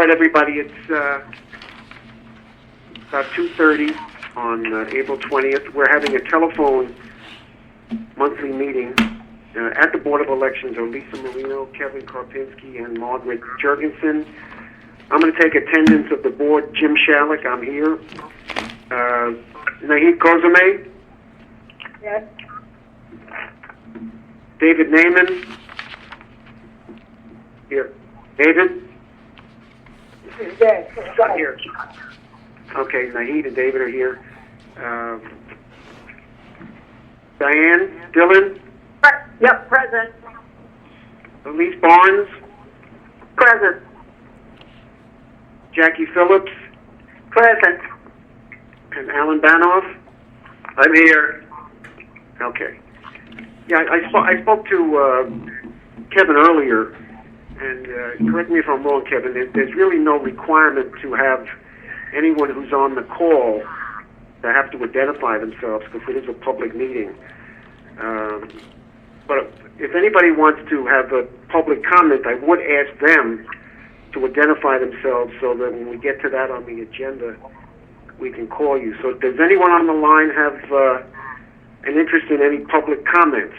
right, everybody. It's about 2:30 on April 20th. We're having a telephone monthly meeting at the Board of Elections are Lisa Marino, Kevin Karpinski, and Margaret Jurgensen. I'm going to take attendance of the board. Jim Shalik, I'm here. Nahid Kozame? Yes. David Naiman? Here. David? Yes. I'm here. Okay, Nahid and David are here. Diane? Dylan? Yep, present. Elise Barnes? Present. Jackie Phillips? Present. And Alan Banoff? I'm here. Okay. Yeah, I spoke to Kevin earlier, and correct me if I'm wrong, Kevin, there's really no requirement to have anyone who's on the call to have to identify themselves because it is a public meeting. But if anybody wants to have a public comment, I would ask them to identify themselves so that when we get to that on the agenda, we can call you. So does anyone on the line have an interest in any public comments?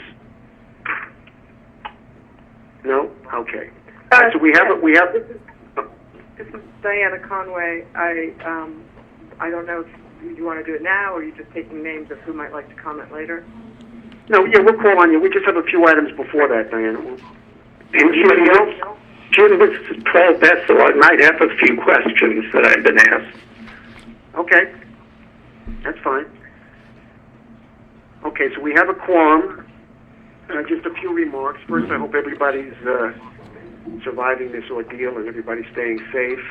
No? Okay. So we have. This is Diana Conway. I don't know if you want to do it now, or are you just taking names of who might like to comment later? No, yeah, we'll call on you. We just have a few items before that, Diana. Anybody else? Jim, this is Paul Bessel. I might have a few questions that I've been asked. Okay. That's fine. Okay, so we have a quorum. Just a few remarks. First, I hope everybody's surviving this ordeal and everybody's staying safe.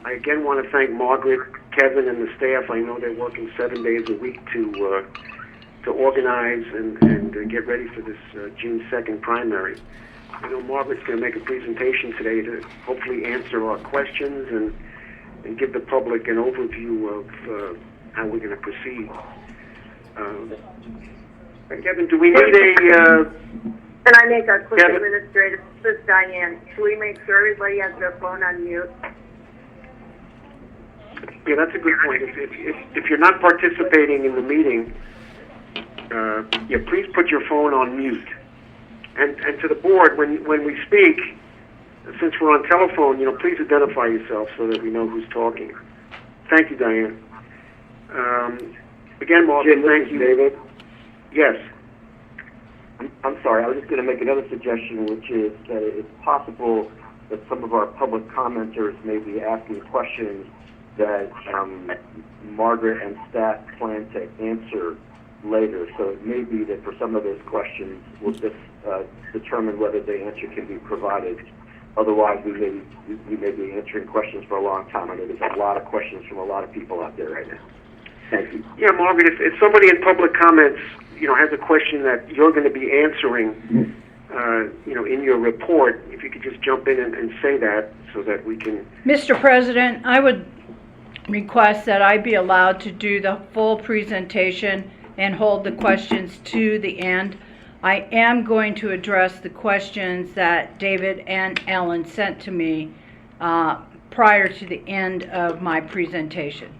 I again want to thank Margaret, Kevin, and the staff. I know they're working 7 days a week to organize and get ready for this June 2nd primary. I know Margaret's going to make a presentation today to hopefully answer our questions and give the public an overview of how we're going to proceed. Kevin, do we need a... Can I make a quick Kevin? administrative? This is Diane. Should we make sure everybody has their phone on mute? Yeah, that's a good point. If you're not participating in the meeting, yeah, please put your phone on mute. And to the board, when we speak, since we're on telephone, please identify yourself so that we know who's talking. Thank you, Diane. Again, Margaret, thank you. David? Yes. I'm sorry, I was just going to make another suggestion, which is that it's possible that some of our public commenters may be asking questions that Margaret and staff plan to answer later. So it may be that for some of those questions, we'll just determine whether the answer can be provided. Otherwise, we may be answering questions for a long time. I know there's a lot of questions from a lot of people out there right now. Thank you. Yeah, Margaret, if somebody in public comments, has a question that you're going to be answering, in your report, if you could just jump in and say that so that we can... Mr. President, I would request that I be allowed to do the full presentation and hold the questions to the end. I am going to address the questions that David and Ellen sent to me prior to the end of my presentation.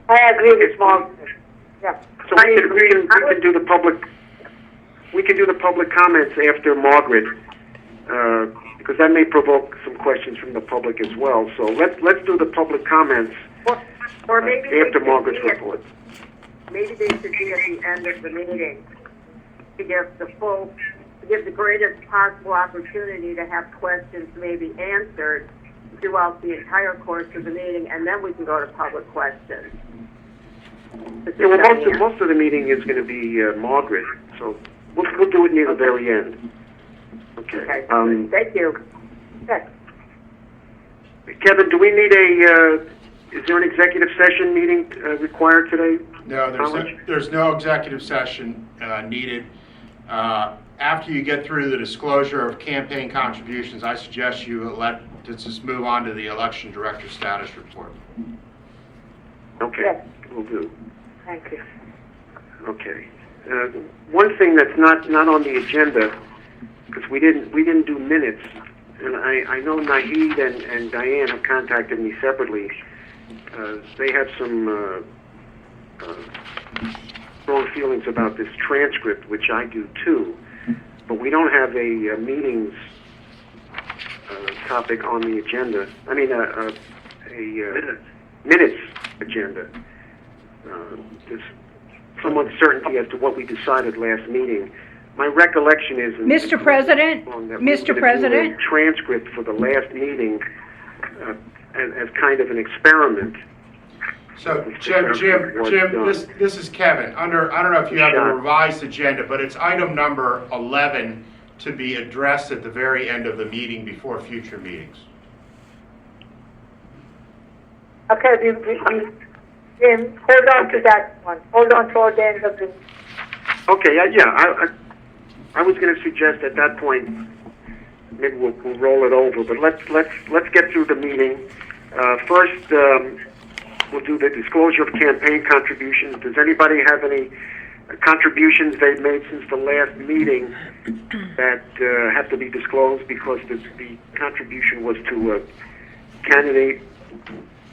I agree with Margaret. Yeah. So we can do the public comments after Margaret, because that may provoke some questions from the public as well. So let's do the public comments Or maybe after Margaret's report. Maybe they should be at the end of the meeting to give the greatest possible opportunity to have questions maybe answered throughout the entire course of the meeting, and then we can go to public questions. Yeah, well, most of the meeting is going to be Margaret, so we'll do it near the very end. Okay. Okay. Thank you. Okay. Kevin, do we need is there an executive session meeting required today? No, there's no executive session needed. After you get through the disclosure of campaign contributions, I suggest you let's just move on to the election director status report. Okay, Yes. we'll do. Thank you. Okay. One thing that's not on the agenda, because we didn't do minutes and I know Nahid and Diane have contacted me separately. They have some strong feelings about this transcript, which I do too. But we don't have a meetings topic on the agenda. I mean, a minutes agenda. There's some uncertainty as to what we decided last meeting. My recollection is... Mr. President, Mr. President, a transcript for the last meeting as kind of an experiment. So, Jim, this is Kevin. I don't know if you have the revised agenda, but it's item number 11 to be addressed at the very end of the meeting before future meetings. Okay, Jim, hold on to that one. Hold on toward the end of the... Okay, I was going to suggest at that point maybe we'll roll it over, but let's get through the meeting. First, we'll do the disclosure of campaign contributions. Does anybody have any contributions they've made since the last meeting that have to be disclosed because the contribution was to a candidate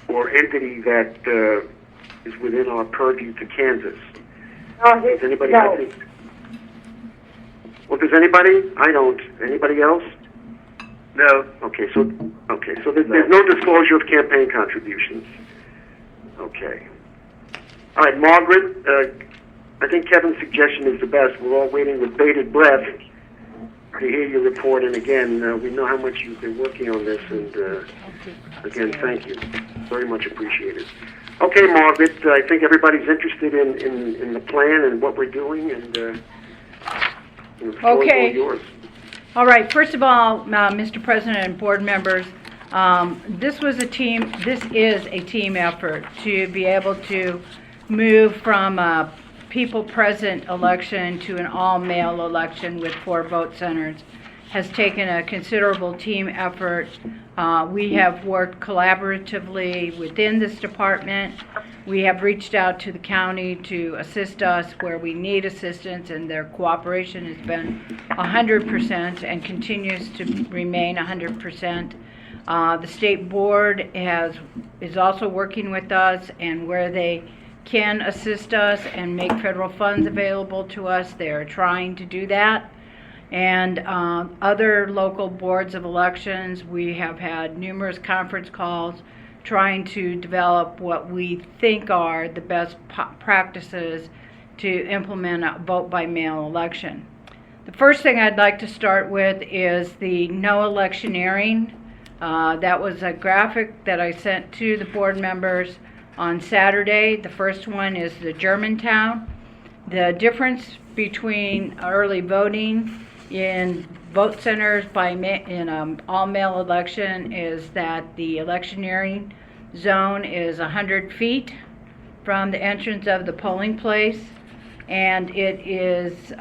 or entity that is within our purview to Kansas? Does anybody have any? Well, does anybody? I don't. Anybody else? No. Okay, so there's no disclosure of campaign contributions. Okay. All right, Margaret, I think Kevin's suggestion is the best. We're all waiting with bated breath to hear your report. And again, we know how much you've been working on this. And again, thank you. Very much appreciated. Okay, Margaret, I think everybody's interested in the plan and what we're doing. And the floor is all yours. All right. First of all, Mr. President and board members, this is a team effort to be able to move from a people-present election to an all-male election with 4 vote centers. Has taken a considerable team effort. We have worked collaboratively within this department. We have reached out to the county to assist us where we need assistance, and their cooperation has been 100% and continues to remain 100%. The state board is also working with us, and where they can assist us and make federal funds available to us, they are trying to do that. And other local boards of elections, we have had numerous conference calls trying to develop what we think are the best practices to implement a vote-by-mail election. The first thing I'd like to start with is the no electioneering. That was a graphic that I sent to the board members on Saturday. The first one is the Germantown. The difference between early voting in vote centers in an all-mail election is that the electioneering zone is 100 feet from the entrance of the polling place, and it is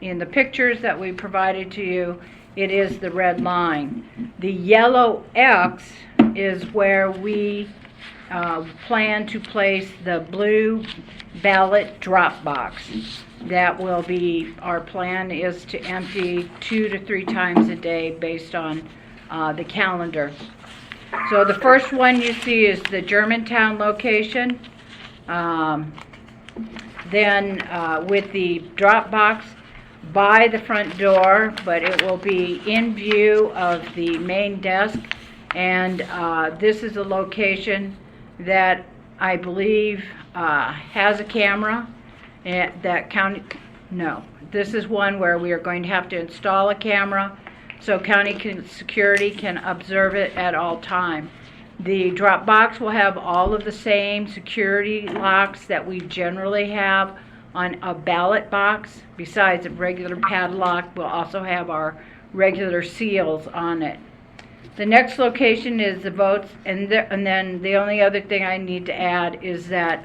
in the pictures that we provided to you, it is the red line. The yellow X is where we plan to place the blue ballot drop box. That will be, our plan is to empty 2 to 3 times a day based on the calendar. So the first one you see is the Germantown location. Then with the drop box by the front door, but it will be in view of the main desk. And this is a location that I believe has a camera. This is one where we are going to have to install a camera so county security can observe it at all time. The drop box will have all of the same security locks that we generally have on a ballot box. Besides a regular padlock, we'll also have our regular seals on it. The next location is the votes, and then the only other thing I need to add is that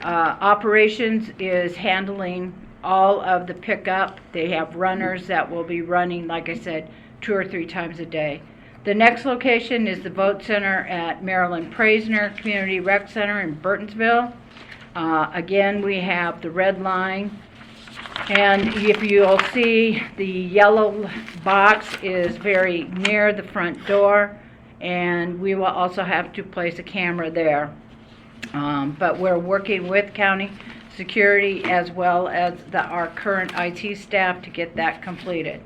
operations is handling all of the pickup. They have runners that will be running, like I said, 2 or 3 times a day. The next location is the vote center at Marilyn Praisner Community Rec Center in Burtonsville. Again, we have the red line And if you'll see, the yellow box is very near the front door, and we will also have to place a camera there. But we're working with county security as well as our current IT staff to get that completed.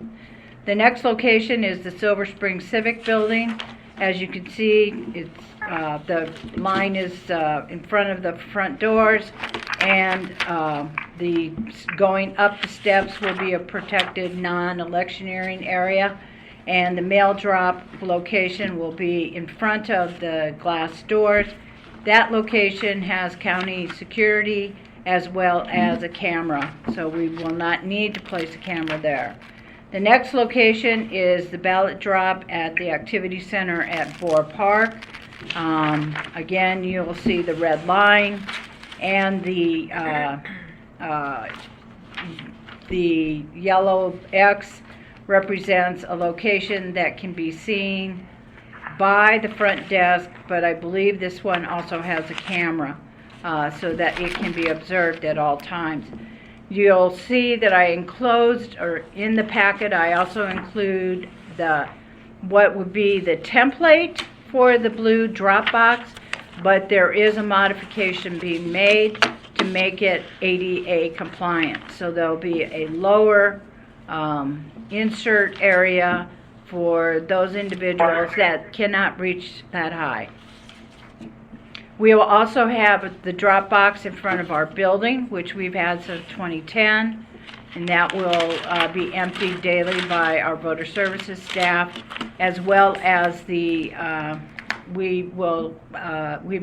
The next location is the Silver Spring Civic Building. As you can see, it's the line is in front of the front doors, and the going up the steps will be a protected non-electioneering area, and the mail drop location will be in front of the glass doors. That location has county security as well as a camera, so we will not need to place a camera there. The next location is the ballot drop at the Activity Center at Boar Park. Again, you'll see the red line, and the yellow X represents a location that can be seen by the front desk, but I believe this one also has a camera so that it can be observed at all times. You'll see that I enclosed, or in the packet, I also include what would be the template for the blue drop box, but there is a modification being made to make it ADA compliant. So there'll be a lower insert area for those individuals that cannot reach that high. We will also have the drop box in front of our building, which we've had since 2010, and that will be emptied daily by our voter services staff, as well as the we've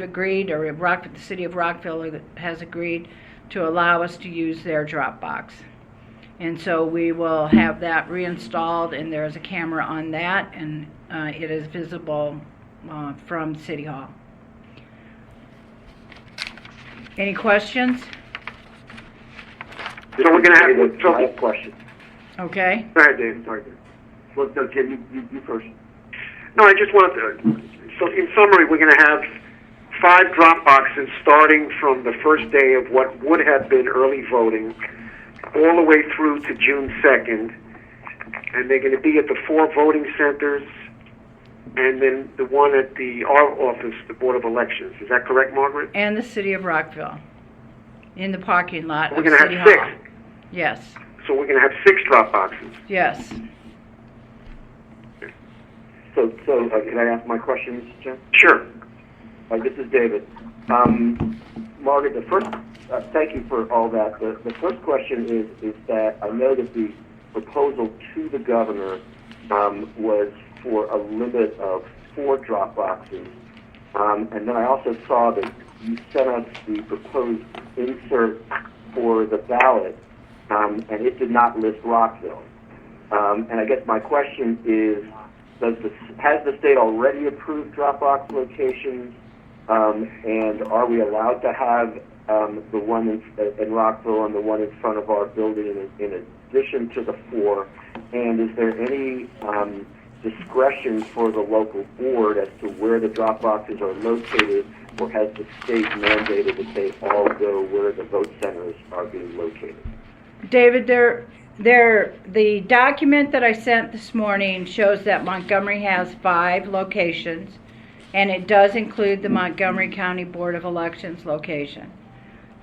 agreed, or the city of Rockville has agreed to allow us to use their drop box. And so we will have that reinstalled, and there's a camera on that, and it is visible from City Hall. Any questions? So we're going to have... I have a question. Okay. Go ahead, Dave. Sorry, Dave. Well, no, Jim, you first. No, I just wanted to... So in summary, we're going to have 5 drop boxes starting from the first day of what would have been early voting all the way through to June 2nd. And they're going to be at the 4 voting centers and then the one at our office, the Board of Elections. Is that correct, Margaret? And the city of Rockville, in the parking lot We're of going to City have 6. Hall. Yes. So we're going to have 6 drop boxes. Yes. So can I ask my questions, Jim? Sure. This is David. Margaret, the first, thank you for all that. The first question is that I know that the proposal to the governor was for a limit of 4 drop boxes. And then I also saw that you sent us the proposed insert for the ballot, and it did not list Rockville. And I guess my question is, has the state already approved drop box locations? And are we allowed to have the one in Rockville and the one in front of our building in addition to the 4? And is there any discretion for the local board as to where the drop boxes are located, or has the state mandated that they all go where the vote centers are being located? David, the document that I sent this morning shows that Montgomery has 5 locations, and it does include the Montgomery County Board of Elections location.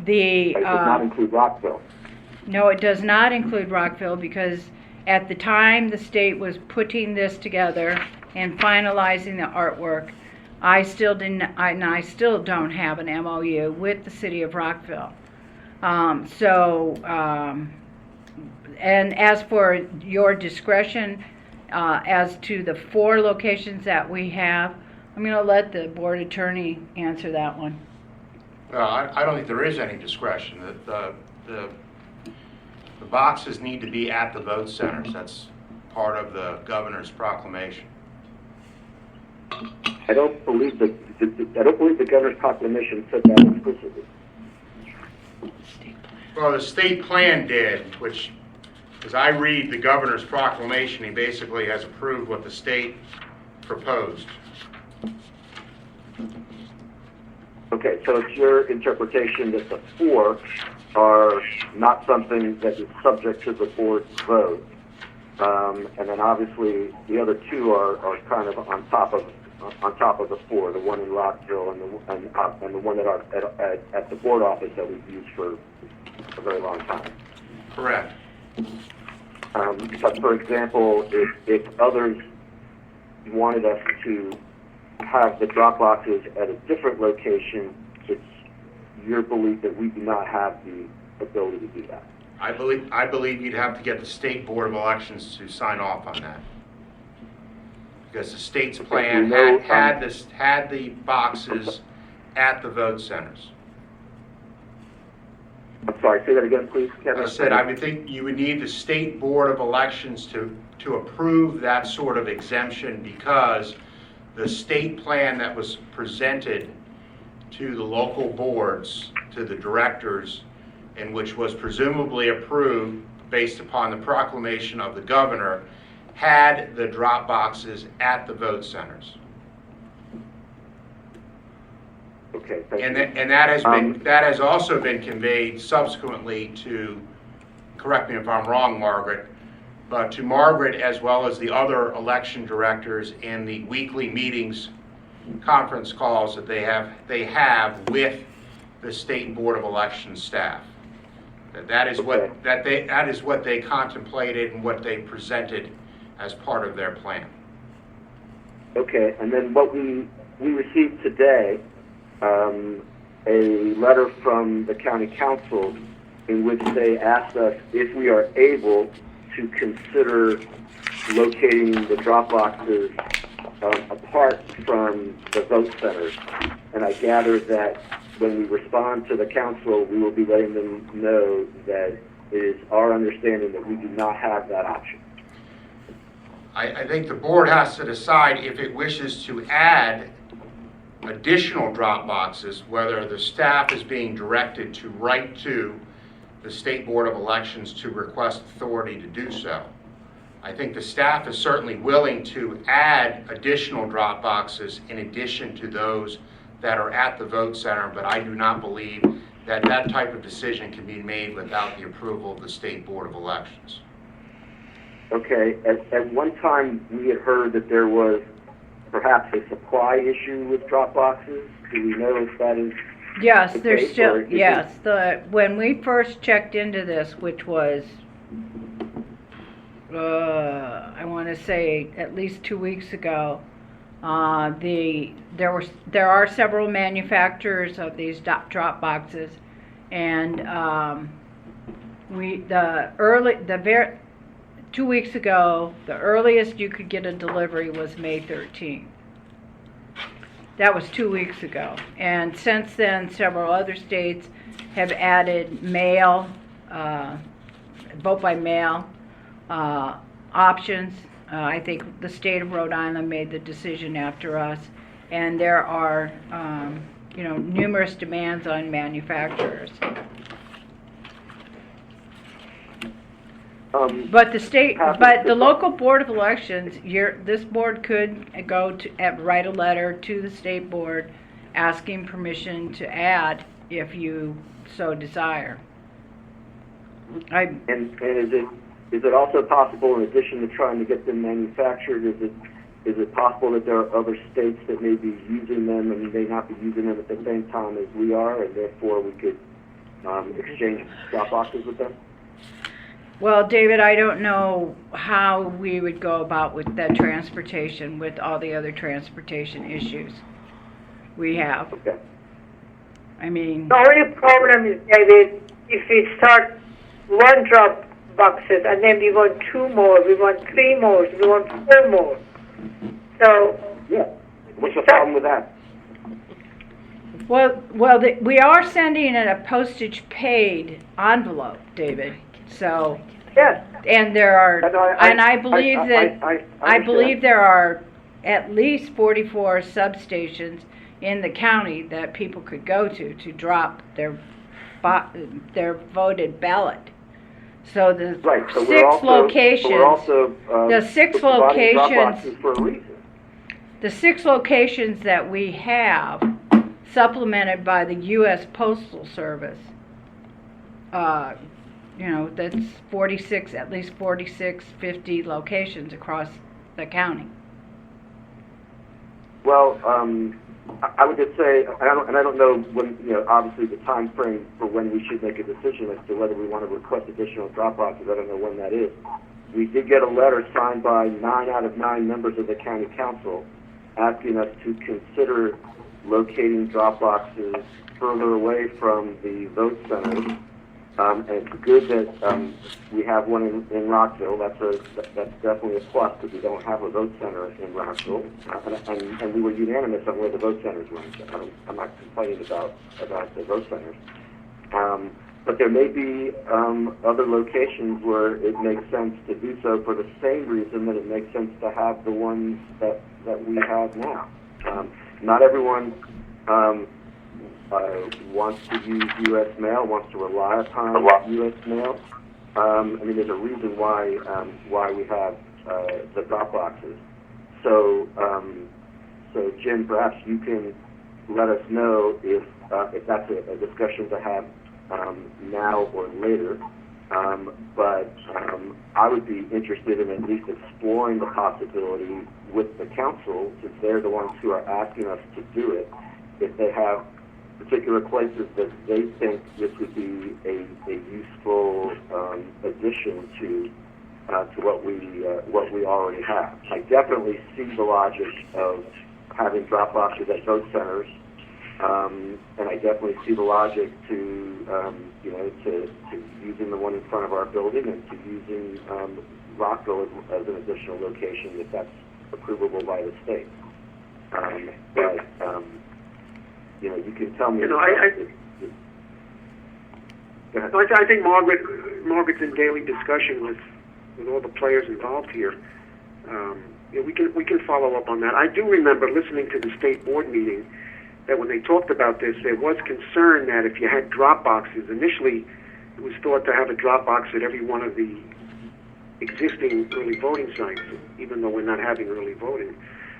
It does not include Rockville. No, it does not include Rockville, because at the time the state was putting this together and finalizing the artwork, I still don't have an MOU with the city of Rockville. And as for your discretion as to the 4 locations that we have, I'm going to let the board attorney answer that one. I don't think there is any discretion. The boxes need to be at the vote centers. That's part of the governor's proclamation. I don't believe the governor's proclamation said that explicitly. Well, the state plan did, which, as I read the governor's proclamation, he basically has approved what the state proposed. Okay, so it's your interpretation that the 4 are not something that is subject to the board's vote. And then obviously the other two are kind of on top of the four, the one in Rockville and the one at the board office that we've used for a very long time. Correct. But for example, if others wanted us to have the drop boxes at a different location, it's your belief that we do not have the ability to do that. I believe you'd have to get the State Board of Elections to sign off on that. Because the state's plan had the boxes at the vote centers. I'm sorry, say that again, please, Kevin. I said I would think you would need the State Board of Elections to approve that sort of exemption, because the state plan that was presented to the local boards, to the directors, and which was presumably approved based upon the proclamation of the governor, had the drop boxes at the vote centers. Okay, thank And you. that has also been conveyed subsequently to, correct me if I'm wrong, Margaret, but to Margaret as well as the other election directors in the weekly meetings, conference calls that they have with the State Board of Elections staff. That is what they contemplated and what they presented as part of their plan. Okay, and then what we received today, a letter from the county council in which they asked us if we are able to consider locating the drop boxes apart from the vote centers. And I gather that when we respond to the council, we will be letting them know that it is our understanding that we do not have that option. I think the board has to decide if it wishes to add additional drop boxes, whether the staff is being directed to write to the State Board of Elections to request authority to do so. I think the staff is certainly willing to add additional drop boxes in addition to those that are at the vote center, but I do not believe that that type of decision can be made without the approval of the State Board of Elections. Okay, at one time we had heard that there was perhaps a supply issue with drop boxes. Do we know if that is? Yes, the there's case, still, or is yes, when we first checked into this, which was, I want to say at least 2 weeks ago, there are several manufacturers of these drop boxes, and 2 weeks ago, the earliest you could get a delivery was May 13th. That was 2 weeks ago. And since then, several other states have added mail, vote by mail options. I think the state of Rhode Island made the decision after us. And there are, numerous demands on manufacturers. But the local board of elections, this board could go write a letter to the state board asking permission to add if you so desire. And is it also possible, in addition to trying to get them manufactured, is it possible that there are other states that may be using them and may not be using them at the same time as we are, and therefore we could exchange drop boxes with them? Well, David, I don't know how we would go about with that transportation, with all the other transportation issues we have. Okay. I mean, The only problem is, David, if we start one drop boxes and then we want 2 more, we want 3 more, we want 4 more. So, Yeah. What's the problem with that? we are sending in a postage paid envelope, David. So, yes. and there are, And I believe I believe there are at least 44 substations in the county that people could go to drop their voted ballot. So the Right, so the six providing drop locations, boxes for a reason. the 6 locations that we have, supplemented by the U.S. Postal Service, that's 46, at least 46, 50 locations across the county. Well, I would just say, and I don't know when, obviously the time frame for when we should make a decision as to whether we want to request additional drop boxes. I don't know when that is. We did get a letter signed by 9 out of 9 members of the county council asking us to consider locating drop boxes further away from the vote centers. And it's good that we have one in Rockville. That's definitely a plus because we don't have a vote center in Rockville, and we were unanimous on where the vote centers went. I'm not complaining about the vote centers, but there may be other locations where it makes sense to do so for the same reason that it makes sense to have the ones that we have now. Not everyone wants to use U.S. mail, wants to rely upon U.S. mail. There's a reason why we have the drop boxes. So Jim, perhaps you can let us know if that's a discussion to have now or later. But I would be interested in at least exploring the possibility with the council, since they're the ones who are asking us to do it, if they have particular places that they think this would be a useful addition to what we already have. I definitely see the logic of having drop boxes at vote centers, and I definitely see the logic to using the one in front of our building and to using Rockville as an additional location if that's approvable by the state. You can tell me. I think Margaret's in daily discussion with all the players involved here. We can follow up on that. I do remember listening to the state board meeting that when they talked about this, there was concern that if you had drop boxes, initially it was thought to have a drop box at every one of the existing early voting sites, even though we're not having early voting.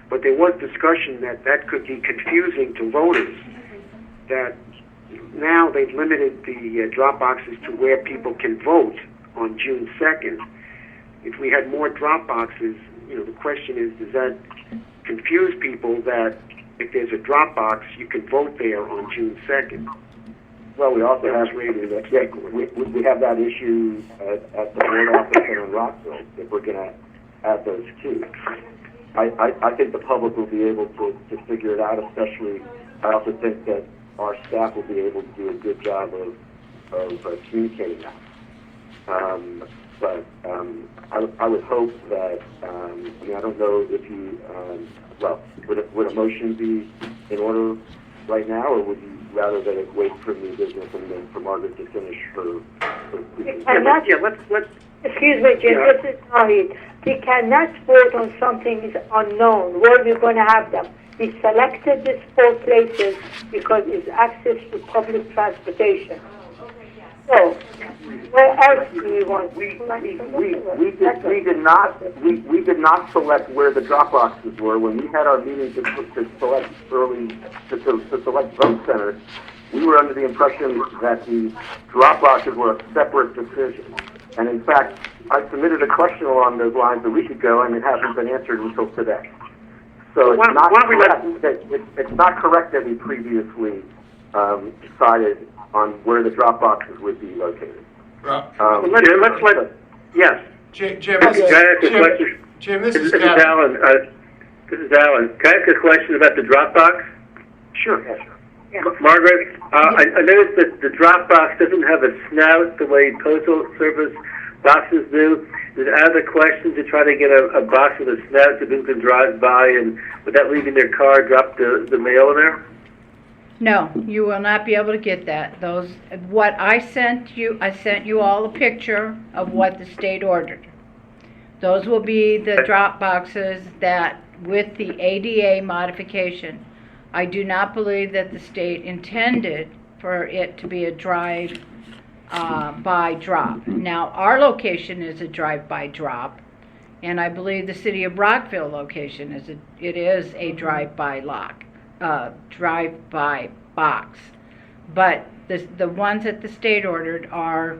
But there was discussion that could be confusing to voters, that now they've limited the drop boxes to where people can vote on June 2nd. If we had more drop boxes, the question is, does that confuse people that if there's a drop box, you can vote there on June 2nd? Well, we also have we have that issue at the board office and in Rockville, if we're going to add those two. I think the public will be able to figure it out, especially I also think that our staff will be able to do a good job of communicating that. But I would hope that, I don't know if you, would a motion be in order right now, or would you rather that it wait for new business and then for Margaret to finish her let's Excuse me, Jim, this is Nahid. We cannot vote on something is unknown. Where we're going to have them? We selected these 4 places because it's access to public transportation. So, where else do we want? We did not select where the drop boxes were when we had our meeting to select select vote centers. We were under the impression that the drop boxes were a separate decision. And in fact, I submitted a question along those lines a week ago, and it hasn't been answered until today. So it's not correct that we previously decided on where the drop boxes would be located. Yes. Jim, Can I ask a question? Jim, this is Alan. This is Alan. Can I ask a question about the drop box? Sure. Yeah. Margaret, I noticed that the drop box doesn't have a snout the way postal service boxes do. Is it out of the question to try to get a box with a snout so people can drive by and, without leaving their car, drop the mail in there? No, you will not be able to get that. What I sent you all a picture of what the state ordered. Those will be the drop boxes that, with the ADA modification, I do not believe that the state intended for it to be a drive-by drop. Now, our location is a drive-by drop, and I believe the city of Rockville location is a drive-by drive-by box. But the ones that the state ordered are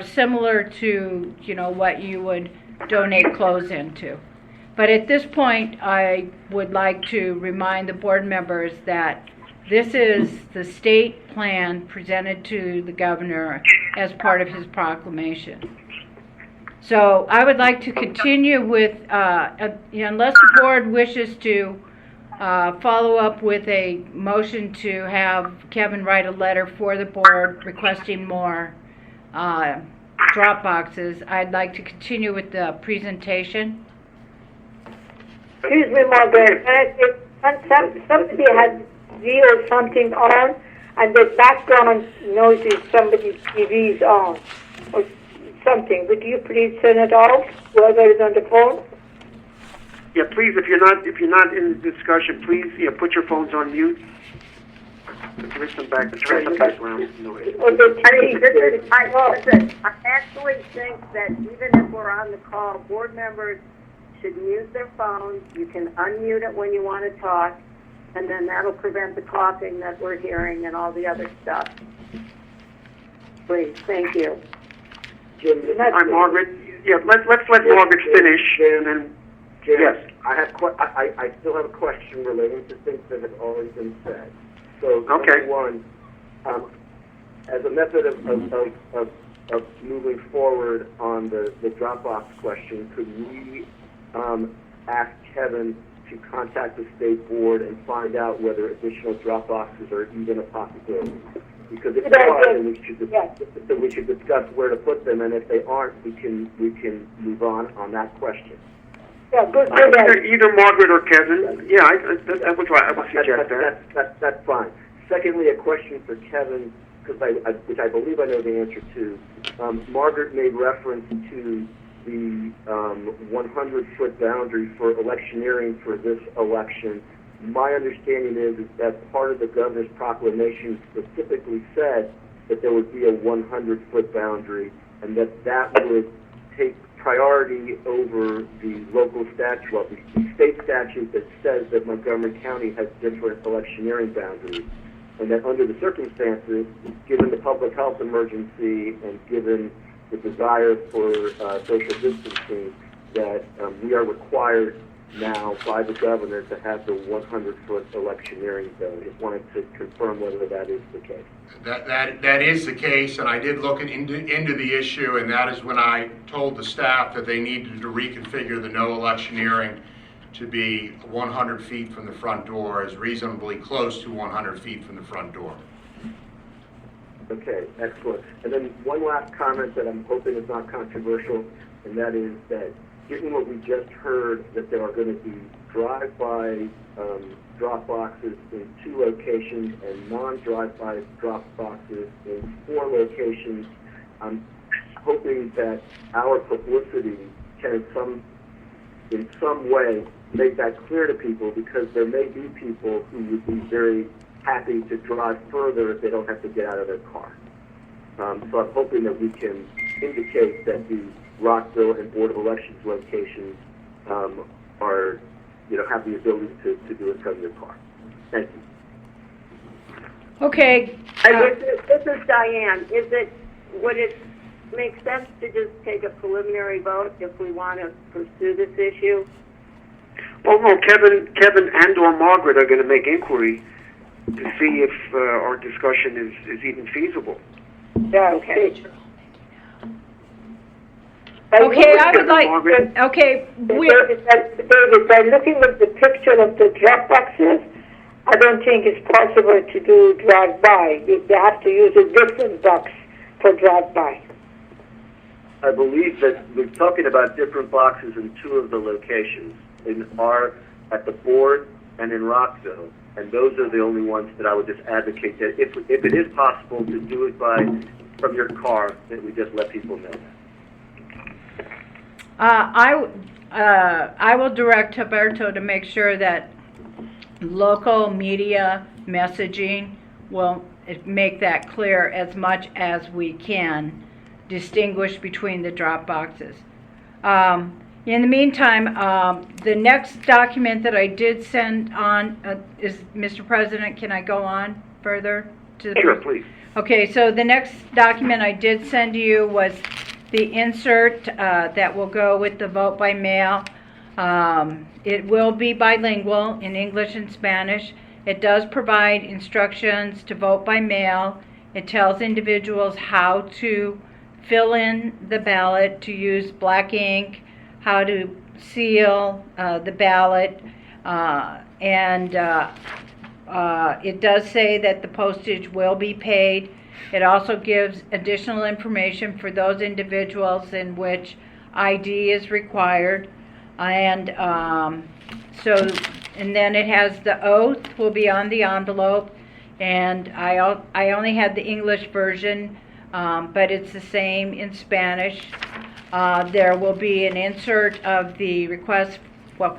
similar to, you know, what you would donate clothes into. But at this point, I would like to remind the board members that this is the state plan presented to the governor as part of his proclamation. So I would like to continue with, unless the board wishes to follow up with a motion to have Kevin write a letter for the board requesting more drop boxes, I'd like to continue with the presentation. Excuse me, Margaret. Somebody had zero something on, and the background noise is somebody's TV's on, or something. Would you please turn it off, whoever is on the phone? Yeah, please, if you're not in the discussion, please, put your phones on mute. There is some background noise. Or the TV? Listen, I actually think that even if we're on the call, board members should mute their phones. You can unmute it when you want to talk, and then that'll prevent the coughing that we're hearing and all the other stuff. Please, thank you. Jim, Hi, Margaret. Yeah, let's let Margaret finish, and then, Jim, yes. I still have a question relating to things that have already been said. So, Okay. number one, as a method of moving forward on the Dropbox question, could we ask Kevin to contact the state board and find out whether additional Dropboxes are even a possibility? Because if they are, then we should discuss where to put them, and if they aren't, we can move on that question. Yeah, good. Either Margaret or Kevin. Yeah, I would suggest that. That's fine. Secondly, a question for Kevin, which I believe I know the answer to. Margaret made reference to the 100-foot boundary for electioneering for this election. My understanding is that part of the governor's proclamation specifically said that there would be a 100-foot boundary, and that would take priority over the local statute, well, the state statute that says that Montgomery County has different electioneering boundaries, and that under the circumstances, given the public health emergency and given the desire for social distancing, that we are required now by the governor to have the 100-foot electioneering zone. I just wanted to confirm whether that is the case. That is the case, and I did look into the issue, and that is when I told the staff that they needed to reconfigure the no electioneering to be 100 feet from the front door, as reasonably close to 100 feet from the front door. Okay, excellent. And then one last comment that I'm hoping is not controversial, and that is that given what we just heard, that there are going to be drive-by drop boxes in 2 locations and non-drive-by drop boxes in 4 locations, I'm hoping that our publicity can in some way make that clear to people, because there may be people who would be very happy to drive further if they don't have to get out of their car. So I'm hoping that we can indicate that the Rockville and Board of Elections locations are, have the ability to do it from your car. Thank you. Okay. This is Diane. Would it make sense to just take a preliminary vote if we want to pursue this issue? Well, no, Kevin and or Margaret are going to make inquiry to see if our discussion is even feasible. Yeah, Okay. Okay, I would like, okay, David, by looking at the picture of the drop boxes, I don't think it's possible to do drive-by. They have to use a different box for drive-by. I believe that we're talking about different boxes in 2 of the locations, at the board and in Rockville, and those are the only ones that I would just advocate that if it is possible to do it from your car, that we just let people know that. I will direct Roberto to make sure that local media messaging will make that clear as much as we can, distinguish between the drop boxes. In the meantime, the next document that I did send on is, Mr. President, can I go on further? Sure, please. Okay, so the next document I did send to you was the insert that will go with the vote by mail. It will be bilingual in English and Spanish. It does provide instructions to vote by mail. It tells individuals how to fill in the ballot, to use black ink, how to seal the ballot, and it does say that the postage will be paid. It also gives additional information for those individuals in which ID is required, and then it has the oath will be on the envelope, and I only had the English version, but it's the same in Spanish. There will be an insert of the request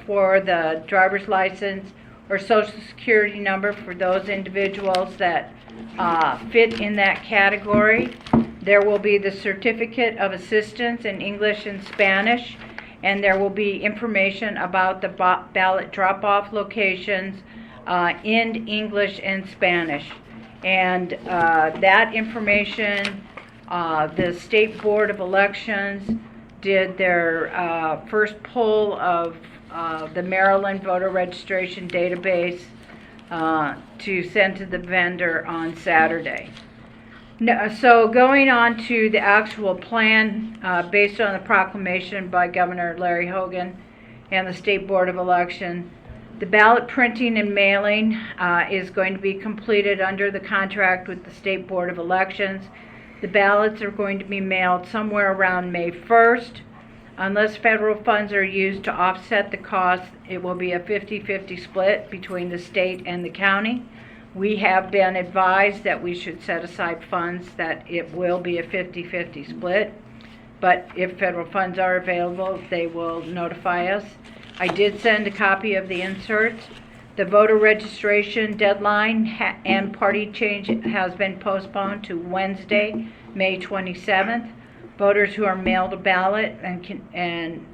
for the driver's license or social security number for those individuals that fit in that category. There will be the certificate of assistance in English and Spanish, and there will be information about the ballot drop-off locations in English and Spanish. And that information, the State Board of Elections did their first pull of the Maryland voter registration database to send to the vendor on Saturday. So going on to the actual plan based on the proclamation by Governor Larry Hogan and the State Board of Election, the ballot printing and mailing is going to be completed under the contract with the State Board of Elections. The ballots are going to be mailed somewhere around May 1st. Unless federal funds are used to offset the cost, it will be a 50-50 split between the state and the county. We have been advised that we should set aside funds, that it will be a 50-50 split. But if federal funds are available, they will notify us. I did send a copy of the inserts. The voter registration deadline and party change has been postponed to Wednesday, May 27th. Voters who are mailed a ballot and can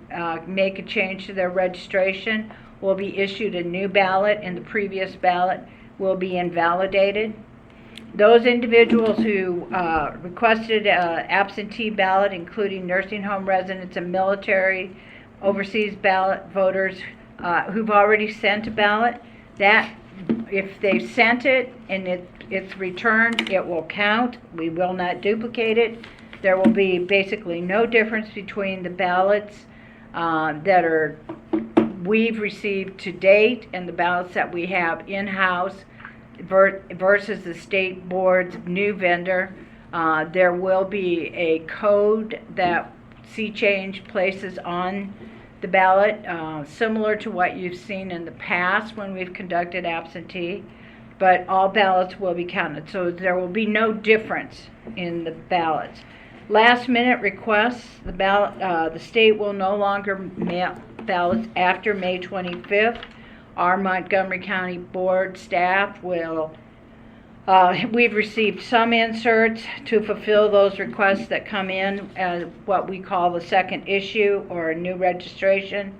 make a change to their registration will be issued a new ballot, and the previous ballot will be invalidated. Those individuals who requested an absentee ballot, including nursing home residents and military, overseas ballot voters who've already sent a ballot, that if they sent it and it's returned, it will count. We will not duplicate it. There will be basically no difference between the ballots that we've received to date and the ballots that we have in-house versus the state board's new vendor. There will be a code that C-Change places on the ballot, similar to what you've seen in the past when we've conducted absentee, but all ballots will be counted. So there will be no difference in the ballots. Last minute requests, the state will no longer mail ballots after May 25th. Our Montgomery County Board staff will, we've received some inserts to fulfill those requests that come in as what we call the second issue or a new registration,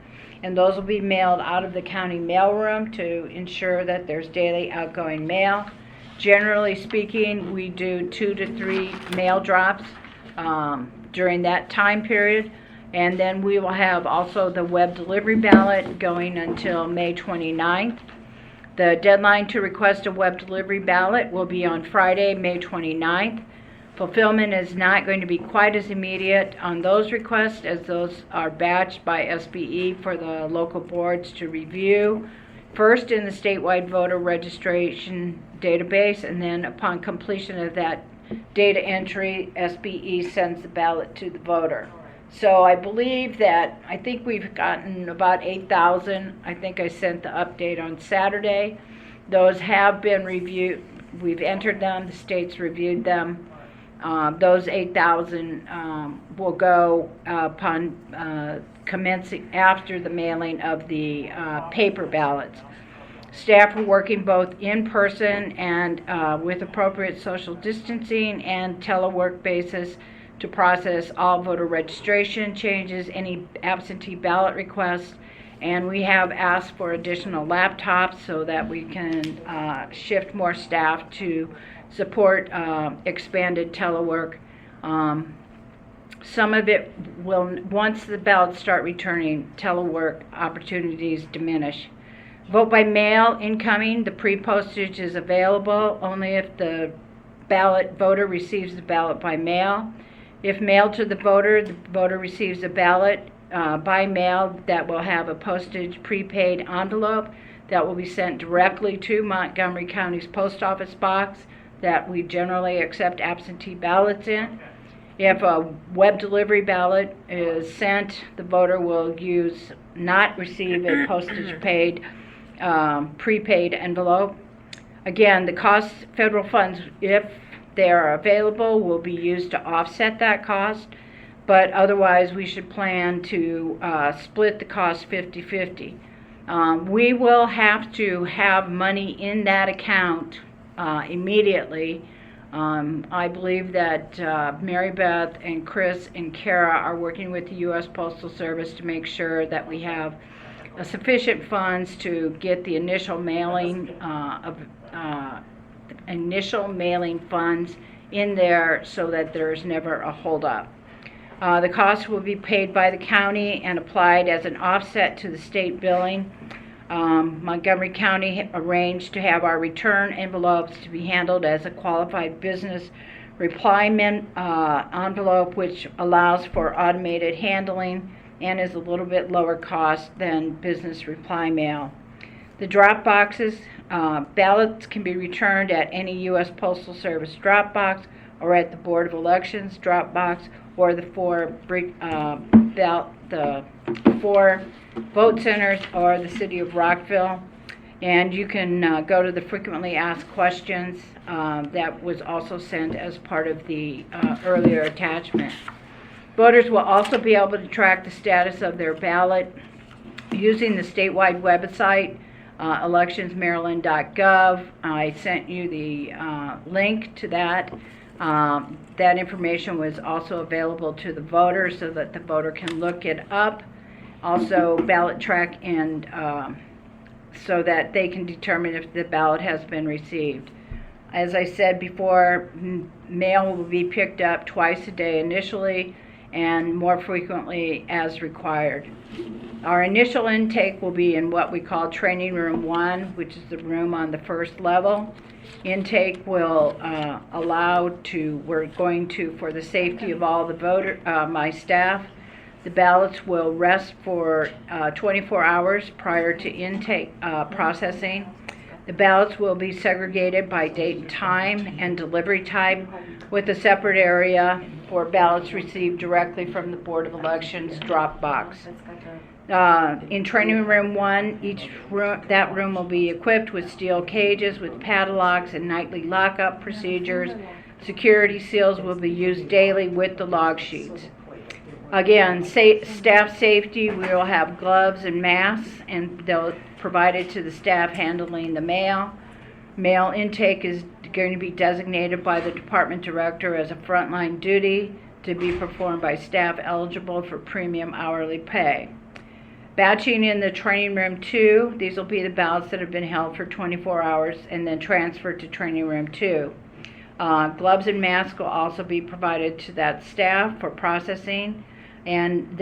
and those will be mailed out of the county mailroom to ensure that there's daily outgoing mail. Generally speaking, we do 2 to 3 mail drops during that time period, and then we will have also the web delivery ballot going until May 29th. The deadline to request a web delivery ballot will be on Friday, May 29th. Fulfillment is not going to be quite as immediate on those requests, as those are batched by SBE for the local boards to review, first in the statewide voter registration database, and then upon completion of that data entry, SBE sends the ballot to the voter. So I believe that, I think we've gotten about 8,000. I think I sent the update on Saturday. Those have been reviewed. We've entered them. The state's reviewed them. Those 8,000 will go upon commencing after the mailing of the paper ballots. Staff are working both in person and with appropriate social distancing and telework basis to process all voter registration changes, any absentee ballot requests, and we have asked for additional laptops so that we can shift more staff to support expanded telework. Some of it will, once the ballots start returning, telework opportunities diminish. Vote by mail incoming, the pre-postage is available only if the voter receives the ballot by mail. If mailed to the voter receives a ballot by mail that will have a postage prepaid envelope that will be sent directly to Montgomery County's post office box that we generally accept absentee ballots in. If a web delivery ballot is sent, the voter will not receive a postage paid prepaid envelope. Again, the cost, federal funds, if they are available, will be used to offset that cost, but otherwise we should plan to split the cost 50-50. We will have to have money in that account immediately. I believe that Mary Beth and Chris and Kara are working with the U.S. Postal Service to make sure that we have sufficient funds to get the initial mailing funds in there so that there's never a holdup. The cost will be paid by the county and applied as an offset to the state billing. Montgomery County arranged to have our return envelopes to be handled as a qualified business reply envelope, which allows for automated handling and is a little bit lower cost than business reply mail. The drop boxes, ballots can be returned at any U.S. Postal Service drop box or at the Board of Elections drop box or the four vote centers or the City of Rockville. And you can go to the frequently asked questions that was also sent as part of the earlier attachment. Voters will also be able to track the status of their ballot using the statewide website, electionsmaryland.gov. I sent you the link to that. That information was also available to the voter so that the voter can look it up. Also, ballot track and so that they can determine if the ballot has been received. As I said before, mail will be picked up twice a day initially and more frequently as required. Our initial intake will be in what we call Training Room 1, which is the room on the first level. Intake will we're going to, for the safety of all the my staff, the ballots will rest for 24 hours prior to intake processing. The ballots will be segregated by date and time and delivery type with a separate area for ballots received directly from the Board of Elections drop box. In Training Room 1, that room will be equipped with steel cages with padlocks and nightly lockup procedures. Security seals will be used daily with the log sheets. Again, staff safety, we will have gloves and masks, and they'll provided to the staff handling the mail. Mail intake is going to be designated by the department director as a frontline duty to be performed by staff eligible for premium hourly pay. Batching in the Training Room 2, these will be the ballots that have been held for 24 hours and then transferred to Training Room 2. Gloves and masks will also be provided to that staff for processing, and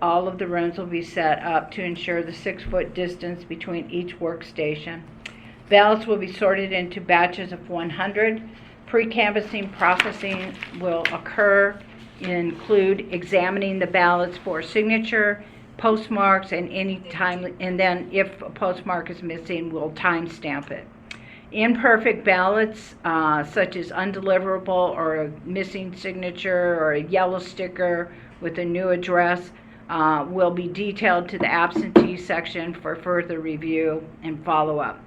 all of the rooms will be set up to ensure the 6-foot distance between each workstation. Ballots will be sorted into batches of 100. Pre-canvassing processing will include examining the ballots for signature, postmarks, and and then if a postmark is missing, we'll timestamp it. Imperfect ballots, such as undeliverable or a missing signature or a yellow sticker with a new address, will be detailed to the absentee section for further review and follow-up.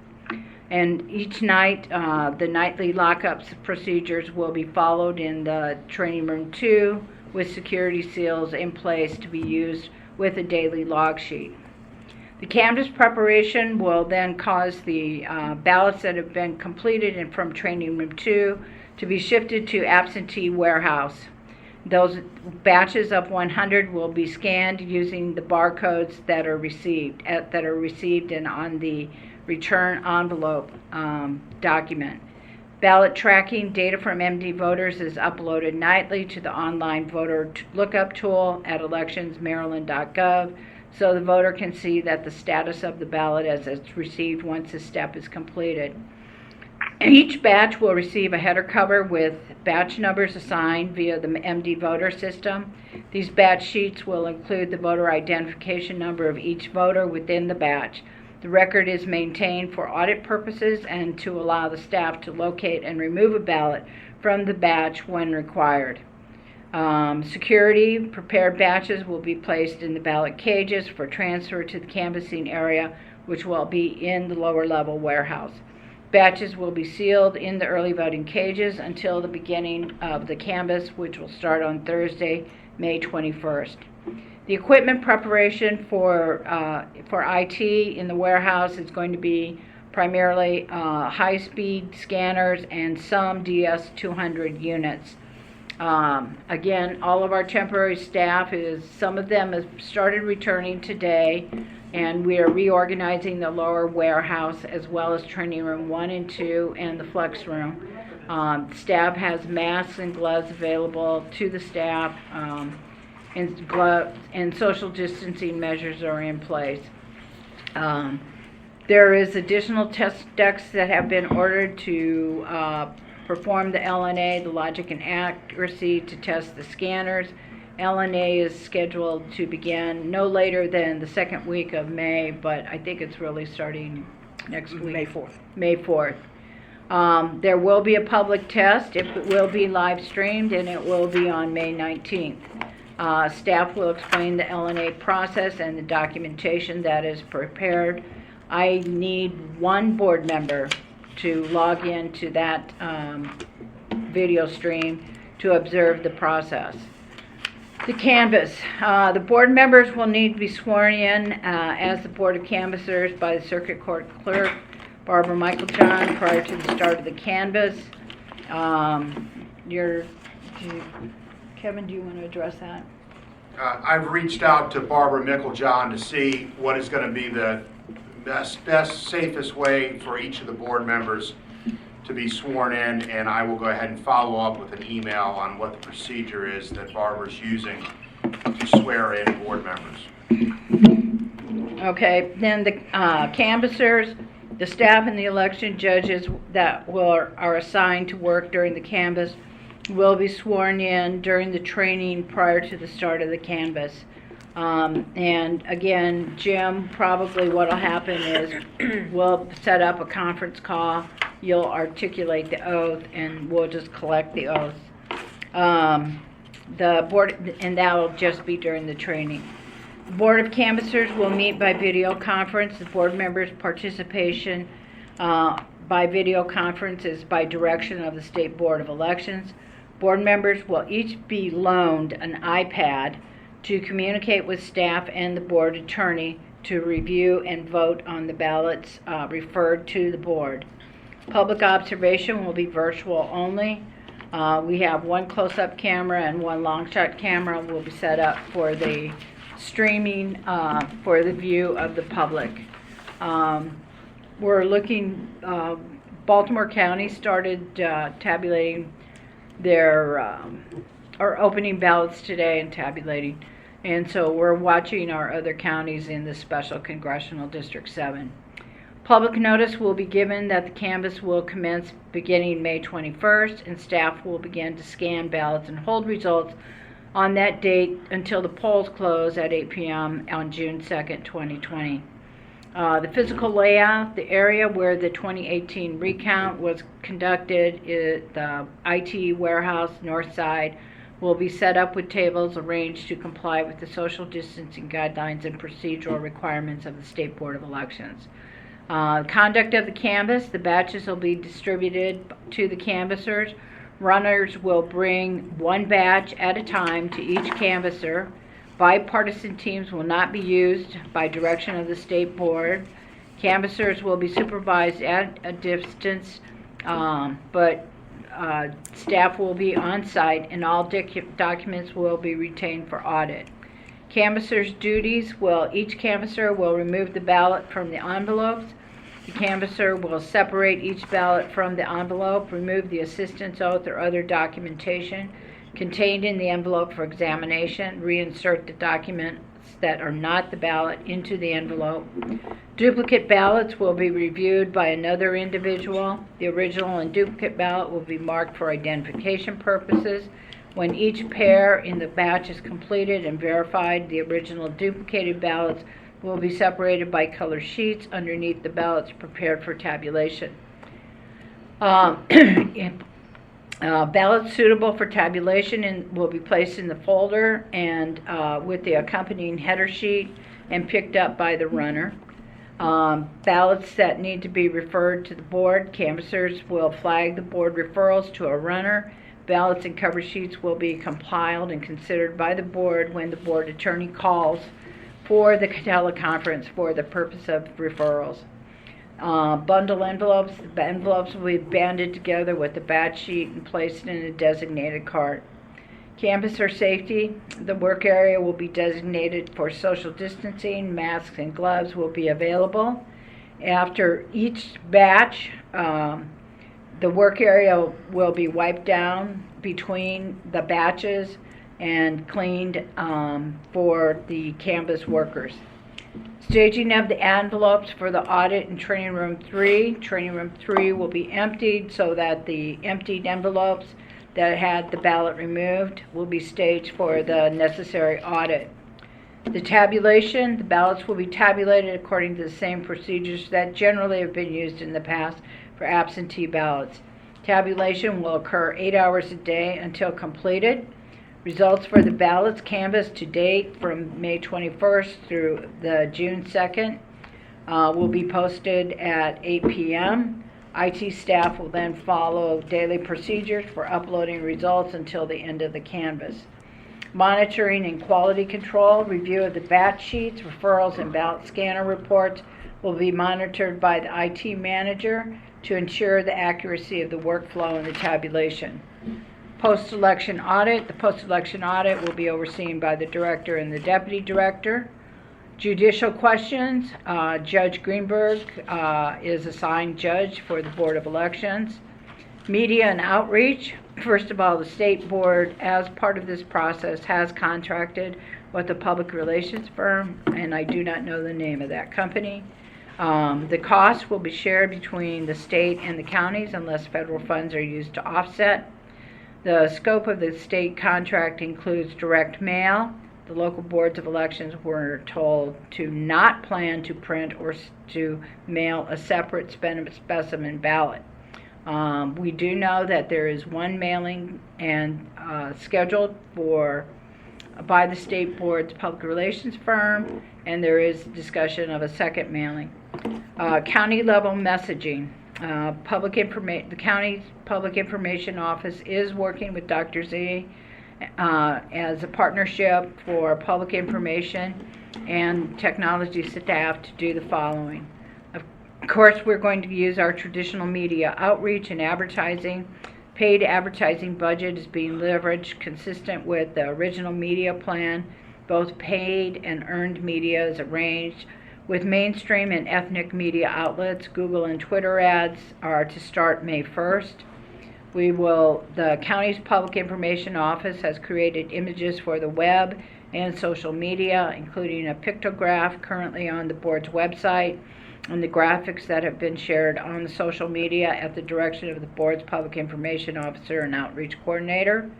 And each night, the nightly lockup procedures will be followed in the Training Room 2 with security seals in place to be used with a daily log sheet. The canvass preparation will then cause the ballots that have been completed from Training Room 2 to be shifted to absentee warehouse. Those batches of 100 will be scanned using the barcodes that are received and on the return envelope document. Ballot tracking data from MD voters is uploaded nightly to the online voter lookup tool at electionsmaryland.gov, so the voter can see that the status of the ballot as it's received once the step is completed. Each batch will receive a header cover with batch numbers assigned via the MD voter system. These batch sheets will include the voter identification number of each voter within the batch. The record is maintained for audit purposes and to allow the staff to locate and remove a ballot from the batch when required. Security prepared batches will be placed in the ballot cages for transfer to the canvassing area, which will be in the lower level warehouse. Batches will be sealed in the early voting cages until the beginning of the canvass, which will start on Thursday, May 21st. The equipment preparation for IT in the warehouse is going to be primarily high-speed scanners and some DS200 units. Again, all of our temporary staff some of them have started returning today, and we are reorganizing the lower warehouse as well as training room 1 and 2 and the flex room. Staff has masks and gloves available to the staff, and social distancing measures are in place. There is additional test decks that have been ordered to perform the LNA, the logic and accuracy, to test the scanners. LNA is scheduled to begin no later than the second week of May, but I think it's really starting next week. May 4th. May 4th. There will be a public test. It will be live streamed, and it will be on May 19th. Staff will explain the LNA process and the documentation that is prepared. I need one board member to log into that video stream to observe the process. The canvass. The board members will need to be sworn in as the Board of Canvassers by the Circuit Court Clerk, Barbara Michaeljohn, prior to the start of the canvass. Kevin, do you want to address that? I've reached out to Barbara Michaeljohn to see what is going to be the best, safest way for each of the board members to be sworn in, and I will go ahead and follow up with an email on what the procedure is that Barbara's using to swear in board members. Okay, then the canvassers, the staff and the election judges that are assigned to work during the canvass will be sworn in during the training prior to the start of the canvass. And again, Jim, probably what will happen is we'll set up a conference call. You'll articulate the oath, and we'll just collect the oath. The board, and that will just be during the training. The Board of Canvassers will meet by video conference. The board members' participation by video conference is by direction of the State Board of Elections. Board members will each be loaned an iPad to communicate with staff and the board attorney to review and vote on the ballots referred to the board. Public observation will be virtual only. We have one close-up camera and one long-shot camera will be set up for the streaming for the view of the public. We're looking, Baltimore County started tabulating their, or opening ballots today and tabulating. And so we're watching our other counties in the special congressional District 7. Public notice will be given that the canvass will commence beginning May 21st, and staff will begin to scan ballots and hold results on that date until the polls close at 8 p.m. on June 2nd, 2020. The physical layout, the area where the 2018 recount was conducted, the IT warehouse north side, will be set up with tables arranged to comply with the social distancing guidelines and procedural requirements of the State Board of Elections. Conduct of the canvass, the batches will be distributed to the canvassers. Runners will bring one batch at a time to each canvasser. Bipartisan teams will not be used by direction of the State Board. Canvassers will be supervised at a distance, but staff will be on site and all documents will be retained for audit. Canvasser's duties each canvasser will remove the ballot from the envelopes. The canvasser will separate each ballot from the envelope, remove the assistant's oath or other documentation contained in the envelope for examination, reinsert the documents that are not the ballot into the envelope. Duplicate ballots will be reviewed by another individual. The original and duplicate ballot will be marked for identification purposes. When each pair in the batch is completed and verified, the original duplicated ballots will be separated by color sheets underneath the ballots prepared for tabulation. Ballots suitable for tabulation will be placed in the folder and with the accompanying header sheet and picked up by the runner. Ballots that need to be referred to the board, canvassers will flag the board referrals to a runner. Ballots and cover sheets will be compiled and considered by the board when the board attorney calls for the teleconference for the purpose of referrals. Bundle envelopes. The envelopes will be banded together with the batch sheet and placed in a designated cart. Canvasser safety. The work area will be designated for social distancing. Masks and gloves will be available. After each batch, the work area will be wiped down between the batches and cleaned for the canvas workers. Staging of the envelopes for the audit in Training Room 3. Training Room 3 will be emptied so that the emptied envelopes that had the ballot removed will be staged for the necessary audit. The tabulation, the ballots will be tabulated according to the same procedures that generally have been used in the past for absentee ballots. Tabulation will occur 8 hours a day until completed. Results for the ballots canvassed to date from May 21st through the June 2nd will be posted at 8 p.m. IT staff will then follow daily procedures for uploading results until the end of the canvass. Monitoring and quality control, review of the batch sheets, referrals, and ballot scanner reports will be monitored by the IT manager to ensure the accuracy of the workflow and the tabulation. Post-election audit. The post-election audit will be overseen by the director and the deputy director. Judicial questions. Judge Greenberg is assigned judge for the Board of Elections. Media and outreach. First of all, the state board, as part of this process, has contracted with a public relations firm, and I do not know the name of that company. The cost will be shared between the state and the counties unless federal funds are used to offset. The scope of the state contract includes direct mail. The local boards of elections were told to not plan to print or to mail a separate specimen ballot. We do know that there is one mailing and scheduled by the state board's public relations firm, and there is discussion of a second mailing. County level messaging. The county's public information office is working with Dr. Z as a partnership for public information and technology staff to do the following. Of course, we're going to use our traditional media outreach and advertising. Paid advertising budget is being leveraged consistent with the original media plan. Both paid and earned media is arranged with mainstream and ethnic media outlets. Google and Twitter ads are to start May 1st. The county's public information office has created images for the web and social media, including a pictograph currently on the board's website and the graphics that have been shared on the social media at the direction of the board's public information officer and outreach coordinator.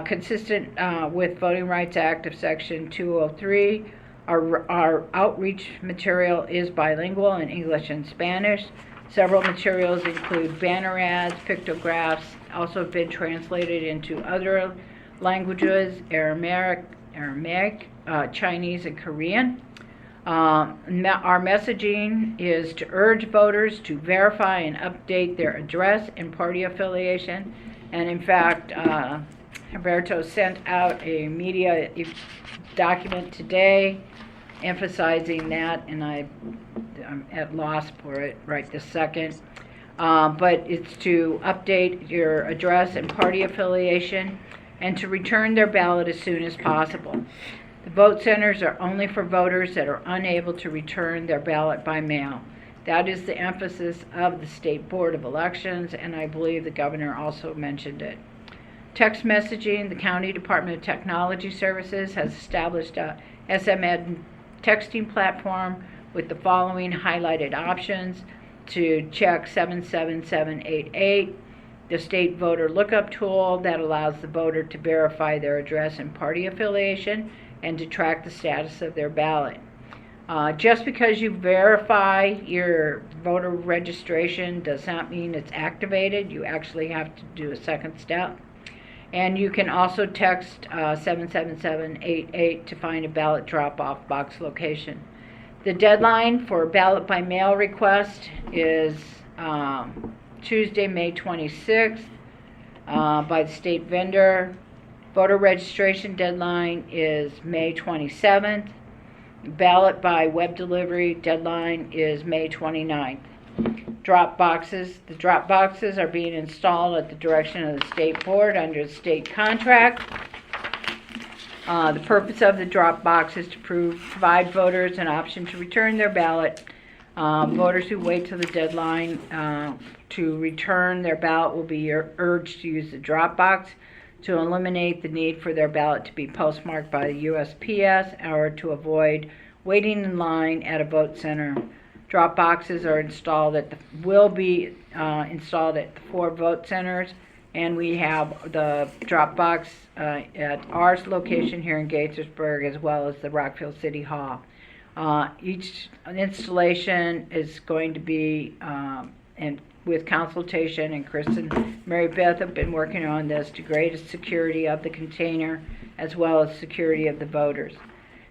Consistent with Voting Rights Act of Section 203, our outreach material is bilingual in English and Spanish. Several materials include banner ads, pictographs, also have been translated into other languages, Aramaic, Chinese, and Korean. Our messaging is to urge voters to verify and update their address and party affiliation. And in fact, Humberto sent out a media document today emphasizing that, and I'm at loss for it right this second. but it's to update your address and party affiliation and to return their ballot as soon as possible. The vote centers are only for voters that are unable to return their ballot by mail. That is the emphasis of the State Board of Elections, and I believe the governor also mentioned it. Text messaging, the County Department of Technology Services has established a SMED texting platform with the following highlighted options: to check 77788, the state voter lookup tool that allows the voter to verify their address and party affiliation and to track the status of their ballot. Just because you verify your voter registration does not mean it's activated. You actually have to do a second step. And you can also text 77788 to find a ballot drop-off box location. The deadline for ballot by mail request is Tuesday, May 26th by the state vendor. Voter registration deadline is May 27th. Ballot by web delivery deadline is May 29th. Drop boxes. The drop boxes are being installed at the direction of the state board under the state contract. The purpose of the drop box is to provide voters an option to return their ballot. Voters who wait till the deadline to return their ballot will be urged to use the drop box to eliminate the need for their ballot to be postmarked by the USPS or to avoid waiting in line at a vote center. Drop boxes are will be installed at the 4 vote centers, and we have the drop box at our location here in Gaithersburg as well as the Rockville City Hall. Each installation is going to be and with consultation, and Chris and Mary Beth have been working on this to greatest security of the container as well as security of the voters.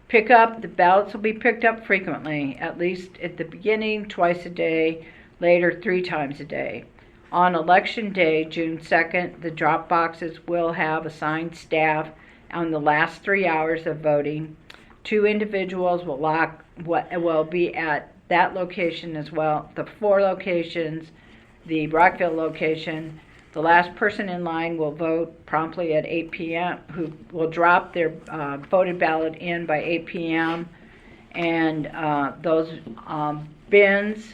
Pickup, the ballots will be picked up frequently, at least at the beginning, twice a day, later 3 times a day. On election day, June 2nd, the drop boxes will have assigned staff on the last 3 hours of voting. 2 individuals will be at that location as well. The 4 locations, the Rockville location, the last person in line will vote promptly at 8 p.m., who will drop their voted ballot in by 8 p.m. And those bins,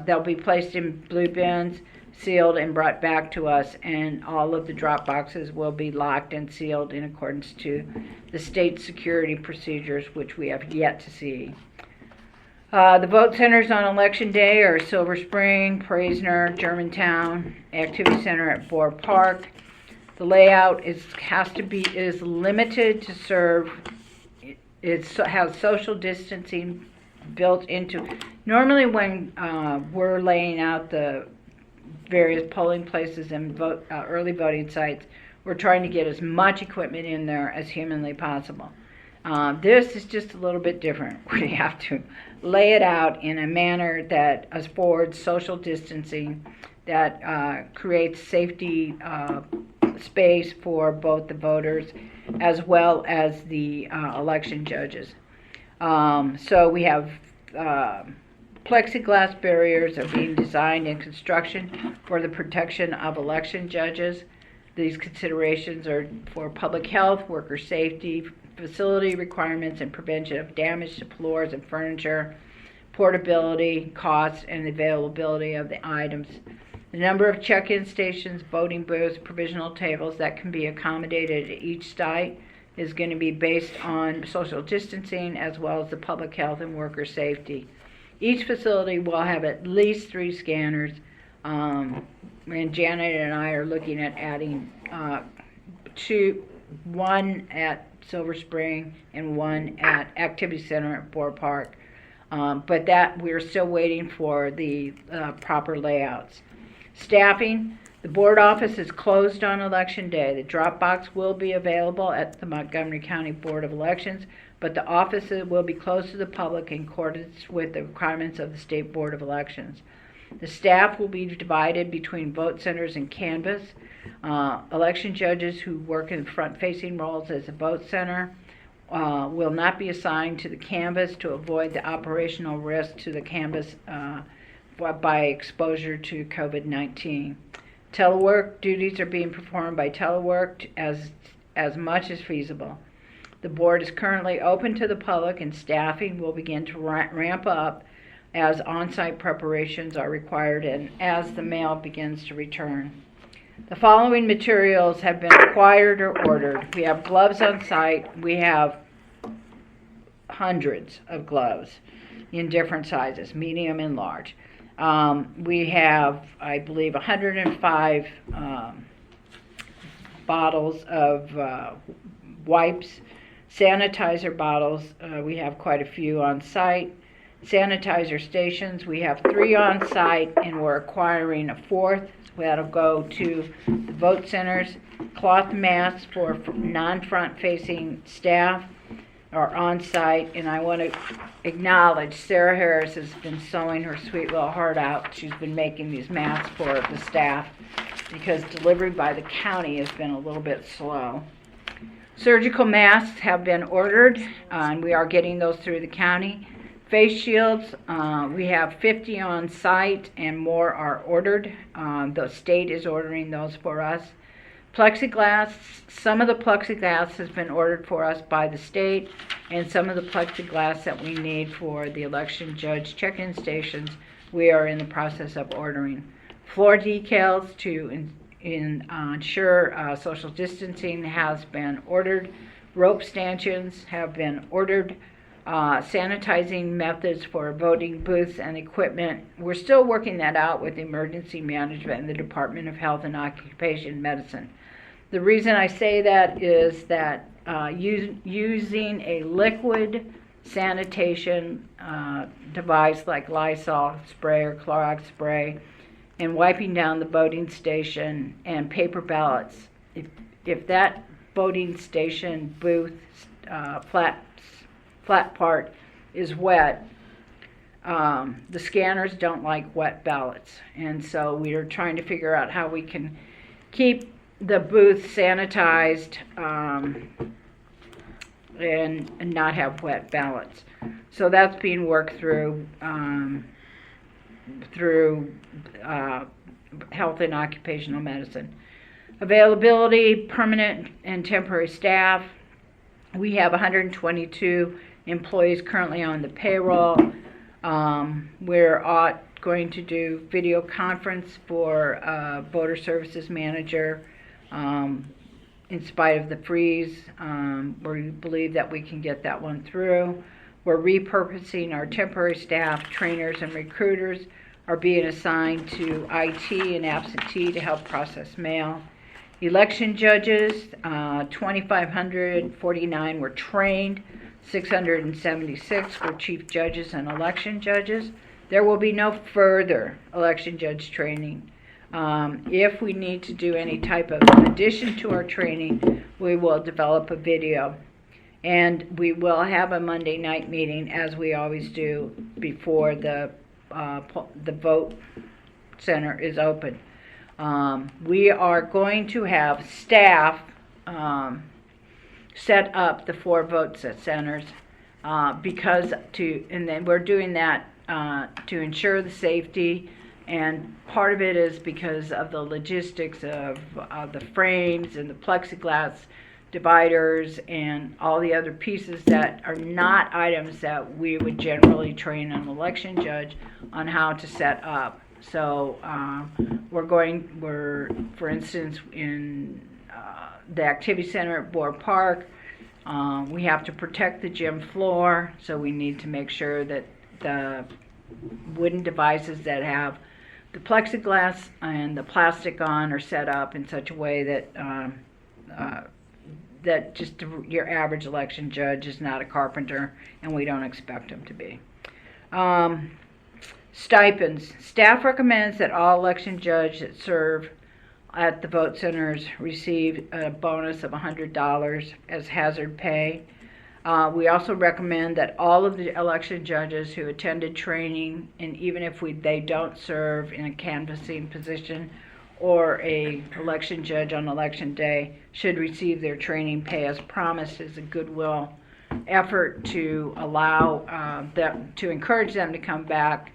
they'll be placed in blue bins, sealed and brought back to us, and all of the drop boxes will be locked and sealed in accordance to the state security procedures, which we have yet to see. The vote centers on election day are Silver Spring, Praisner, Germantown, Activity Center at Boer Park. The layout is limited to serve. It has social distancing built into. Normally, when we're laying out the various polling places and early voting sites, we're trying to get as much equipment in there as humanly possible. This is just a little bit different. We have to lay it out in a manner that affords social distancing, that creates safety space for both the voters as well as the election judges. So we have plexiglass barriers are being designed in construction for the protection of election judges. These considerations are for public health, worker safety, facility requirements, and prevention of damage to floors and furniture, portability, costs, and availability of the items. The number of check-in stations, voting booths, provisional tables that can be accommodated at each site is going to be based on social distancing as well as the public health and worker safety. Each facility will have at least 3 scanners, and Janet and I are looking at adding 1 at Silver Spring and 1 at Activity Center at Boer Park. But that we're still waiting for the proper layouts. Staffing, the board office is closed on election day. The drop box will be available at the Montgomery County Board of Elections, but the offices will be closed to the public in accordance with the requirements of the State Board of Elections. The staff will be divided between vote centers and canvas. Election judges who work in front-facing roles as a vote center will not be assigned to the canvas to avoid the operational risk to the canvas by exposure to COVID-19. Telework duties are being performed by telework as much as feasible. The board is currently open to the public, and staffing will begin to ramp up as on-site preparations are required and as the mail begins to return. The following materials have been acquired or ordered. We have gloves on site. We have hundreds of gloves in different sizes, medium and large. We have, I believe, 105 bottles of wipes, sanitizer bottles. We have quite a few on site. Sanitizer stations, we have 3 on site, and we're acquiring a 4th that'll go to the vote centers. Cloth masks for non-front facing staff are on site, and I want to acknowledge Sarah Harris has been sewing her sweet little heart out. She's been making these masks for the staff because delivery by the county has been a little bit slow. Surgical masks have been ordered, and we are getting those through the county. Face shields, we have 50 on site and more are ordered. The state is ordering those for us. Plexiglass, some of the plexiglass has been ordered for us by the state, and some of the plexiglass that we need for the election judge check-in stations, we are in the process of ordering. Floor decals to ensure social distancing has been ordered. Rope stanchions have been ordered. Sanitizing methods for voting booths and equipment. We're still working that out with emergency management and the Department of Health and Occupation Medicine. The reason I say that is that using a liquid sanitation device like Lysol spray or Clorox spray and wiping down the voting station and paper ballots, if that voting station booth flat part is wet, the scanners don't like wet ballots, and so we are trying to figure out how we can keep the booth sanitized and not have wet ballots. So that's being worked through Health and Occupational Medicine. Availability, permanent and temporary staff. We have 122 employees currently on the payroll. We're going to do video conference for voter services manager in spite of the freeze. We believe that we can get that one through. We're repurposing our temporary staff. Trainers and recruiters are being assigned to IT and absentee to help process mail. Election judges, 2,549 were trained. 676 were chief judges and election judges. There will be no further election judge training. If we need to do any type of addition to our training, we will develop a video. And we will have a Monday night meeting, as we always do, before the vote center is open. We are going to have staff set up the 4 vote centers and then we're doing that to ensure the safety, and part of it is because of the logistics of the frames and the plexiglass dividers and all the other pieces that are not items that we would generally train an election judge on how to set up. So we're for instance in the activity center at Boer Park, we have to protect the gym floor, so we need to make sure that the wooden devices that have the plexiglass and the plastic on are set up in such a way that that just your average election judge is not a carpenter, and we don't expect them to be. Stipends. Staff recommends that all election judges that serve at the vote centers receive a bonus of $100 as hazard pay. We also recommend that all of the election judges who attended training, and even if they don't serve in a canvassing position or a election judge on election day, should receive their training pay as promised as a goodwill effort to allow them, to encourage them to come back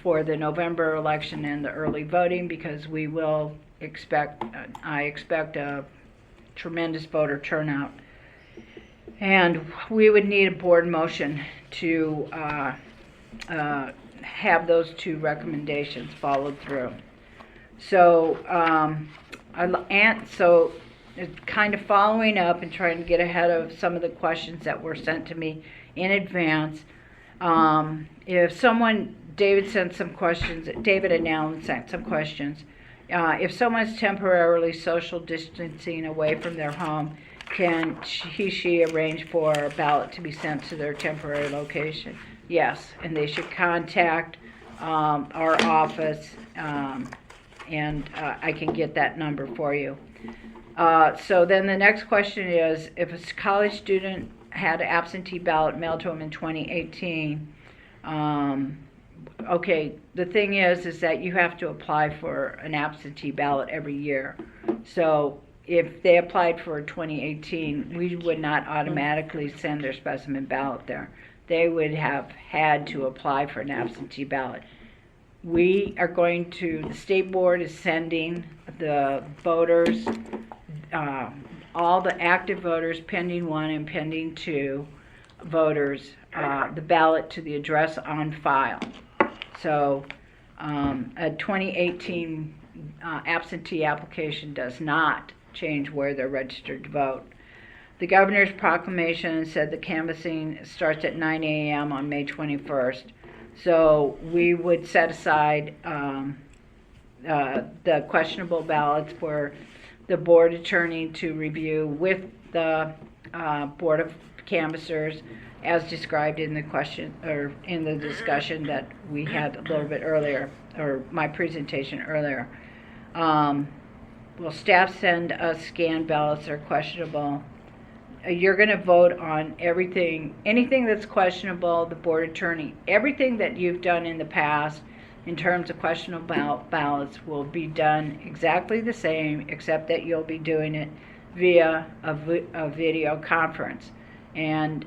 for the November election and the early voting, because we will I expect a tremendous voter turnout. And we would need a board motion to have those two recommendations followed through. So, so it's kind of following up and trying to get ahead of some of the questions that were sent to me in advance. If someone, David and Alan sent some questions. If someone's temporarily social distancing away from their home, can she arrange for a ballot to be sent to their temporary location? Yes, and they should contact our office, and I can get that number for you. So then the next question is, if a college student had an absentee ballot mailed to them in 2018, okay, the thing is that you have to apply for an absentee ballot every year. So if they applied for 2018, we would not automatically send their specimen ballot there. They would have had to apply for an absentee ballot. The state board is sending the voters, all the active voters, pending 1 and pending 2 voters, the ballot to the address on file. So a 2018 absentee application does not change where they're registered to vote. The governor's proclamation said the canvassing starts at 9 a.m. on May 21st. So we would set aside the questionable ballots for the board attorney to review with the board of canvassers, as described in the question or in the discussion that we had a little bit earlier, or my presentation earlier. Will staff send us scanned ballots that are questionable? You're going to vote on anything that's questionable. The board attorney, everything that you've done in the past in terms of questionable ballots will be done exactly the same, except that you'll be doing it via a video conference. And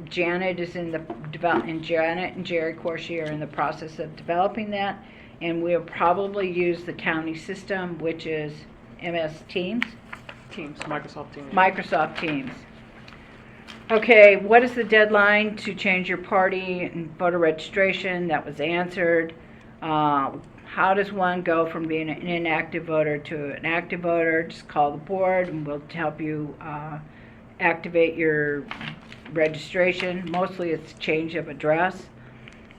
Janet is Janet and Jerry Corsi are in the process of developing that, and we'll probably use the county system, which is MS Teams. Microsoft Teams. Okay, what is the deadline to change your party and voter registration? That was answered. How does one go from being an inactive voter to an active voter? Just call the board and we'll help you activate your registration. Mostly it's change of address.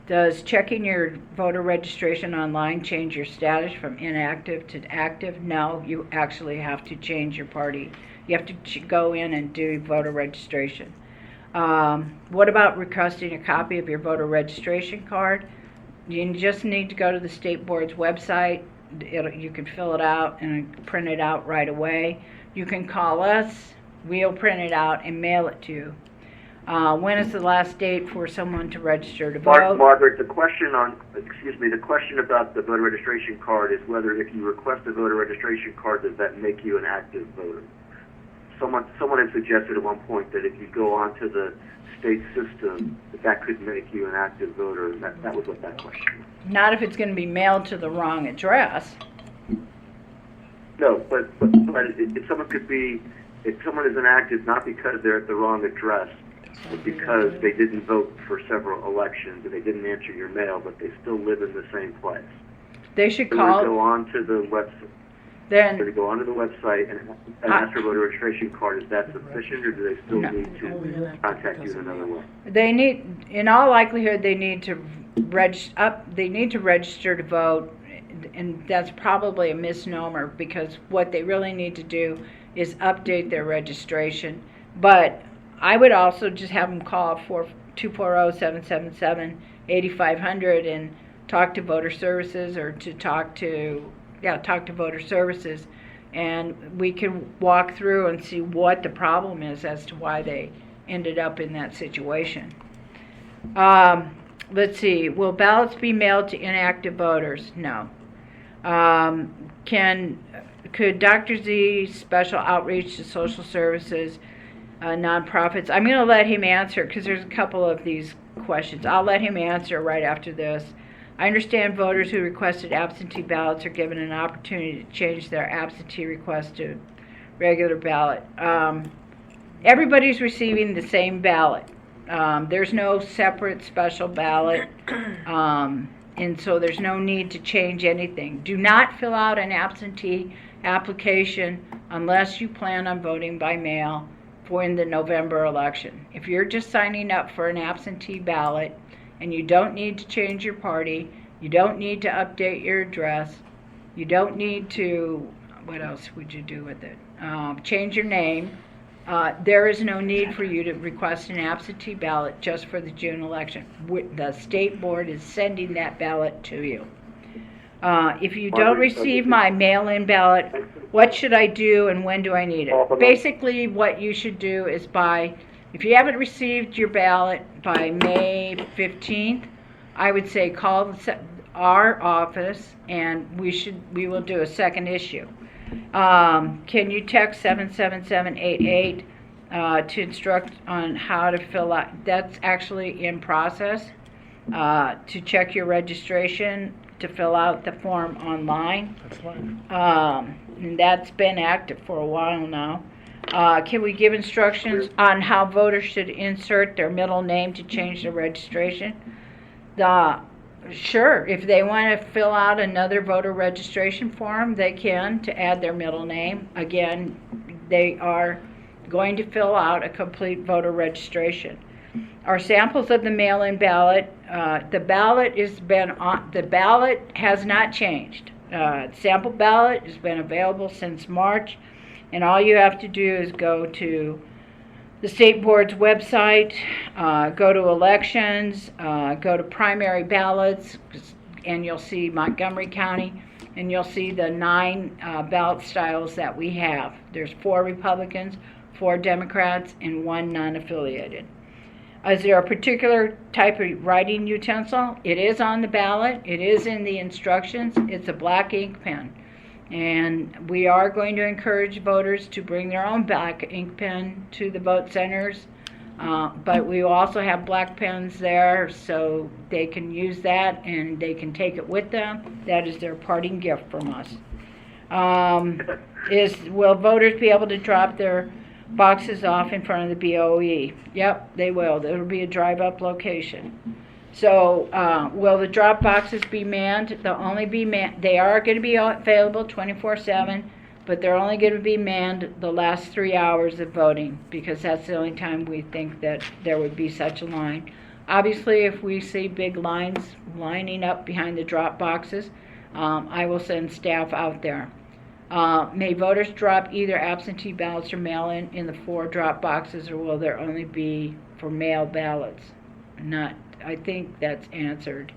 Does checking your voter registration online change your status from inactive to active? No, you actually have to change your party. You have to go in and do voter registration. What about requesting a copy of your voter registration card? You just need to go to the state board's website. You can fill it out and print it out right away. You can call us. We'll print it out and mail it to you. When is the last date for someone to register to vote? Margaret, the question about the voter registration card is whether if you request a voter registration card, does that make you an active voter? Someone had suggested at one point that if you go onto the state system, that could make you an active voter, and that was what that question was. Not if it's going to be mailed to the wrong address. No, but if someone is inactive not because they're at the wrong address, but because they didn't vote for several elections and they didn't answer your mail, but they still live in the same place. They should So call. they go onto the website. Then So they go onto the website and ask for a voter registration card. Is that sufficient, or do they still need to contact you in another way? they need, in all likelihood, they need to register to vote, and that's probably a misnomer because what they really need to do is update their registration. But I would also just have them call 240-777-8500 and talk to voter services, or to talk to voter services, and we can walk through and see what the problem is as to why they ended up in that situation. Let's see, will ballots be mailed to inactive voters? No. Could Dr. Z special outreach to social services, nonprofits? I'm going to let him answer because there's a couple of these questions. I'll let him answer right after this. I understand voters who requested absentee ballots are given an opportunity to change their absentee request to regular ballot. Everybody's receiving the same ballot. There's no separate special ballot, and so there's no need to change anything. Do not fill out an absentee application unless you plan on voting by mail in the November election. If you're just signing up for an absentee ballot and you don't need to change your party, you don't need to update your address, you don't need to, what else would you do with it? Change your name. There is no need for you to request an absentee ballot just for the June election. The state board is sending that ballot to you. If you don't receive my mail-in ballot, what should I do and when do I need it? Basically, what you should do is if you haven't received your ballot by May 15th, I would say call our office and we will do a second issue. Can you text 77788 to instruct on how to fill out? That's actually in process to check your registration, to fill out the form online. That's fine. And that's been active for a while now. Can we give instructions on how voters should insert their middle name to change their registration? Sure, if they want to fill out another voter registration form, they can, to add their middle name. Again, they are going to fill out a complete voter registration. Our samples of the mail-in ballot, the ballot has not changed. Sample ballot has been available since March, and all you have to do is go to the state board's website, go to elections, go to primary ballots, and you'll see Montgomery County, and you'll see the 9 ballot styles that we have. There's 4 Republicans, 4 Democrats, and 1 non-affiliated. Is there a particular type of writing utensil? It is on the ballot. It is in the instructions. It's a black ink pen. And we are going to encourage voters to bring their own black ink pen to the vote centers. But we also have black pens there, so they can use that and they can take it with them. That is their parting gift from us. Will voters be able to drop their boxes off in front of the BOE? Yep, they will. There will be a drive-up location. So, will the drop boxes be manned? They'll only be manned. They are going to be available 24/7, but they're only going to be manned the last 3 hours of voting, because that's the only time we think that there would be such a line. Obviously, if we see big lines lining up behind the drop boxes, I will send staff out there. May voters drop either absentee ballots or mail-in in the 4 drop boxes, or will there only be for mail ballots? I think that's answered.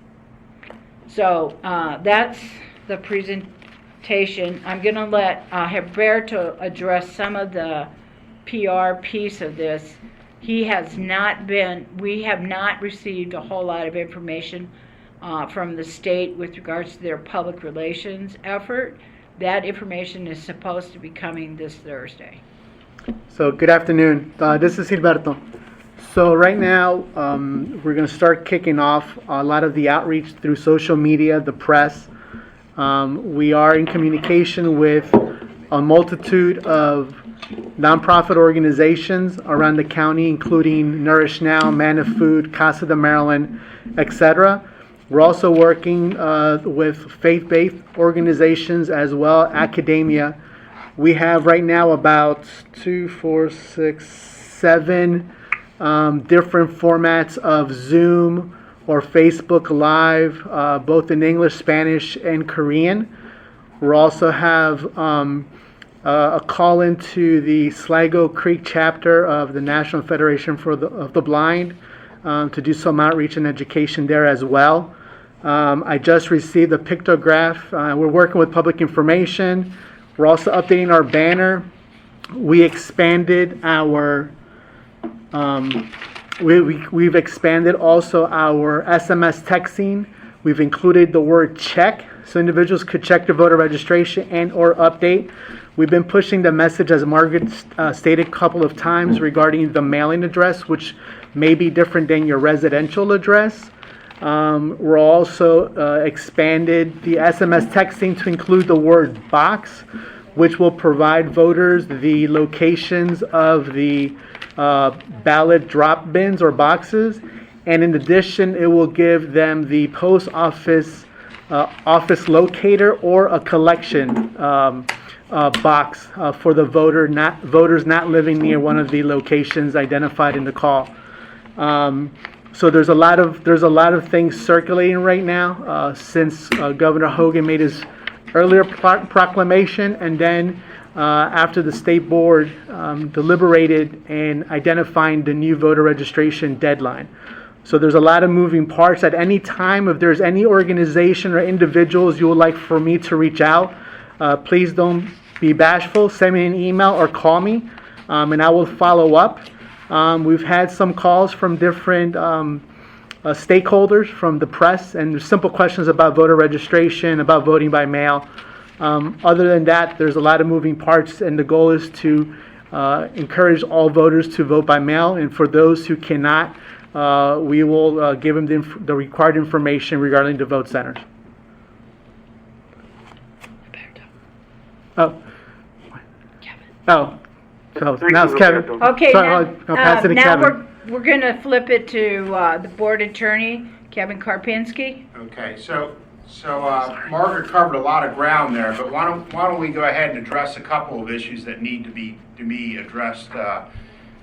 So that's the presentation. I'm going to let Herberto address some of the PR piece of this. We have not received a whole lot of information from the state with regards to their public relations effort. That information is supposed to be coming this Thursday. So good afternoon. This is Gilberto. So right now, we're going to start kicking off a lot of the outreach through social media, the press. We are in communication with a multitude of nonprofit organizations around the county, including Nourish Now, Man of Food, Casa de Maryland, etc. We're also working with faith-based organizations as well, academia. We have right now about 7 different formats of Zoom or Facebook Live, both in English, Spanish, and Korean. We also have a call into the Sligo Creek chapter of the National Federation of the Blind to do some outreach and education there as well. I just received a pictograph. We're working with public information. We're also updating our banner. We expanded our we've expanded also our SMS texting. We've included the word check, so individuals could check their voter registration and or update. We've been pushing the message, as Margaret stated a couple of times, regarding the mailing address, which may be different than your residential address. We're also expanded the SMS texting to include the word box, which will provide voters the locations of the ballot drop bins or boxes. And in addition, it will give them the post office office locator or a collection box for the voters not living near one of the locations identified in the call. So there's a lot of things circulating right now since Governor Hogan made his earlier proclamation, and then after the state board deliberated in identifying the new voter registration deadline. So there's a lot of moving parts. At any time, if there's any organization or individuals you would like for me to reach out, please don't be bashful. Send me an email or call me, and I will follow up. We've had some calls from different stakeholders, from the press, and there's simple questions about voter registration, about voting by mail. Other than that, there's a lot of moving parts, and the goal is to encourage all voters to vote by mail. And for those who cannot, we will give them the required information regarding the vote centers. So Thank now you, it's Kevin. Roberto. Okay, Sorry, now, I'll pass it to now Kevin. we're going to flip it to the board attorney, Kevin Karpinski. Okay, so Margaret covered a lot of ground there, but why don't we go ahead and address a couple of issues that need to be addressed that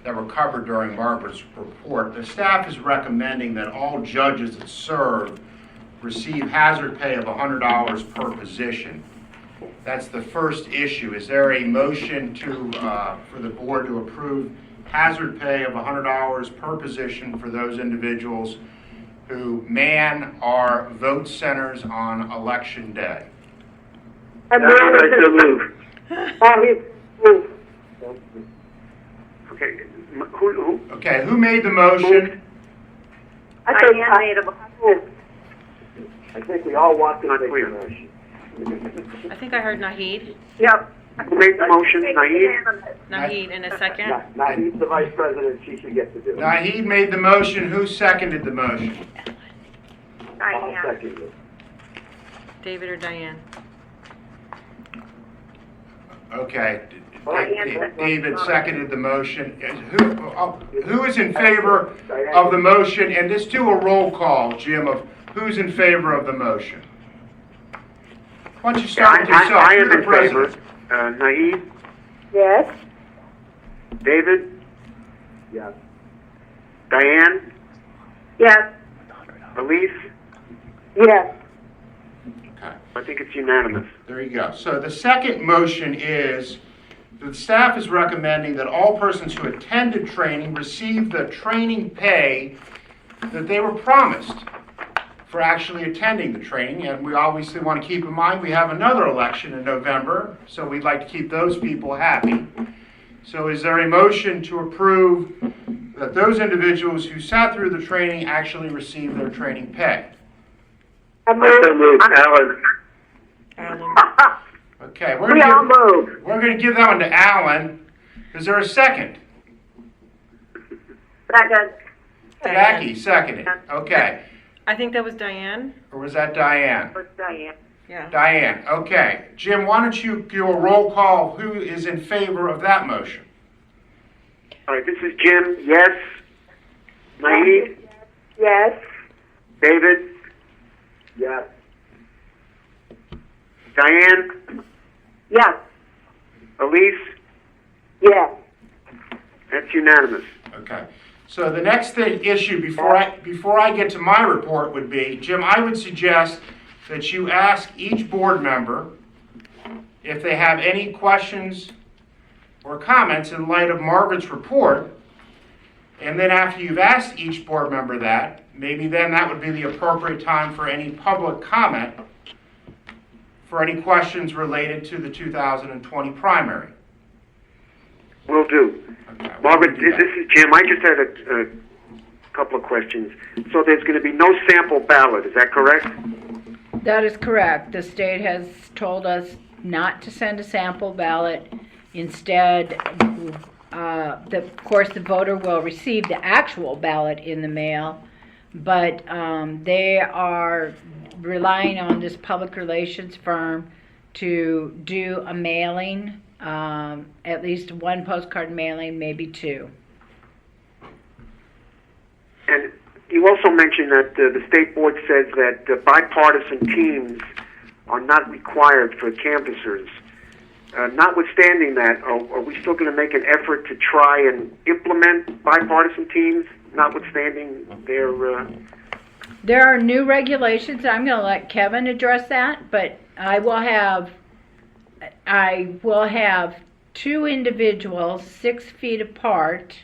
were covered during Margaret's report. The staff is recommending that all judges that serve receive hazard pay of $100 per position. That's the first issue. Is there a motion for the board to approve hazard pay of $100 per position for those individuals who man our vote centers on election day? I move. move. Okay, who? Okay, who made the motion? I think I move. I think we all want to Not make clear. a motion. I think I heard Nahid. Yep. Who made the motion? Naeem? Nahid in a second. Now, he's the vice president, she should get to do it. Naheed made the motion. Who seconded the motion? I'll second it. David or Diane? Okay. Diane. David seconded the motion. Who is in favor of the motion? And let's do a roll call, Jim, of who's in favor of the motion. Why don't you start with yourself? I You're am the in favor. president. Naeem? Yes. David? Yes. Diane? Yes. Elise? Yes. Okay. I think it's unanimous. There you go. So the second motion is the staff is recommending that all persons who attended training receive the training pay that they were promised for actually attending the training. And we obviously want to keep in mind we have another election in November, so we'd like to keep those people happy. So is there a motion to approve that those individuals who sat through the training actually receive their training pay? I I move, Alan. Alan. Okay, We all move. we're going to give that one to Alan. Is there a second? Second. Jackie, seconded. Okay. I think that was Diane. Or was that Diane? With Diane. Yeah. Diane, okay. Jim, why don't you do a roll call? Who is in favor of that motion? All right, this is Jim. Yes. Naeem? Yes. David? Yes. Diane? Yes. Elise? Yes. That's unanimous. Okay. So the next issue before I get to my report would be, Jim, I would suggest that you ask each board member if they have any questions or comments in light of Margaret's report. And then after you've asked each board member that, maybe then that would be the appropriate time for any public comment for any questions related to the 2020 primary. Will do. Okay, Margaret, we'll do this that. is Jim. I just had a couple of questions. So there's going to be no sample ballot, is that correct? That is correct. The state has told us not to send a sample ballot. Instead, of course, the voter will receive the actual ballot in the mail, but they are relying on this public relations firm to do a mailing, at least one postcard mailing, maybe two. And you also mentioned that the state board says that bipartisan teams are not required for canvassers. Notwithstanding that, are we still going to make an effort to try and implement bipartisan teams, notwithstanding their... There are new regulations. I'm going to let Kevin address that, but I will have two individuals 6 feet apart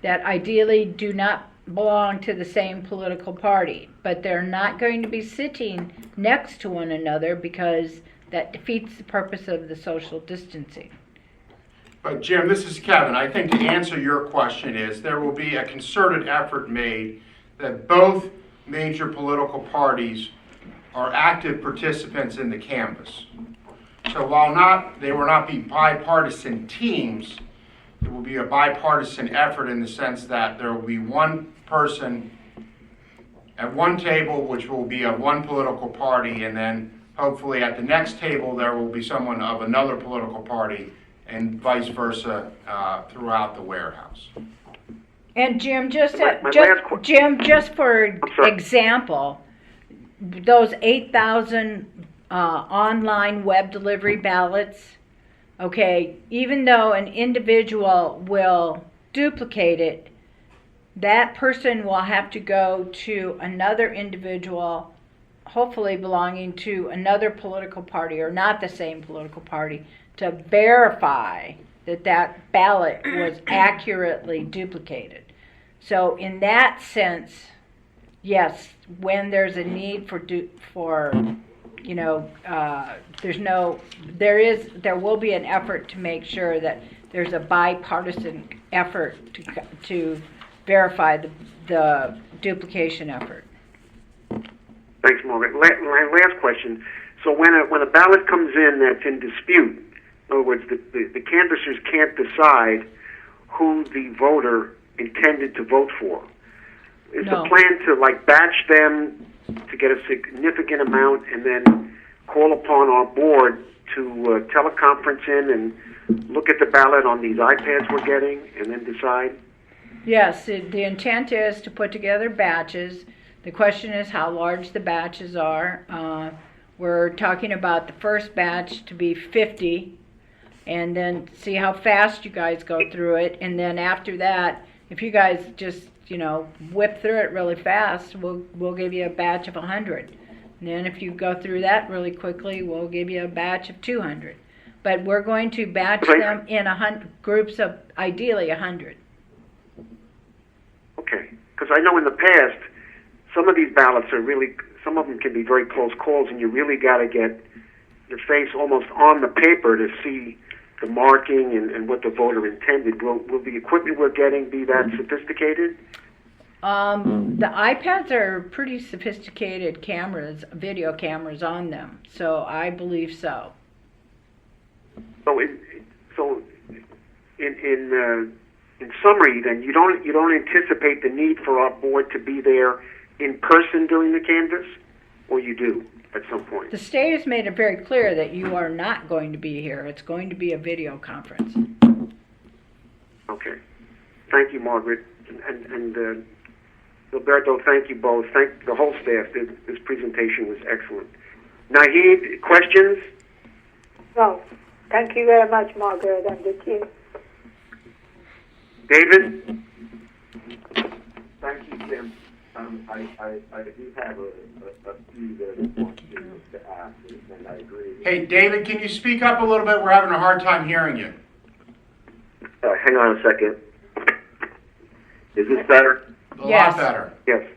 that ideally do not belong to the same political party, but they're not going to be sitting next to one another because that defeats the purpose of the social distancing. But Jim, this is Kevin. I think to answer your question is there will be a concerted effort made that both major political parties are active participants in the canvass. So while they will not be bipartisan teams, it will be a bipartisan effort in the sense that there will be one person at one table which will be of one political party, and then hopefully at the next table there will be someone of another political party, and vice versa throughout the warehouse. And Jim, just for sorry. example, those 8,000 online web delivery ballots, okay, even though an individual will duplicate it, that person will have to go to another individual, hopefully belonging to another political party or not the same political party, to verify that that ballot was accurately duplicated. So in that sense, yes, when there's a need there will be an effort to make sure that there's a bipartisan effort to verify the duplication effort. Thanks, Margaret. Last question. So when a ballot comes in that's in dispute, in other words, the canvassers can't decide who the voter intended to vote for. Is No. the plan to batch them to get a significant amount and then call upon our board to teleconference in and look at the ballot on these iPads we're getting and then decide? Yes, the intent is to put together batches. The question is how large the batches are. We're talking about the first batch to be 50, and then see how fast you guys go through it. And then after that, if you guys just whip through it really fast, we'll give you a batch of 100. And then if you go through that really quickly, we'll give you a batch of 200. But we're going to batch them in groups of ideally 100. Okay, because I know in the past, some of these ballots some of them can be very close calls, and you really got to get your face almost on the paper to see the marking and what the voter intended. Will the equipment we're getting be that sophisticated? The iPads are pretty sophisticated cameras, video cameras on them, so I believe so. So in summary, then you don't anticipate the need for our board to be there in person during the canvass, or you do at some point? The state has made it very clear that you are not going to be here. It's going to be a video conference. Okay. Thank you, Margaret. And Gilberto, thank you both. Thank the whole staff. This presentation was excellent. Nahid, questions? No. Thank you very much, Margaret and the team. David? Thank you, Tim. I do have a few that I want to ask, and I agree. Hey, David, can you speak up a little bit? We're having a hard time hearing you. Hang on a second. Is this better? A Yes. lot better. Yes.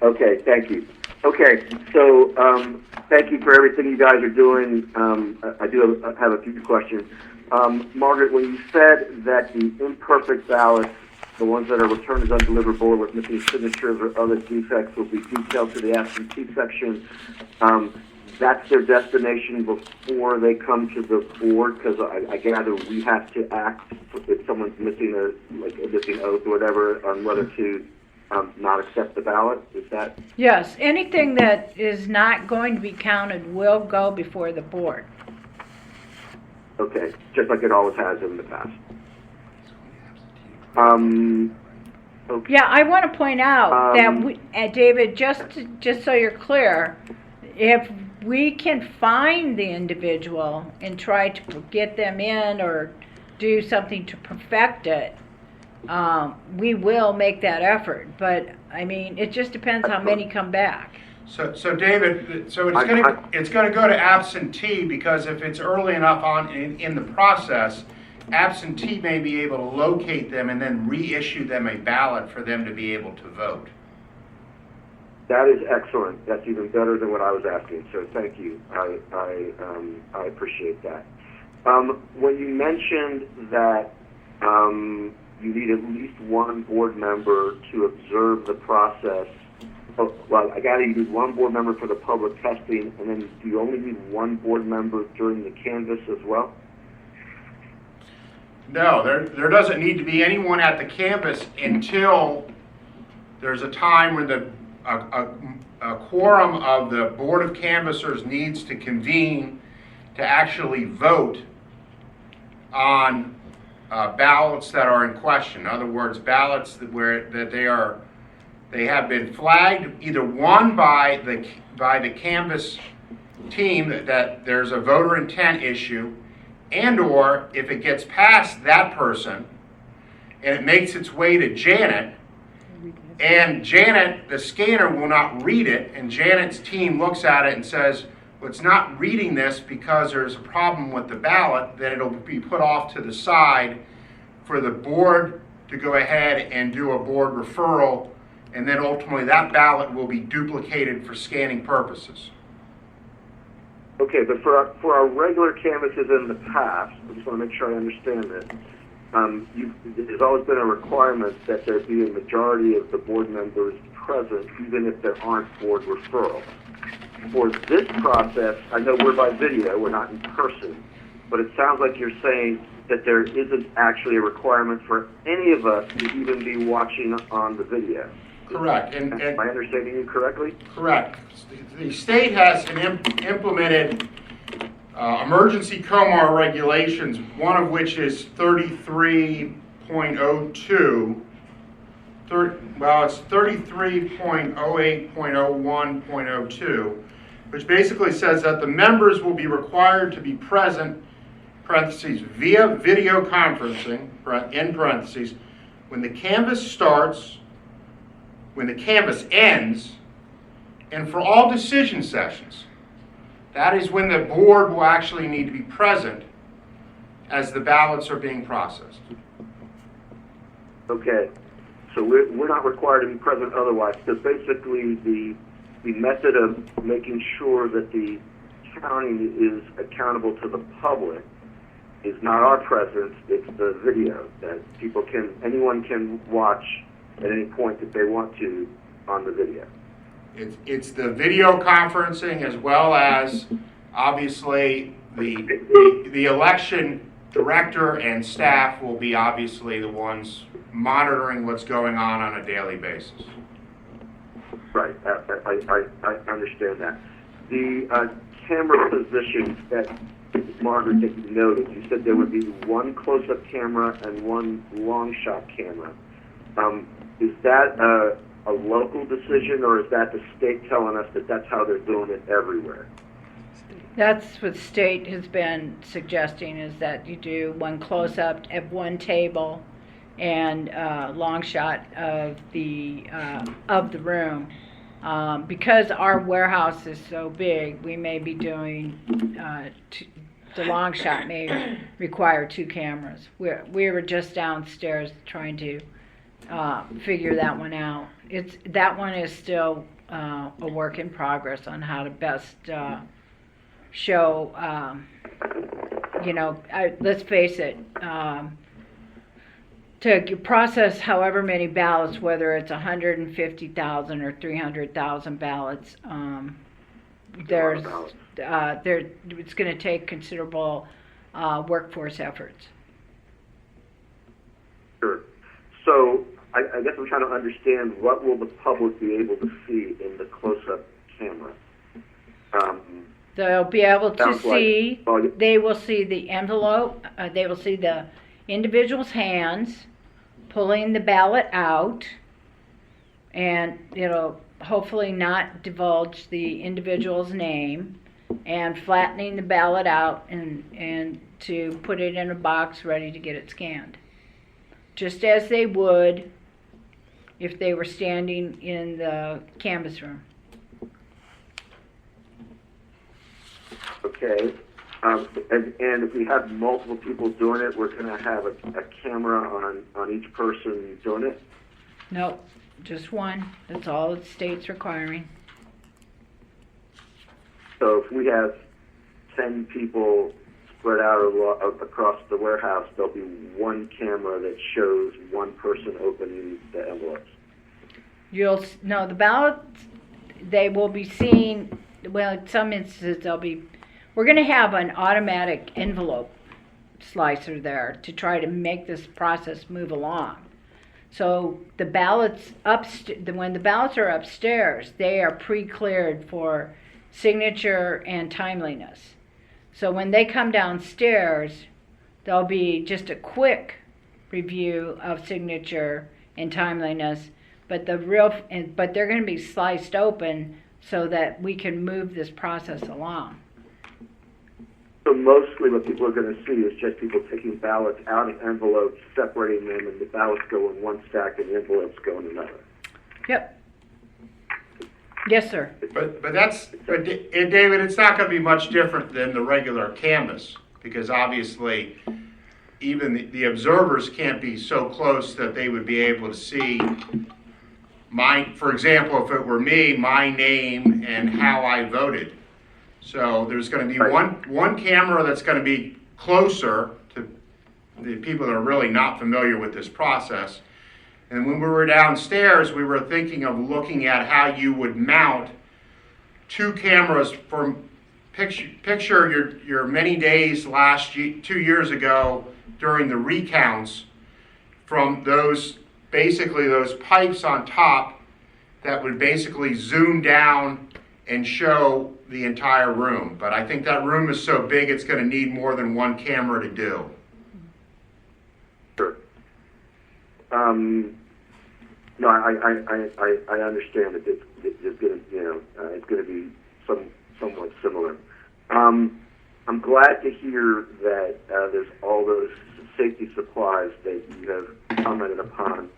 Okay, thank you. Okay, so thank you for everything you guys are doing. I do have a few questions. Margaret, when you said that the imperfect ballots, the ones that are returned as undeliverable with missing signatures or other defects, will be detailed to the absentee section, that's their destination before they come to the board? Because I gather we have to act if someone's missing a missing oath or whatever on whether to not accept the ballot. Is that Yes, anything that is not going to be counted will go before the board. okay? Just like it always has in the past. Okay. Yeah, I want to point out that Um, we, David, just so you're clear, if we can find the individual and try to get them in or do something to perfect it, we will make that effort. But I mean, it just depends how many come back. So David, so it's gonna go to absentee, because if it's early enough on in the process, absentee may be able to locate them and then reissue them a ballot for them to be able to vote. That is excellent. That's even better than what I was asking. So thank you. I appreciate that. When you mentioned that you need at least one board member to observe the process, well, I gather you need one board member for the public testing, and then do you only need one board member during the canvass as well? No, there doesn't need to be anyone at the campus until there's a time when a quorum of the Board of Canvassers needs to convene to actually vote on ballots that are in question. In other words, ballots that they have been flagged, either won by the canvas team that there's a voter intent issue, and or if it gets past that person and it makes its way to Janet, and Janet, the scanner, will not read it, and Janet's team looks at it and says, well, it's not reading this because there's a problem with the ballot, then it'll be put off to the side for the board to go ahead and do a board referral, and then ultimately that ballot will be duplicated for scanning purposes. Okay, but for our regular canvases in the past, I just want to make sure I understand this. There's always been a requirement that there be a majority of the board members present, even if there aren't board referrals. For this process, I know we're by video, we're not in person, but it sounds like you're saying that there isn't actually a requirement for any of us to even be watching on the video. Correct. Am I understanding you correctly? Correct. The state has implemented emergency COMAR regulations, one of which is 33.02. It's 33.08.01.02, which basically says that the members will be required to be present, parentheses, via video conferencing, in parentheses, when the canvass starts, when the canvass ends, and for all decision sessions. That is when the board will actually need to be present as the ballots are being processed. Okay, so we're not required to be present otherwise. So basically, the method of making sure that the counting is accountable to the public is not our presence; it's the video that anyone can watch at any point that they want to on the video. It's the video conferencing, as well as obviously the election director and staff will be obviously the ones monitoring what's going on a daily basis. Right, I understand that. The camera position that Margaret that you noted, you said there would be one close-up camera and one long-shot camera. Is that a local decision, or is that the state telling us that that's how they're doing it everywhere? That's what the state has been suggesting, is that you do one close-up at one table and long shot of the room. Because our warehouse is so big, we may be doing the long shot may require 2 cameras. We were just downstairs trying to figure that one out. That one is still a work in progress on how to best show. Let's face it. To process however many ballots, whether it's 150,000 or 300,000 ballots, there's, ballots. it's gonna take considerable, workforce efforts. Sure. So I guess I'm trying to understand, what will the public be able to see in the close-up camera? They'll be able to Sounds like- see, well, they will see the envelope, they will see the individual's hands pulling the ballot out, and it'll hopefully not divulge the individual's name, and flattening the ballot out and to put it in a box ready to get it scanned. Just as they would if they were standing in the canvas room. Okay. And if we have multiple people doing it, we're going to have a camera on each person doing it? Nope, just one. That's all the state's requiring. So if we have 10 people spread out across the warehouse, there'll be one camera that shows one person opening the envelopes. No, the ballots, they will be seen, well, in some instances, we're gonna have an automatic envelope slicer there to try to make this process move along. So the ballots when the ballots are upstairs, they are pre-cleared for signature and timeliness. So when they come downstairs, there'll be just a quick review of signature and timeliness, but they're going to be sliced open so that we can move this process along. So mostly what people are going to see is just people taking ballots out of envelopes, separating them, and the ballots go in one stack and the envelopes go in another. Yep. Yes, sir. But David, it's not going to be much different than the regular canvas, because obviously even the observers can't be so close that they would be able to see for example, if it were me, my name and how I voted. So there's going to be one camera that's going to be closer to the people that are really not familiar with this process. And when we were downstairs, we were thinking of looking at how you would mount two cameras from picture your many days 2 years ago during the recounts, from those pipes on top that would basically zoom down and show the entire room. But I think that room is so big, it's going to need more than one camera to do. Sure. No, I understand that it's going to, it's going to be somewhat similar. I'm glad to hear that there's all those safety supplies that you have commented upon.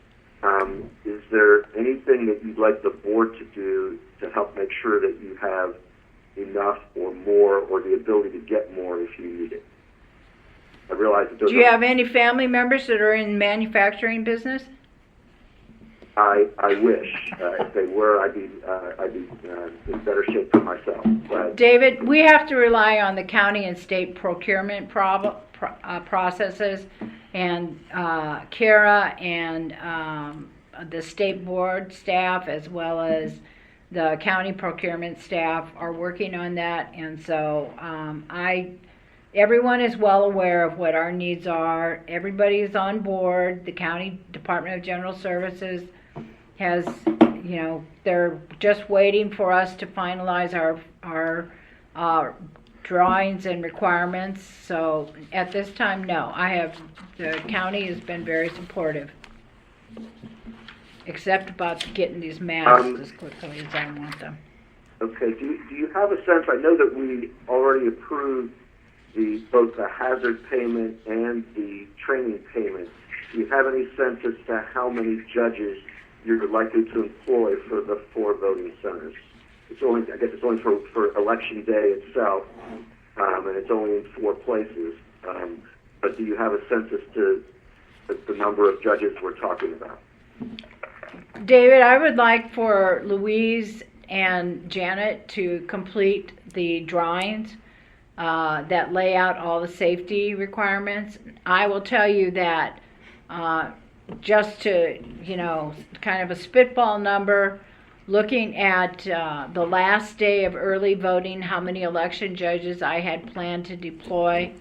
Is there anything that you'd like the board to do to help make sure that you have enough or more, or the ability to get more if you need it? I realize it doesn't. Do you have any family members that are in manufacturing business? I wish. If they were, I'd be in better shape for myself. But David, we have to rely on the county and state procurement processes, and Kara and the state board staff, as well as the county procurement staff, are working on that. And so everyone is well aware of what our needs are. Everybody is on board. The county Department of General Services has, they're just waiting for us to finalize our drawings and requirements. So at this time, no. The county has been very supportive, except about getting these masks as quickly as I want them. Okay. Do you have a sense? I know that we already approved both the hazard payment and the training payment. Do you have any sense as to how many judges you're likely to employ for the 4 voting centers? I guess it's only for election day itself, and it's only in 4 places. But do you have a sense as to the number of judges we're talking about? David, I would like for Louise and Janet to complete the drawings that lay out all the safety requirements. I will tell you that just to, kind of a spitball number, looking at the last day of early voting, how many election judges I had planned to deploy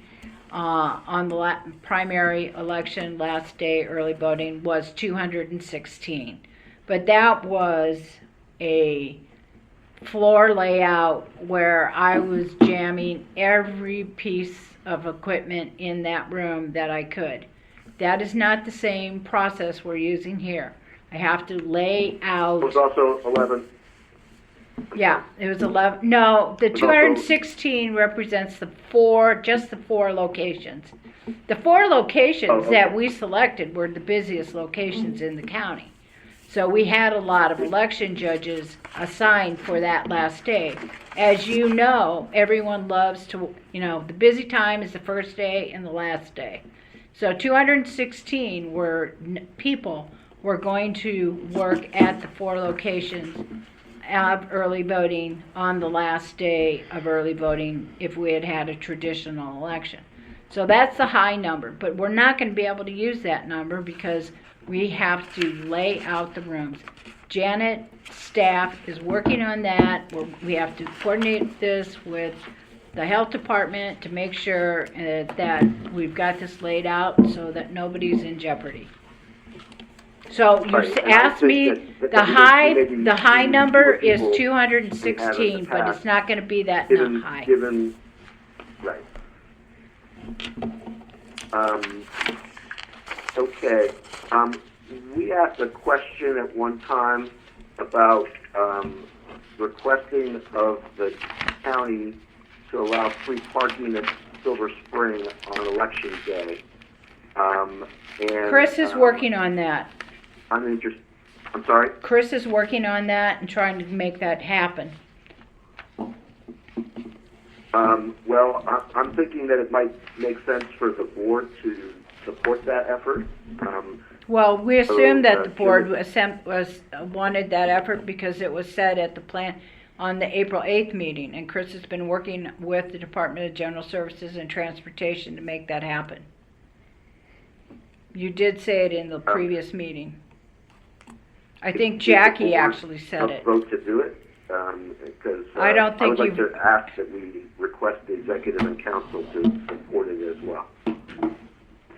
on the primary election last day early voting was 216. But that was a floor layout where I was jamming every piece of equipment in that room that I could. That is not the same process we're using here. I have to lay out. It was also 11. Yeah, it was 11. No, the 216 represents just the four locations. The four locations that we selected were the busiest locations in the county. So we had a lot of election judges assigned for that last day. As you know, everyone loves to, the busy time is the first day and the last day. So 216 people were going to work at the four locations of early voting on the last day of early voting if we had had a traditional election. So that's the high number, but we're not going to be able to use that number because we have to lay out the rooms. Janet staff is working on that. We have to coordinate this with the health department to make sure that we've got this laid out so that nobody's in jeopardy. So you asked me, the high number is 216, but it's not going to be that high. Right. Okay. We asked a question at one time about requesting of the county to allow free parking at Silver Spring on election day. And Chris is working on that. I'm sorry? Chris is working on that and trying to make that happen. Well, I'm thinking that it might make sense for the board to support that effort. Well, we assumed that the board wanted that effort because it was said at the plan on the April 8th meeting, and Chris has been working with the Department of General Services and Transportation to make that happen. You did say it in the previous meeting. I think Jackie actually said it. Vote to do it, because I don't think I would like to ask that we request the executive and council to support it as well.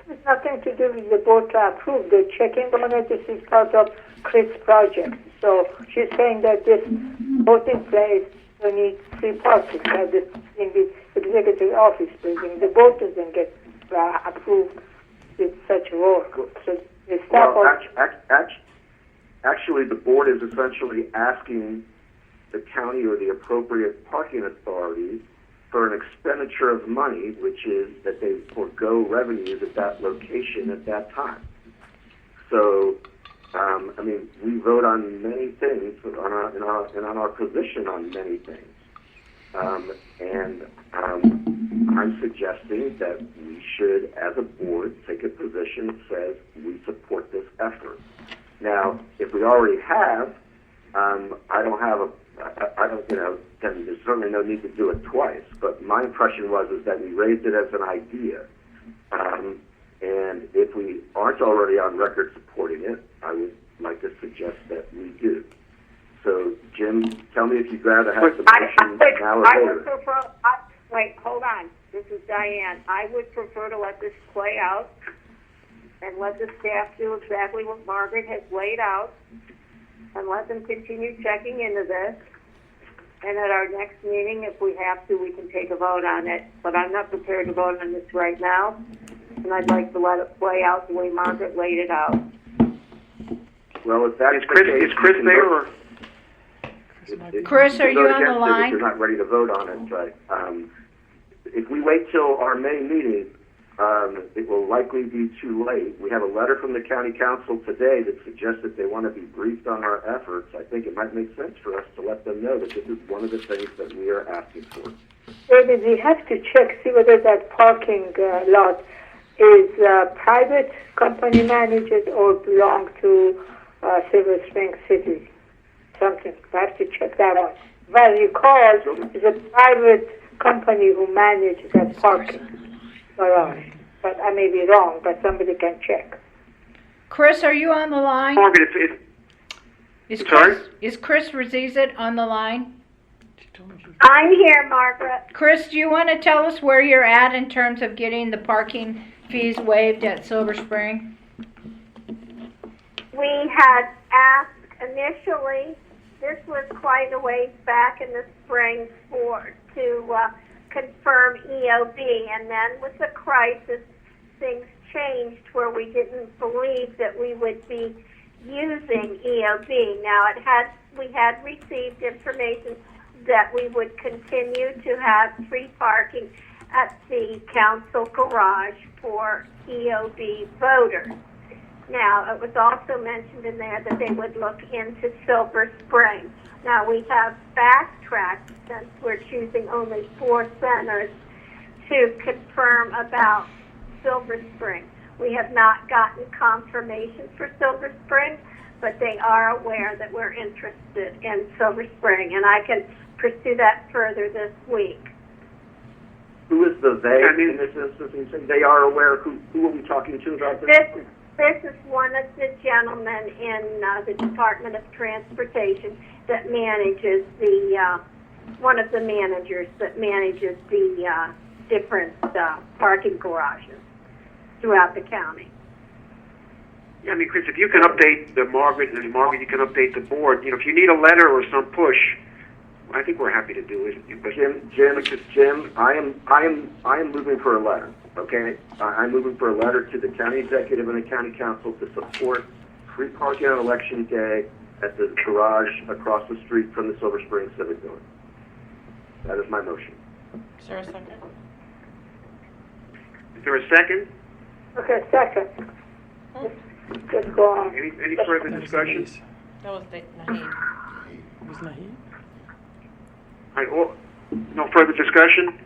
It's nothing to do with the board to approve. They're checking on it. This is part of Chris' project. So she's saying that this voting place will need free parking in the executive office building. The board doesn't get approved with such work. So the staff actually, the board is essentially asking the county or the appropriate parking authorities for an expenditure of money, which is that they forego revenues at that location at that time. So, we vote on many things and on our position on many things. I'm suggesting that we should, as a board, take a position that says we support this effort. Now, if we already have, then there's certainly no need to do it twice. But my impression was that we raised it as an idea. And if we aren't already on record supporting it, I would like to suggest that we do. So, Jim, tell me if you'd rather have some motion now or later. Wait, hold on. This is Diane. I would prefer to let this play out and let the staff do exactly what Margaret has laid out and let them continue checking into this. And at our next meeting, if we have to, we can take a vote on it. But I'm not prepared to vote on this right now. And I'd like to let it play out the way Margaret laid it out. Well, if that's Is Chris there? Or? Chris, are you on the line? If you're not ready to vote on it, but if we wait till our May meeting, it will likely be too late. We have a letter from the county council today that suggests that they want to be briefed on our efforts. I think it might make sense for us to let them know that this is one of the things that we are asking for. David, we have to check, see whether that parking lot is private company managed or belong to Silver Spring City. Something. We have to check that out. Well, you call is a private company who manages that parking garage. But I may be wrong, but somebody can check. Chris, are you on the line? Margaret, Is Sorry? Chris Rezizit on the line? I'm here, Margaret. Chris, do you want to tell us where you're at in terms of getting the parking fees waived at Silver Spring? We had asked initially, this was quite a ways back in the spring to confirm EOB, and then with the crisis, things changed where we didn't believe that we would be using EOB. Now we had received information that we would continue to have free parking at the council garage for EOB voters. Now, it was also mentioned in there that they would look into Silver Spring. Now, we have fast-tracked, since we're choosing only 4 centers, to confirm about Silver Spring. We have not gotten confirmation for Silver Spring, but they are aware that we're interested in Silver Spring, and I can pursue that further this week. Who is the they in this instance? You say they are aware. Who are we talking to about this? This is one of the gentlemen in the Department of Transportation that manages one of the managers that manages the different parking garages throughout the county. Yeah, I mean, Chris, if you can update Margaret, and Margaret, you can update the board. You know, if you need a letter or some push, I think we're happy to do it. But Jim, I am moving for a letter. Okay, I'm moving for a letter to the county executive and the county council to support free parking on election day at the garage across the street from the Silver Spring Civic Building. That is my motion. Is there a second? is there a second? Okay, second. Just go on. Any further discussion? That was Naheed. All right, no further discussion?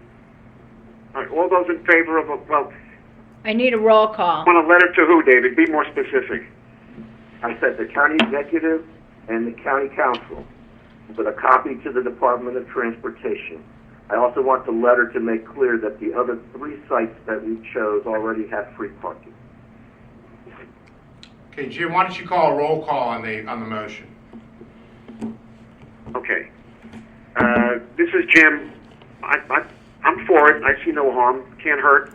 All right, all those in favor of I need a roll call. want a letter to who, David? Be more specific. I said the county executive and the county council with a copy to the Department of Transportation. I also want the letter to make clear that the other 3 sites that we chose already have free parking. Okay, Jim, why don't you call a roll call on the motion? Okay. This is Jim. I'm for it. I see no harm. Can't hurt.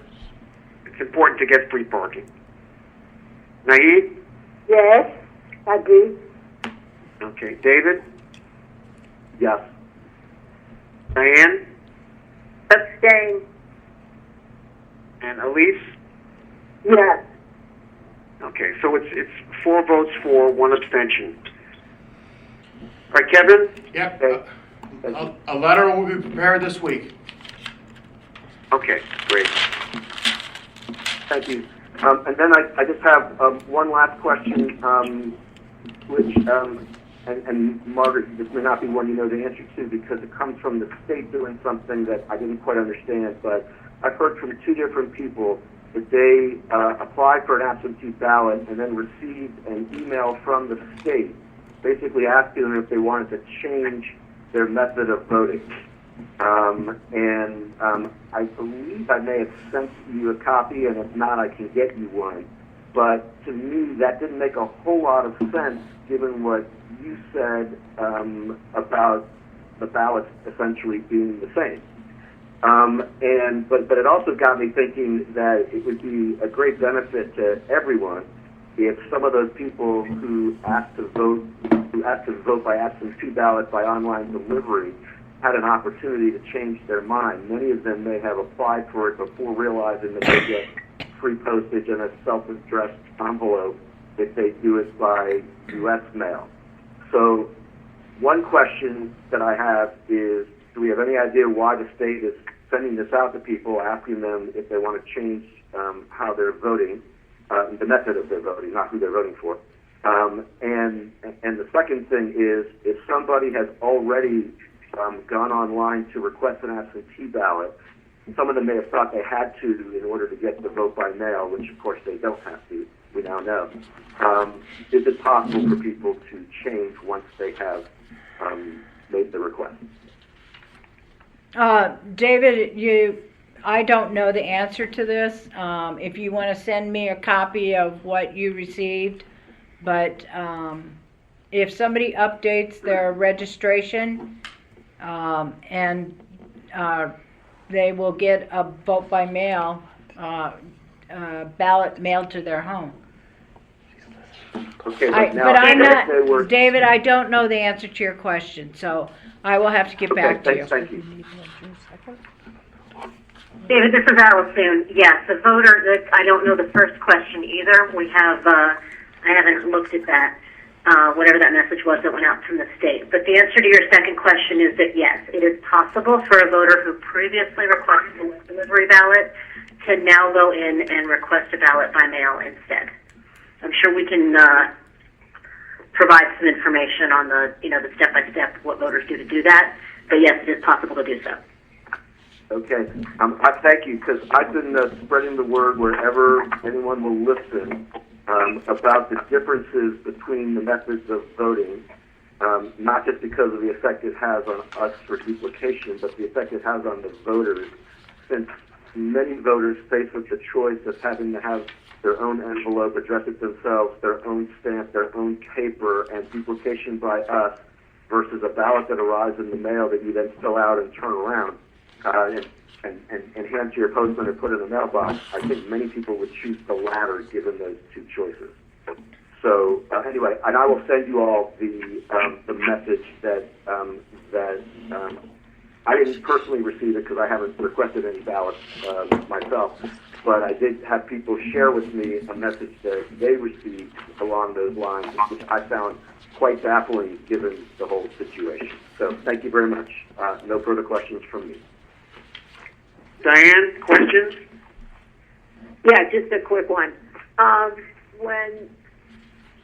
It's important to get free parking. Naeed? Yes, agree. Okay. David? Yes. Diane? Abstain. And Elise? Yes. Okay, so it's 4 votes for, 1 abstention. All right, Kevin? Yep. Okay. A letter will be prepared this week. Okay, great. Thank you. And then I just have one last question, which, and Margaret, this may not be one you know the answer to because it comes from the state doing something that I didn't quite understand, but I've heard from 2 different people that they applied for an absentee ballot and then received an email from the state basically asking them if they wanted to change their method of voting. I believe I may have sent you a copy, and if not, I can get you one. But to me, that didn't make a whole lot of sense given what you said about the ballots essentially being the same. But it also got me thinking that it would be a great benefit to everyone if some of those people who asked to vote by absentee ballot by online delivery had an opportunity to change their mind. Many of them may have applied for it before realizing that they get free postage and a self-addressed envelope if they do it by U.S. mail. So one question that I have is, do we have any idea why the state is sending this out to people, asking them if they want to change how they're voting, the method of their voting, not who they're voting for? And the second thing is, if somebody has already gone online to request an absentee ballot, some of them may have thought they had to in order to get the vote by mail, which of course they don't have to, we now know. Is it possible for people to change once they have made the request? David, I don't know the answer to this. If you want to send me a copy of what you received, but if somebody updates their registration, and they will get a vote by mail ballot mailed to their home. Okay, But now, I'm let's say we're- not, David, I don't know the answer to your question, so I will have to get back to Okay, you. thank you. David, this is Allison. Yes, the voter, I don't know the first question either. We have, I haven't looked at that, whatever that message was that went out from the state. But the answer to your second question is that yes, it is possible for a voter who previously requested a delivery ballot to now go in and request a ballot by mail instead. I'm sure we can provide some information on the, the step-by-step what voters do to do that. But yes, it is possible to do so. Okay, I thank you, because I've been spreading the word wherever anyone will listen about the differences between the methods of voting, not just because of the effect it has on us for duplication, but the effect it has on the voters, since many voters face with the choice of having to have their own envelope, address it themselves, their own stamp, their own paper, and duplication by us, versus a ballot that arrives in the mail that you then fill out and turn around. And hand to your postman or put in the mailbox. I think many people would choose the latter given those two choices. So anyway, and I will send you all the message that I didn't personally receive it because I haven't requested any ballots myself, but I did have people share with me a message that they received along those lines, which I found quite baffling given the whole situation. So thank you very much. No further questions from me. Diane, questions? Yeah, just a quick one. When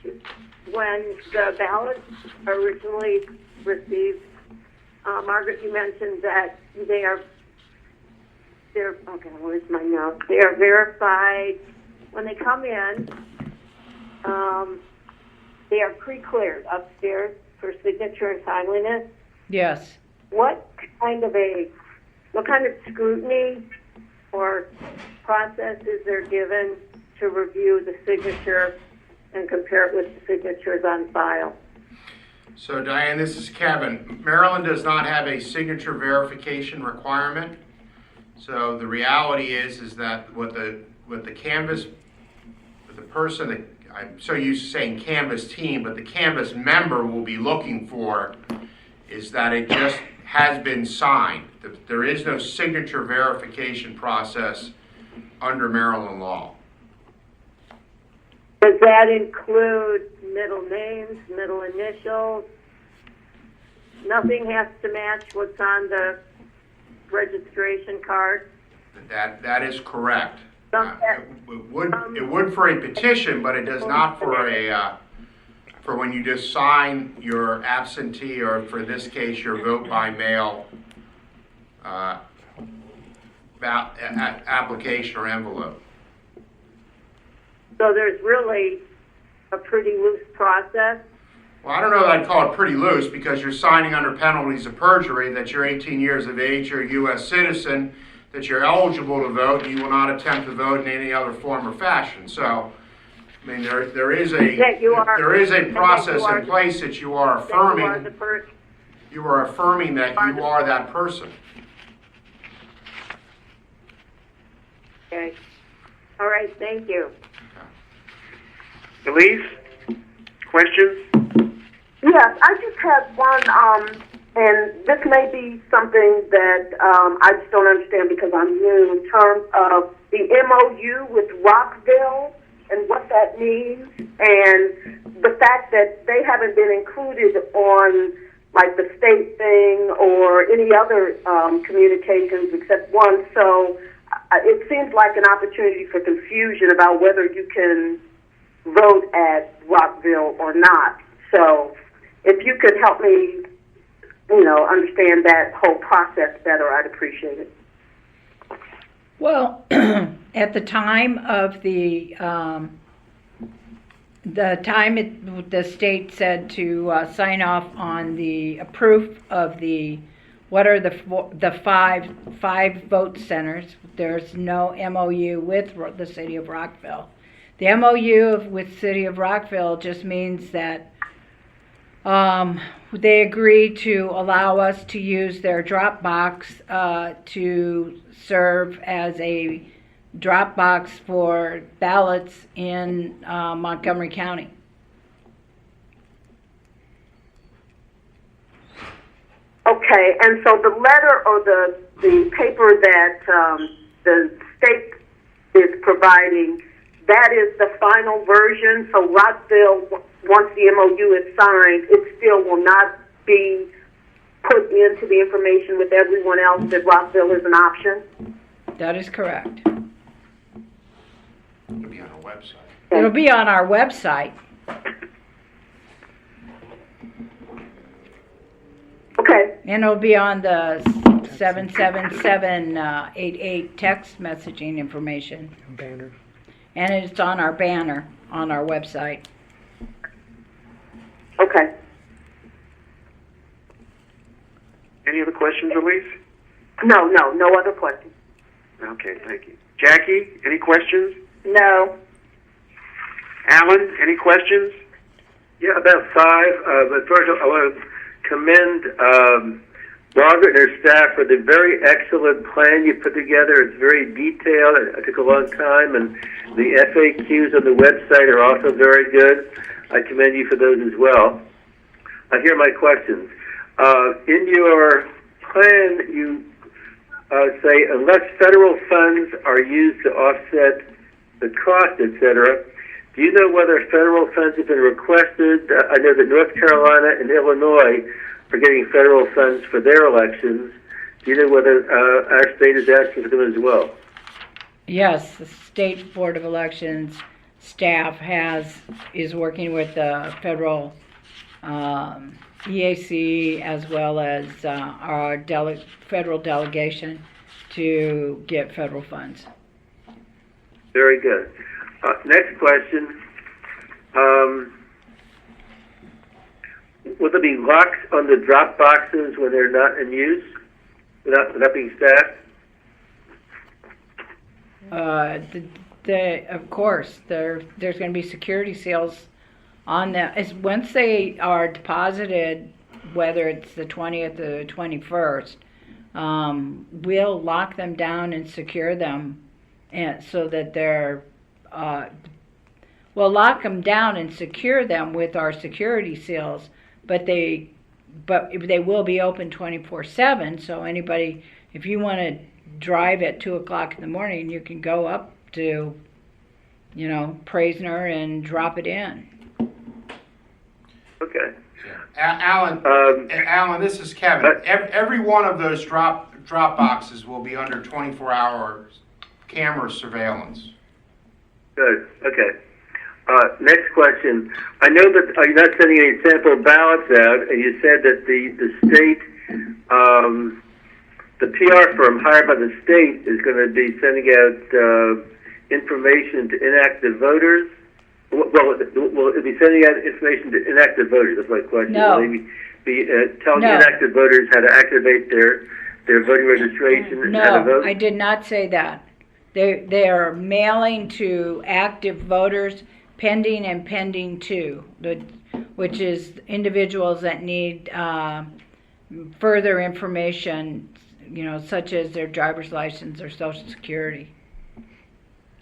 the ballots originally received, Margaret, you mentioned that they're okay. Where's my note? They are verified when they come in. They are pre-cleared upstairs for signature and timeliness. Yes. What kind of scrutiny or process is there given to review the signature and compare it with the signatures on file? So Diane, this is Kevin. Maryland does not have a signature verification requirement. So the reality is that what the person that I'm so used to saying canvas team, but the canvas member will be looking for is that it just has been signed. There is no signature verification process under Maryland law. Does that include middle names, middle initials? Nothing has to match what's on the registration card? That is correct. It Some- would for a petition, but it does not for for when you just sign your absentee, or for this case, your vote by mail application or envelope. So there's really a pretty loose process? Well, I don't know that I'd call it pretty loose, because you're signing under penalties of perjury that you're 18 years of age, you're a U.S. citizen, that you're eligible to vote, and you will not attempt to vote in any other form or fashion. So, I mean, there is a process in place that you are affirming. You are affirming that you are that person. Okay. All right, thank you. Elise, questions? Yes, I just had one, and this may be something that I just don't understand because I'm new in terms of the MOU with Rockville and what that means, and the fact that they haven't been included on like the state thing or any other communications except one. So it seems like an opportunity for confusion about whether you can vote at Rockville or not. So if you could help me, understand that whole process better, I'd appreciate it. Well, at the time of the state said to sign off on the proof of what are the five vote centers. There's no MOU with the city of Rockville. The MOU with city of Rockville just means that They agreed to allow us to use their Dropbox to serve as a Dropbox for ballots in Montgomery County. Okay, and so the letter or the paper that the state is providing, that is the final version. So Rockville, once the MOU is signed, it still will not be put into the information with everyone else that Rockville is an option? That is correct. It'll be on our website. It'll be on our website. Okay. And it'll be on the 77788 text messaging information. Banner. And it's on our banner on our website. Okay. Any other questions, Elise? No other questions. Okay, thank you. Jackie, any questions? No. Alan, any questions? Yeah, about 5. But first, I want to commend Margaret and her staff for the very excellent plan you put together. It's very detailed. It took a long time, and the FAQs on the website are also very good. I commend you for those as well. Here are my questions. In your plan, you say unless federal funds are used to offset the cost, etc., do you know whether federal funds have been requested? I know that North Carolina and Illinois are getting federal funds for their elections. Do you know whether our state is asking for them as well? Yes, the State Board of Elections staff is working with the federal EAC as well as our federal delegation to get federal funds. Very good. Next question. Will there be locks on the drop boxes when they're not in use, without being staffed? Of course, there's going to be security seals on them. Once they are deposited, whether it's the 20th or the 21st, we'll lock them down and secure them, and so that they're. We'll lock them down and secure them with our security seals, but they will be open 24/7. So anybody, if you want to drive at 2 o'clock in the morning, you can go up to, Praisner and drop it in. Okay. Alan, this is Kevin. Every one of those drop boxes will be under 24-hour camera surveillance. Good. Okay. Next question. I know that you're not sending any sample ballots out, and you said that the state, the PR firm hired by the state is going to be sending out information to inactive voters. Will it be sending out information to inactive voters? That's my question. No. Will they be telling No. inactive voters how to activate their voting registration and how to vote? No, I did not say that. They are mailing to active voters pending and pending 2, which is individuals that need further information, such as their driver's license or Social Security.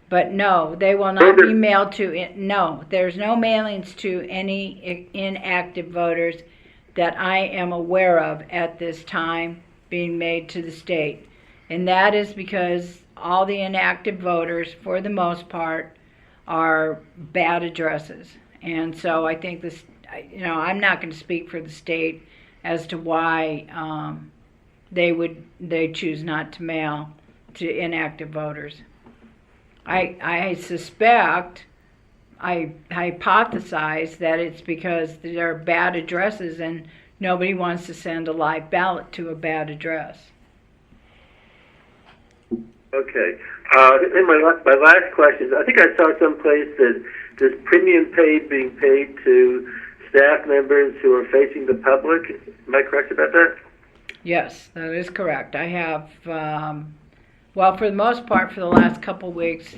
But no, they will not be mailed to. No, there's no mailings to any inactive voters that I am aware of at this time being made to the state, and that is because all the inactive voters, for the most part, are bad addresses. And so I think this, I'm not going to speak for the state as to why they choose not to mail to inactive voters. I suspect, I hypothesize that it's because they're bad addresses and nobody wants to send a live ballot to a bad address. Okay. And my last question is, I think I saw someplace that there's premium pay being paid to staff members who are facing the public. Am I correct about that? Yes, that is correct. I have, for the most part, for the last couple of weeks,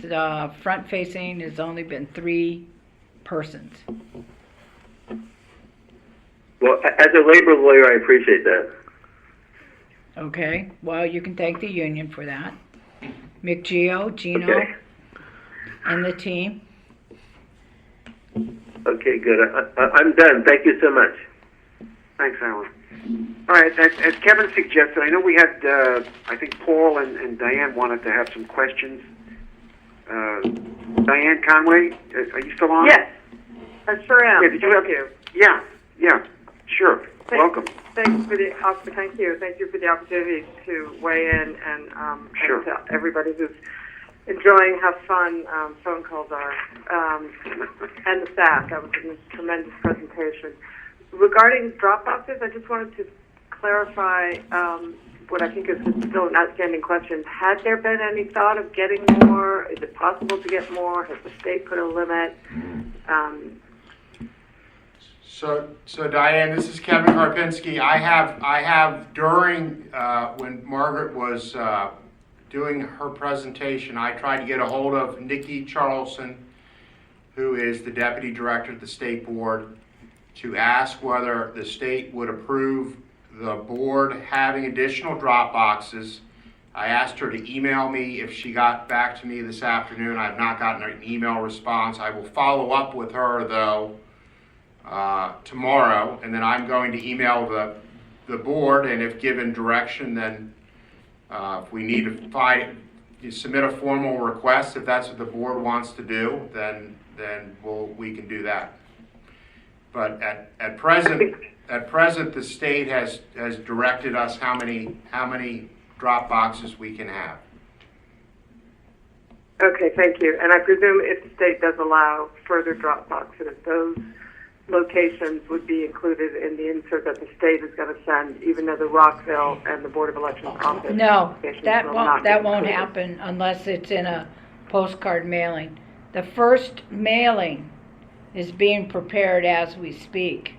front-facing has only been 3 persons. Well, as a labor lawyer, I appreciate that. Okay, well, you can thank the union for that. McGeo, Gino, Okay. and the team. Okay, good. I'm done. Thank you so much. Thanks, Alan. All right, as Kevin suggested, I know we had, I think Paul and Diane wanted to have some questions. Diane Conway, are you still on? Yes, I sure am. Yeah, did you have? Thank you. Yeah, sure. Welcome. Thank you for the opportunity to weigh in and Sure. and to everybody who's enjoying how fun phone calls are, and the staff. That was a tremendous presentation. Regarding drop boxes, I just wanted to clarify what I think is still an outstanding question. Had there been any thought of getting more? Is it possible to get more? Has the state put a limit? So Diane, this is Kevin Karpinski. I have during when Margaret was doing her presentation, I tried to get a hold of Nikki Charlson, who is the deputy director at the state board, to ask whether the state would approve the board having additional drop boxes. I asked her to email me if she got back to me this afternoon. I have not gotten an email response. I will follow up with her though tomorrow, and then I'm going to email the board, and if given direction, then if we need to submit a formal request, if that's what the board wants to do, then we can do that. But at present, the state has directed us how many drop boxes we can have. Okay, thank you. And I presume if the state does allow further drop boxes, those locations would be included in the insert that the state is going to send, even though the Rockville and the Board of Elections office. No, locations that will not be won't included. happen unless it's in a postcard mailing. The first mailing is being prepared as we speak.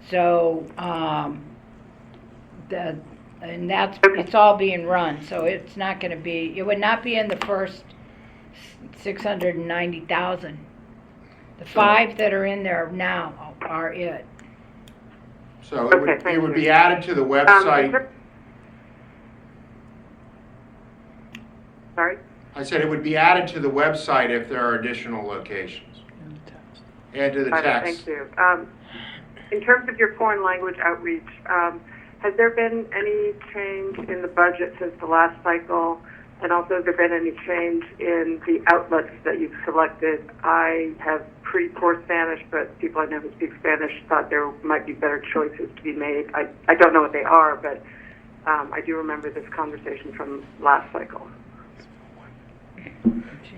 So, it's all being run, so it's not going to be, it would not be in the first 690,000. The 5 that are in there now are it. So Okay, it would thank be you. added to the website. Sorry? I said it would be added to the website if there are additional locations. Add to the Got it, text. thank you. In terms of your foreign language outreach, has there been any change in the budget since the last cycle? And also, has there been any change in the outlets that you've selected? I have pretty poor Spanish, but people I know who speak Spanish thought there might be better choices to be made. I don't know what they are, but I do remember this conversation from last cycle.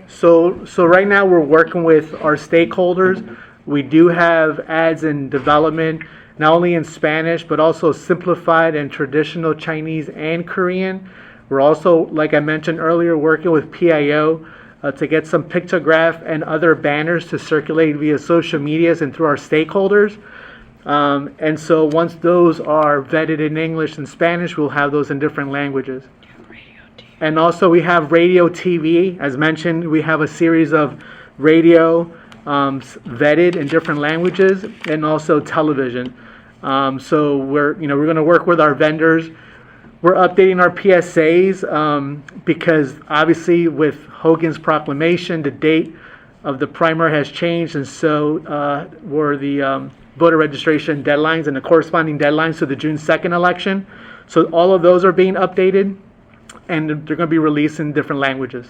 So right now we're working with our stakeholders. We do have ads in development, not only in Spanish, but also simplified and traditional Chinese and Korean. We're also, like I mentioned earlier, working with PIO to get some pictograph and other banners to circulate via social medias and through our stakeholders. And so once those are vetted in English and Spanish, we'll have those in different languages. And also we have radio TV. As mentioned, we have a series of radio vetted in different languages, and also television. So we're going to work with our vendors. We're updating our PSAs because obviously with Hogan's proclamation, the date of the primary has changed, and so were the voter registration deadlines and the corresponding deadlines to the June 2nd election. So all of those are being updated, and they're going to be released in different languages.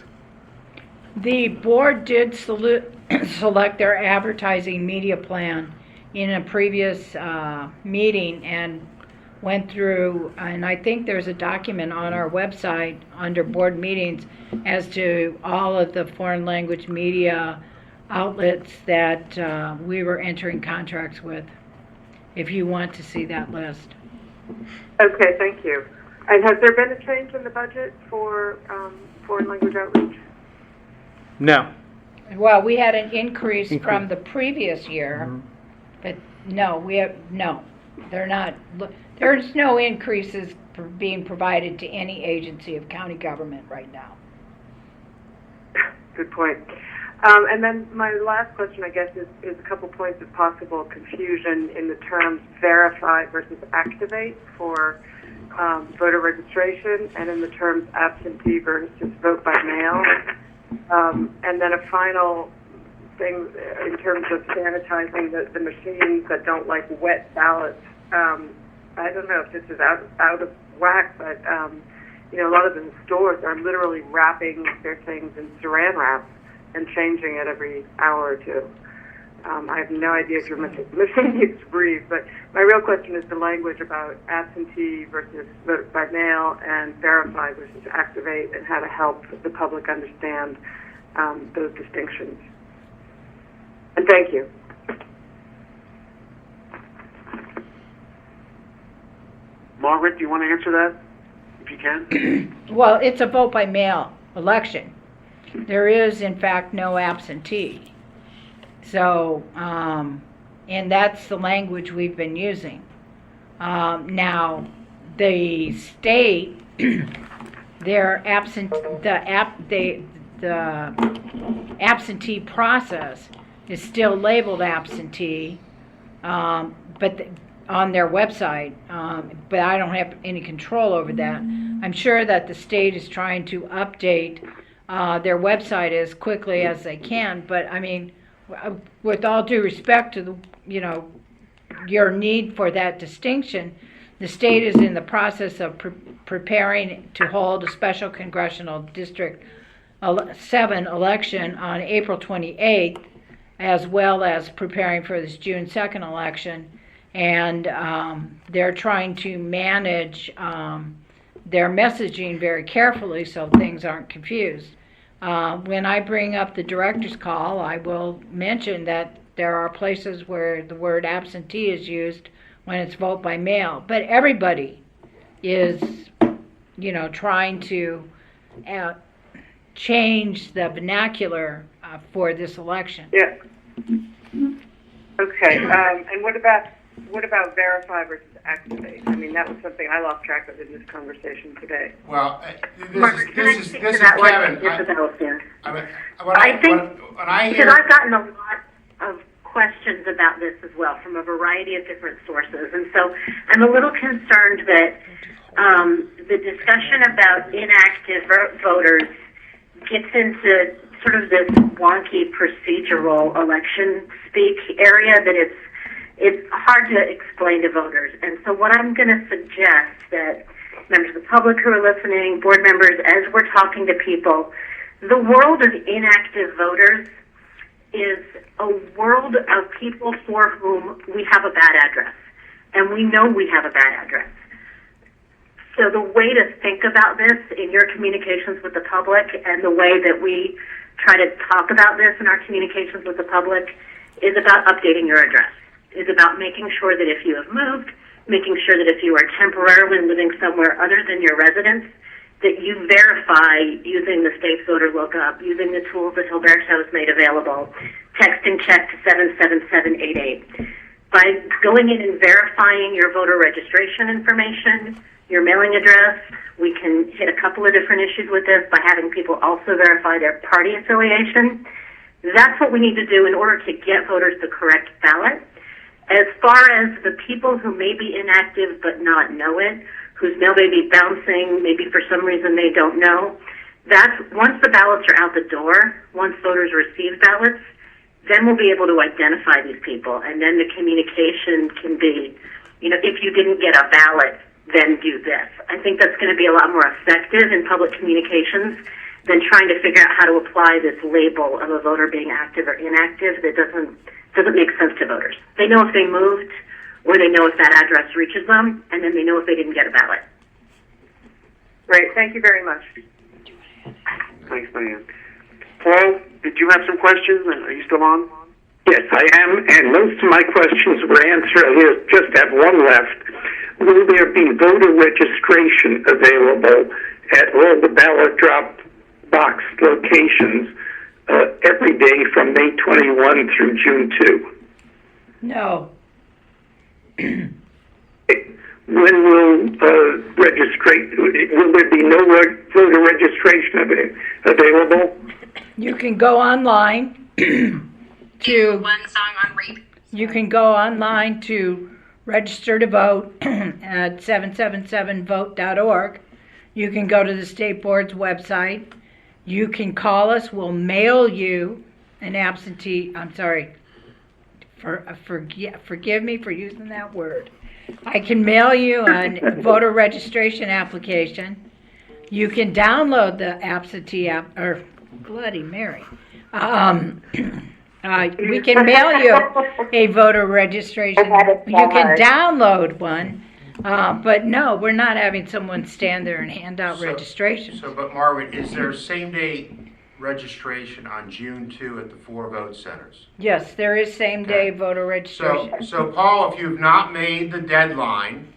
The board did select their advertising media plan in a previous meeting and went through, and I think there's a document on our website under board meetings as to all of the foreign language media outlets that we were entering contracts with, if you want to see that list. Okay, thank you. And has there been a change in the budget for foreign language outreach? No. Well, we had an increase from the previous year, but no, they're not. There's no increases being provided to any agency of county government right now. Good point. And then my last question, I guess, is a couple points of possible confusion in the terms verify versus activate for voter registration, and in the terms absentee versus vote by mail. And then a final thing in terms of sanitizing the machines that don't like wet ballots. I don't know if this is out of whack, but you know, a lot of the stores are literally wrapping their things in saran wrap and changing it every hour or two. I have no idea if your machine needs to breathe, but my real question is the language about absentee versus vote by mail and verify versus activate, and how to help the public understand those distinctions. And thank you. Margaret, do you want to answer that, if you can? Well, it's a vote by mail election. There is, in fact, no absentee. So, and that's the language we've been using. Now, the state, their the absentee process is still labeled absentee, but on their website, but I don't have any control over that. I'm sure that the state is trying to update their website as quickly as they can, but I mean, with all due respect to the, you know, your need for that distinction, the state is in the process of preparing to hold a special congressional District 7 election on April 28th, as well as preparing for this June 2nd election. And they're trying to manage their messaging very carefully so things aren't confused. When I bring up the director's call, I will mention that there are places where the word absentee is used when it's vote by mail. But everybody is, you know, trying to change the vernacular for this election. Yeah. Okay. And what about verify versus activate? I mean, that was something I lost track of in this conversation today. Well, Mark, can I speak to is that one? Kevin. Isabel here. I think because I've gotten a lot of questions about this as well from a variety of different sources, and so I'm a little concerned that the discussion about inactive voters gets into sort of this wonky procedural election speak area that it's hard to explain to voters. And so what I'm going to suggest that members of the public who are listening, board members, as we're talking to people, the world of inactive voters is a world of people for whom we have a bad address. And we know we have a bad address. So the way to think about this in your communications with the public, and the way that we try to talk about this in our communications with the public, is about updating your address. Is about making sure that if you have moved, making sure that if you are temporarily living somewhere other than your residence, that you verify using the state's voter lookup, using the tools that Hilberto has made available, texting check to 77788. By going in and verifying your voter registration information, your mailing address, we can hit a couple of different issues with this by having people also verify their party affiliation. That's what we need to do in order to get voters the correct ballot. As far as the people who may be inactive but not know it, whose mail may be bouncing, maybe for some reason they don't know, that's once the ballots are out the door, once voters receive ballots, then we'll be able to identify these people, and then the communication can be, you know, if you didn't get a ballot, then do this. I think that's going to be a lot more effective in public communications than trying to figure out how to apply this label of a voter being active or inactive that doesn't make sense to voters. They know if they moved, or they know if that address reaches them, and then they know if they didn't get a ballot. Great. Thank you very much. Thanks, Diane. Paul, did you have some questions? Are you still on? Yes, I am, and most of my questions were answered. I just have one left. Will there be voter registration available at all the ballot drop box locations every day from May 21 through June 2? No. When will will there be no voter registration available? You can go online to one song on rape. You can go online to register to vote at 777vote.org. You can go to the state board's website. You can call us. We'll mail you an absentee. I'm sorry. Forgive me for using that word. I can mail you a voter registration application. You can download the absentee app, or Bloody Mary. We can mail you a voter registration. You can download one, but no, we're not having someone stand there and hand out registration. But Margaret, is there same-day registration on June 2 at the 4 vote centers? Yes, there is same-day voter registration. So Paul, if you've not made the deadline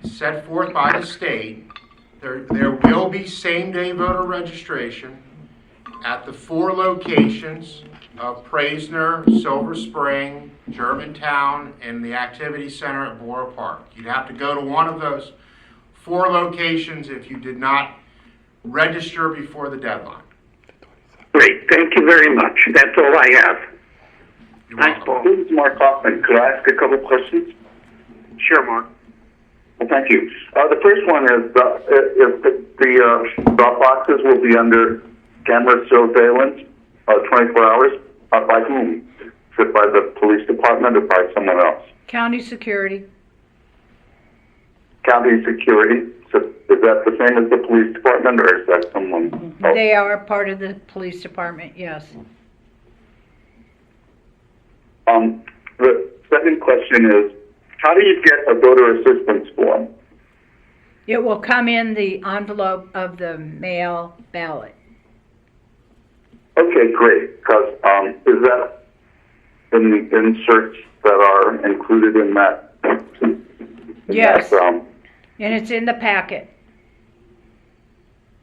set forth by the state, there will be same-day voter registration at the 4 locations of Praisner, Silver Spring, Germantown, and the Activity Center at Borough Park. You'd have to go to one of those 4 locations if you did not register before the deadline. Great, thank you very much. That's all I have. Thanks, Paul. This is Mark Hoffman. Could I ask a couple questions? Sure, Mark. Well, thank you. The first one is if the drop boxes will be under camera surveillance 24 hours, by whom? Is it by the police department or by someone else? County security. County security? So is that the same as the police department, or is that someone else? They are part of the police department, yes. The second question is, how do you get a voter assistance form? It will come in the envelope of the mail ballot. Okay, great. Because is that in the inserts that are included in that? Yes, and it's in the packet.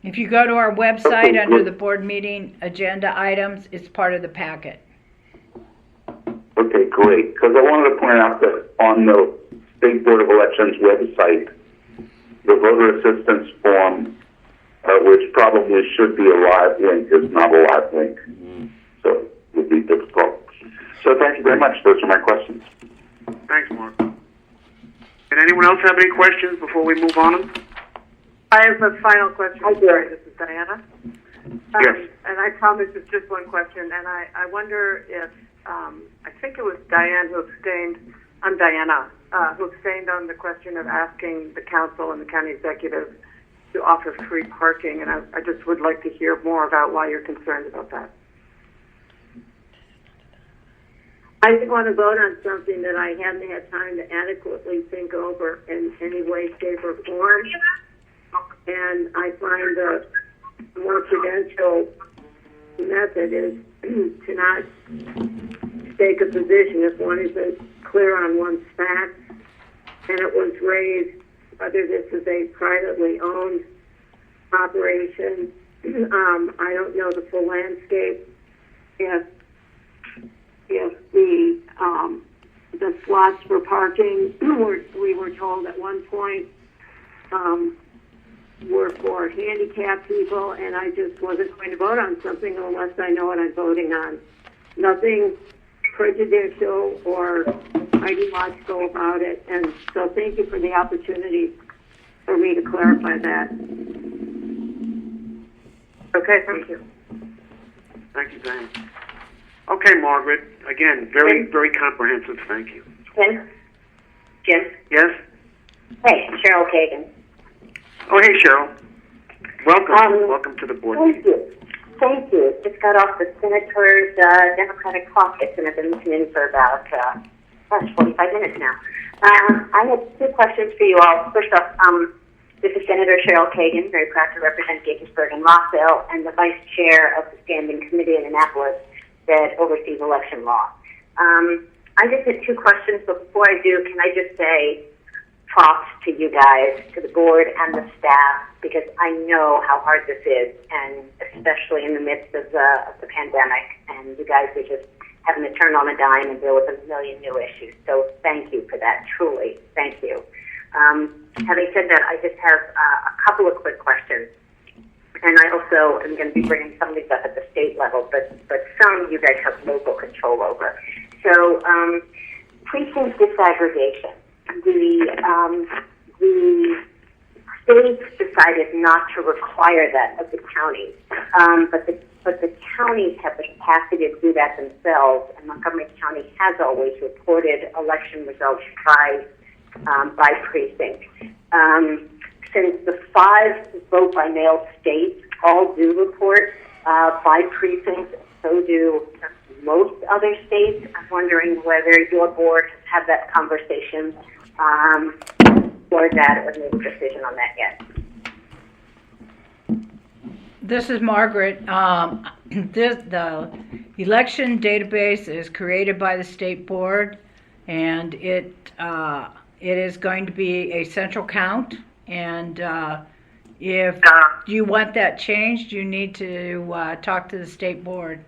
If you go to our website Okay, under good. the board meeting agenda items, it's part of the packet. Okay, great. Because I wanted to point out that on the State Board of Elections website, the voter assistance form, which probably should be a live link, is not a live link. So it would be difficult. So thank you very much. Those are my questions. Thanks, Mark. Did anyone else have any questions before we move on? I have a final question. Sorry, this is Diana. Yes. And I promise it's just one question, and I wonder if, I think it was Diane who abstained, I'm Diana, who abstained on the question of asking the council and the county executive to offer free parking, and I just would like to hear more about why you're concerned about that. I just want to vote on something that I haven't had time to adequately think over in any way, shape, or form. And I find the more prudential method is to not take a position if one isn't clear on one's facts. And it was raised whether this is a privately owned operation. I don't know the full landscape. If the slots for parking we were told at one point were for handicapped people, and I just wasn't going to vote on something unless I know what I'm voting on. Nothing prejudicial or ideological about it, and so thank you for the opportunity for me to clarify that. Okay, thank you. Thank you, Diane. Okay, Margaret. Again, very, very comprehensive. Thank you. Jim? Yes? Hey, Cheryl Kagan. Oh, hey, Cheryl. Welcome. Welcome to the board Thank meeting. you. Thank you. Just got off the Senator's Democratic caucus, and I've been listening for about 45 minutes now. I have 2 questions for you all. First off, this is Senator Cheryl Kagan, very proud to represent Gaithersburg and Rockville, and the vice chair of the Standing Committee in Annapolis that oversees election law. I just had 2 questions, but before I do, can I just say props to you guys, to the board and the staff, because I know how hard this is, and especially in the midst of the pandemic, and you guys are just having to turn on a dime and deal with a million new issues. So thank you for that, truly. Thank you. Having said that, I just have a couple of quick questions. and I also am going to be bringing some of these up at the state level, but some you guys have local control over. So precinct disaggregation. The states decided not to require that of the counties, but the counties have the capacity to do that themselves, and Montgomery County has always reported election results by precinct. Since the 5 vote-by-mail states all do report by precinct, so do most other states, I'm wondering whether your board has had that conversation or that or made a decision on that yet. This is Margaret. The election database is created by the state board, and it is going to be a central count. And if you want that changed, you need to talk to the state board.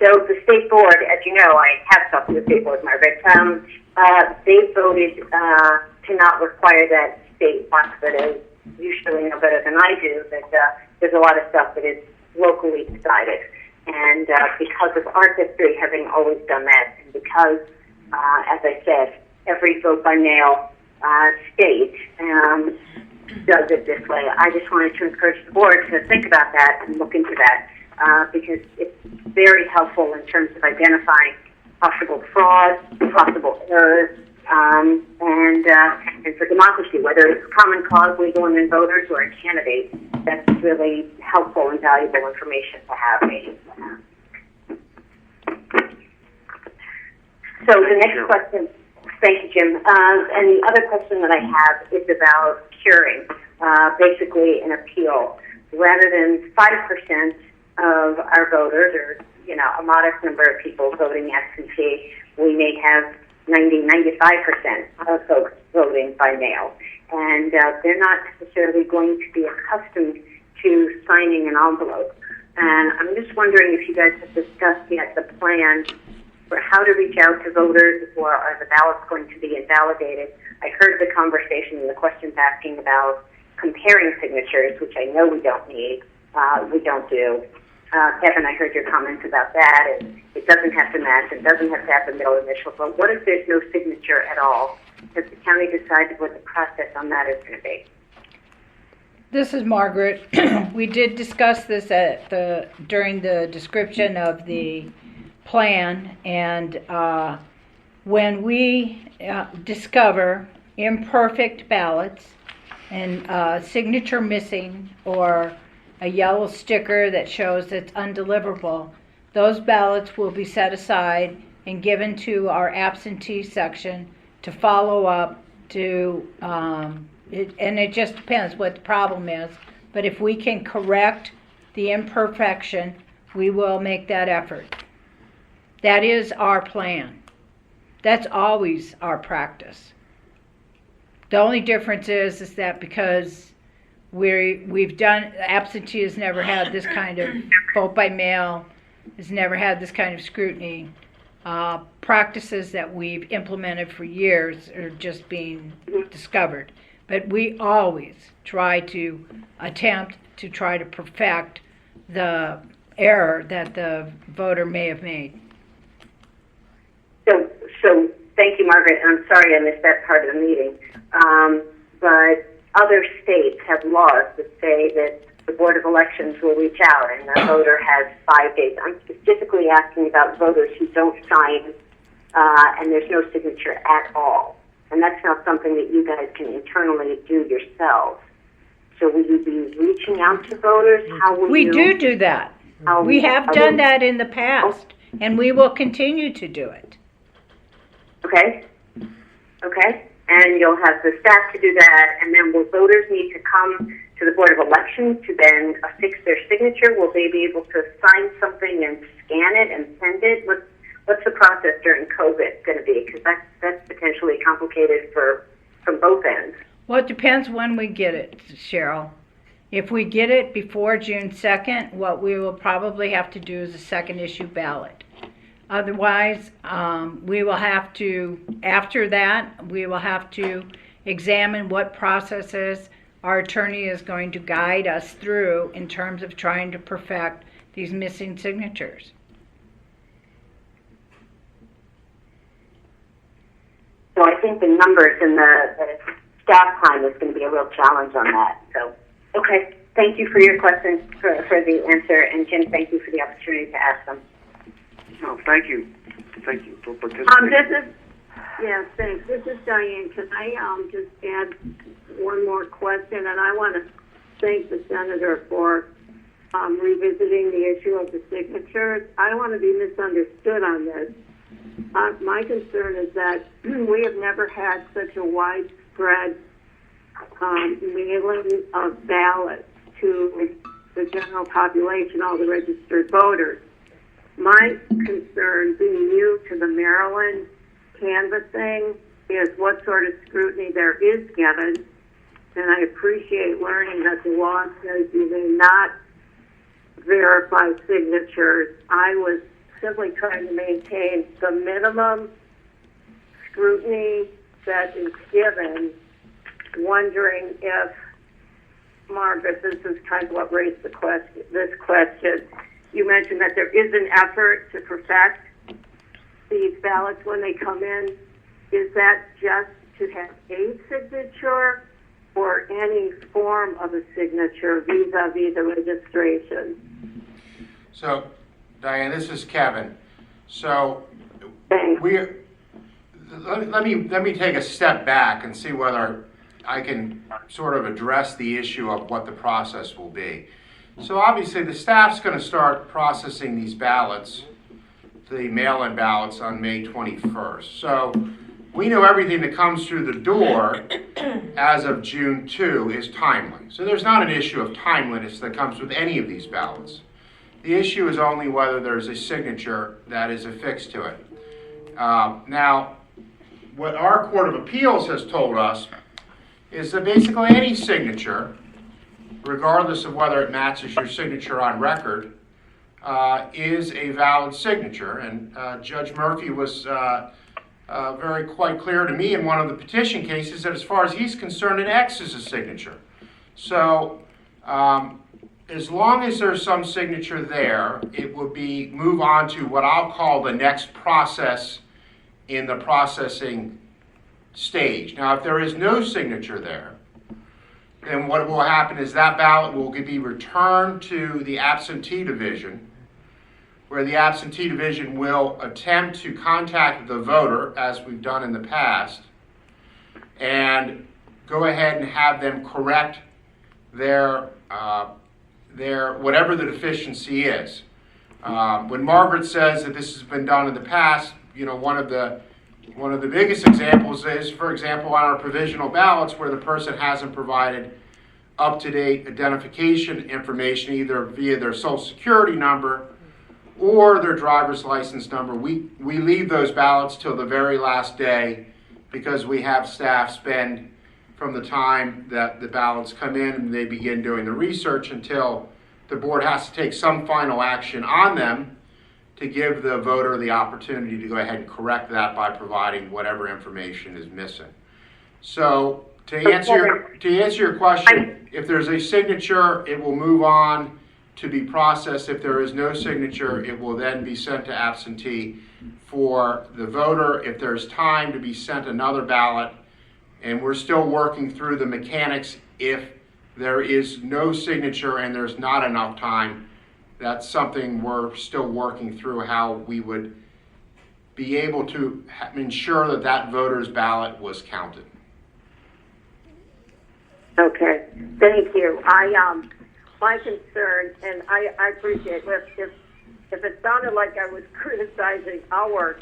So the state board, as you know, I have talked to the state board, Margaret. They voted to not require that state box, but as you surely know better than I do, that there's a lot of stuff that is locally decided. And because of our history having always done that, and because, as I said, every vote-by-mail state does it this way, I just wanted to encourage the board to think about that and look into that. Because it's very helpful in terms of identifying possible fraud, possible errors, and for democracy, whether it's Common Cause, legal and then voters, or a candidate, that's really helpful and valuable information to have. So the next question, thank you, Jim. And the other question that I have is about curing, basically an appeal. Rather than 5% of our voters, or a modest number of people voting absentee, we may have 95% of folks voting by mail, and they're not necessarily going to be accustomed to signing an envelope. And I'm just wondering if you guys have discussed yet the plan for how to reach out to voters, or are the ballots going to be invalidated? I heard the conversation and the questions asking about comparing signatures, which I know we don't need. We don't do. Kevin, I heard your comments about that, and it doesn't have to match, it doesn't have to have the middle initial, but what if there's no signature at all? Has the county decided what the process on that is going to be? This is Margaret. We did discuss this during the description of the plan, and when we discover imperfect ballots and signature missing, or a yellow sticker that shows it's undeliverable, those ballots will be set aside and given to our absentee section to follow up to, and it just depends what the problem is, but if we can correct the imperfection, we will make that effort. That is our plan. That's always our practice. The only difference is that because we've done, absentee has never had this kind of vote by mail, has never had this kind of scrutiny. Practices that we've implemented for years are just being discovered. But we always try to attempt to try to perfect the error that the voter may have made. So thank you, Margaret. I'm sorry I missed that part of the meeting. But other states have laws that say that the Board of Elections will reach out and the voter has 5 days. I'm specifically asking about voters who don't sign and there's no signature at all. And that's not something that you guys can internally do yourselves. So will you be reaching out to voters? How will we do that. We have done that in the past, and we will continue to do it. Okay. Okay. And you'll have the staff to do that, and then will voters need to come to the Board of Elections to then affix their signature? Will they be able to sign something and scan it and send it? What's the process during COVID going to be? Because that's potentially complicated from both ends. Well, it depends when we get it, Cheryl. If we get it before June 2nd, what we will probably have to do is a second issue ballot. Otherwise, we will have to, after that, we will have to examine what processes our attorney is going to guide us through in terms of trying to perfect these missing signatures. So I think the numbers and the staff time is going to be a real challenge on that. So, okay. Thank you for your question, for the answer. And Jim, thank you for the opportunity to ask them. No, thank you. Thank you for participating. Thanks. This is Diane. Can I just add one more question? And I want to thank the senator for revisiting the issue of the signatures. I don't want to be misunderstood on this. My concern is that we have never had such a widespread mailing of ballots to the general population, all the registered voters. My concern, being new to the Maryland canvassing, is what sort of scrutiny there is given. And I appreciate learning that the law says you may not verify signatures. I was simply trying to maintain the minimum scrutiny that is given, wondering if, Margaret, this is kind of what raised this question. You mentioned that there is an effort to perfect these ballots when they come in. Is that just to have a signature or any form of a signature vis-a-vis the registration? So, Diane, this is Kevin. So, let me take a step back and see whether I can sort of address the issue of what the process will be. So obviously the staff's going to start processing these ballots, the mail-in ballots, on May 21st. So we know everything that comes through the door as of June 2 is timely. So there's not an issue of timeliness that comes with any of these ballots. The issue is only whether there's a signature that is affixed to it. Now, what our Court of Appeals has told us is that basically any signature, regardless of whether it matches your signature on record, is a valid signature. And Judge Murphy was very quite clear to me in one of the petition cases that as far as he's concerned, an X is a signature. So as long as there's some signature there, it will move on to what I'll call the next process in the processing stage. Now, if there is no signature there, then what will happen is that ballot will be returned to the absentee division, where the absentee division will attempt to contact the voter, as we've done in the past, and go ahead and have them correct their whatever the deficiency is. When Margaret says that this has been done in the past, you know, one of the biggest examples is, for example, on our provisional ballots where the person hasn't provided up-to-date identification information, either via their social security number or their driver's license number. We leave those ballots till the very last day because we have staff spend from the time that the ballots come in and they begin doing the research until the board has to take some final action on them to give the voter the opportunity to go ahead and correct that by providing whatever information is missing. So to answer your question, if there's a signature, it will move on to be processed. If there is no signature, it will then be sent to absentee for the voter. If there's time to be sent another ballot, and we're still working through the mechanics, if there is no signature and there's not enough time, that's something we're still working through, how we would be able to ensure that that voter's ballot was counted. Okay, thank you. My concern, and I appreciate if it sounded like I was criticizing our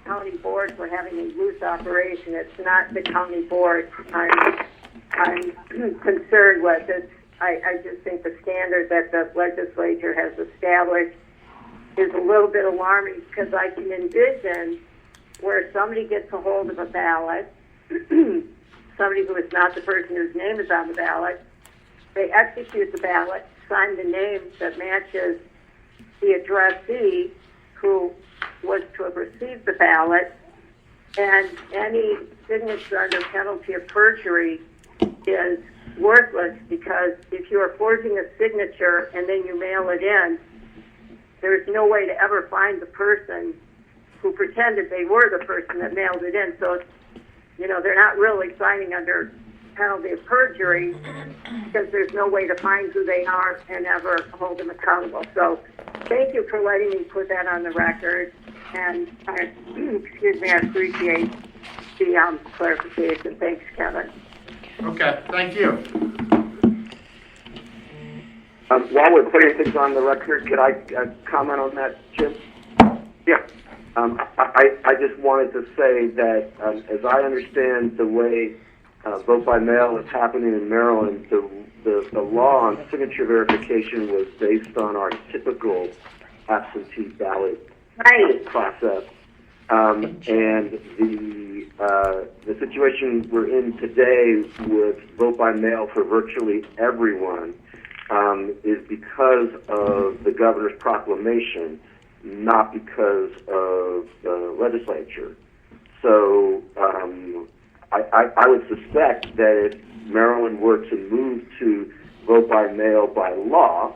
county board for having a loose operation, it's not the county board I'm concerned with. I just think the standard that the legislature has established is a little bit alarming, because I can envision where somebody gets a hold of a ballot, somebody who is not the person whose name is on the ballot, they execute the ballot, sign the name that matches the addressee who was to have received the ballot, and any signature under penalty of perjury is worthless because if you are forging a signature and then you mail it in, there's no way to ever find the person who pretended they were the person that mailed it in. So, they're not really signing under penalty of perjury because there's no way to find who they are and ever hold them accountable. So thank you for letting me put that on the record. And I appreciate the clarification. Thanks, Kevin. Okay, thank you. While we're putting things on the record, could I comment on that, Jim? Yeah. I just wanted to say that as I understand the way vote by mail is happening in Maryland, the law on signature verification was based on our typical absentee ballot process. And the situation we're in today with vote by mail for virtually everyone is because of the governor's proclamation, not because of the legislature. So I would suspect that if Maryland were to move to vote by mail by law,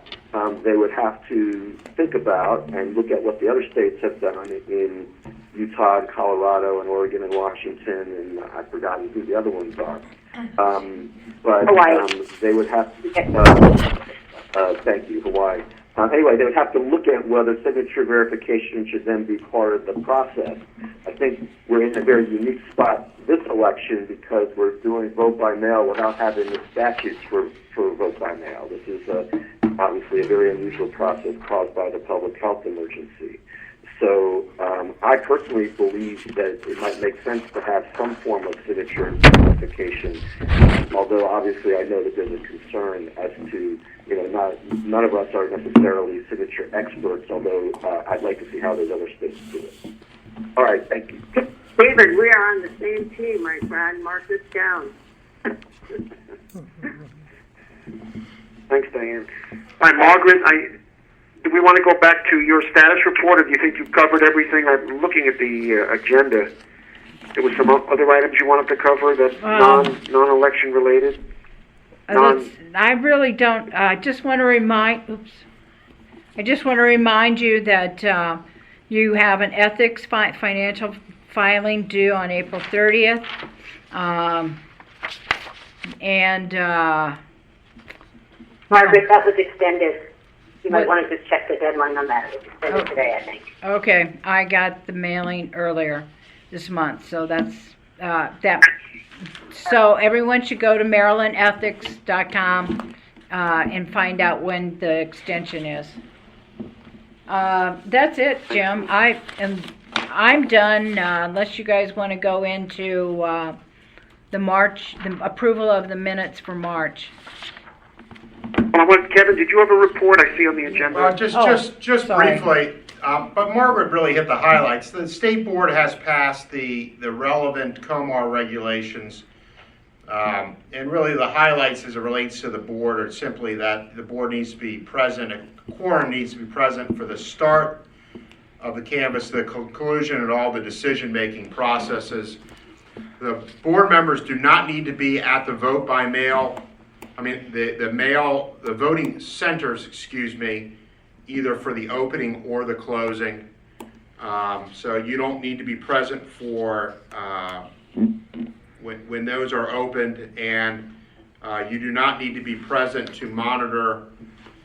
they would have to think about and look at what the other states have done in Utah and Colorado and Oregon and Washington, and I've forgotten who the other ones are. But they would have to, thank you, Hawaii. Anyway, they would have to look at whether signature verification should then be part of the process. I think we're in a very unique spot this election because we're doing vote by mail without having the statutes for vote by mail. This is obviously a very unusual process caused by the public health emergency. So I personally believe that it might make sense to have some form of signature verification, although obviously I know that there's a concern as to, none of us are necessarily signature experts, although I'd like to see how those other states do it. All right, thank you. David, we are on the same team, my friend. Mark this down. Thanks, Diane. Hi, Margaret. Do we want to go back to your status report, or do you think you've covered everything? I'm looking at the agenda. There was some other items you wanted to cover that non-election related. I really don't. I just want to remind you that you have an ethics financial filing due on April 30th, and Margaret, that was extended. You might want to just check the deadline on that. It was extended today, I think. Okay, I got the mailing earlier this month, so that's that. So everyone should go to marylandethics.com and find out when the extension is. That's it, Jim. I'm done unless you guys want to go into the approval of the minutes for March. Kevin, did you have a report I see on the agenda? Just briefly, but Margaret really hit the highlights. The state board has passed the relevant COMAR regulations, and really the highlights as it relates to the board are simply that the board needs to be present, a quorum needs to be present for the start of the canvass, the conclusion, and all the decision-making processes. The board members do not need to be at the vote by mail. The voting centers, either for the opening or the closing. So you don't need to be present for when those are opened, and you do not need to be present to monitor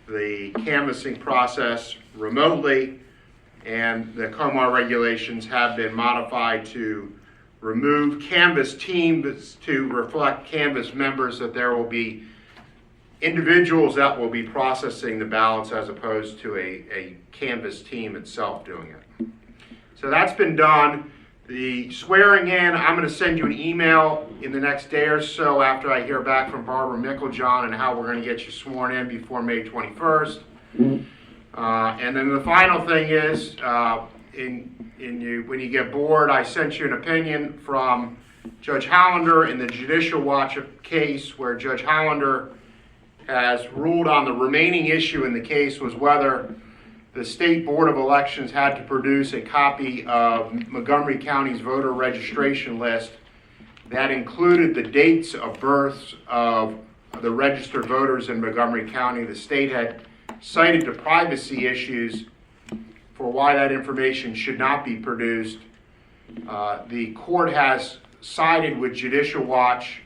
the canvassing process remotely. And the COMAR regulations have been modified to remove canvass teams to reflect canvass members, that there will be individuals that will be processing the ballots as opposed to a canvass team itself doing it. So that's been done. The swearing in, I'm going to send you an email in the next day or so after I hear back from Barbara Micklejohn and how we're going to get you sworn in before May 21st. And then the final thing is, when you get bored, I sent you an opinion from Judge Hollander in the Judicial Watch case, where Judge Hollander has ruled on the remaining issue in the case was whether the State Board of Elections had to produce a copy of Montgomery County's voter registration list that included the dates of births of the registered voters in Montgomery County. The state had cited the privacy issues for why that information should not be produced. The court has sided with Judicial Watch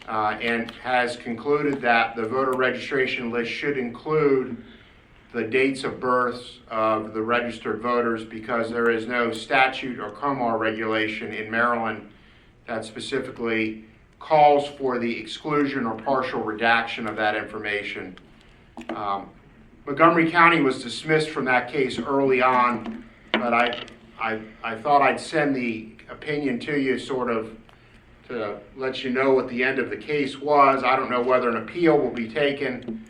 and has concluded that the voter registration list should include the dates of births of the registered voters, because there is no statute or COMAR regulation in Maryland that specifically calls for the exclusion or partial redaction of that information. Montgomery County was dismissed from that case early on, but I thought I'd send the opinion to you sort of to let you know what the end of the case was. I don't know whether an appeal will be taken,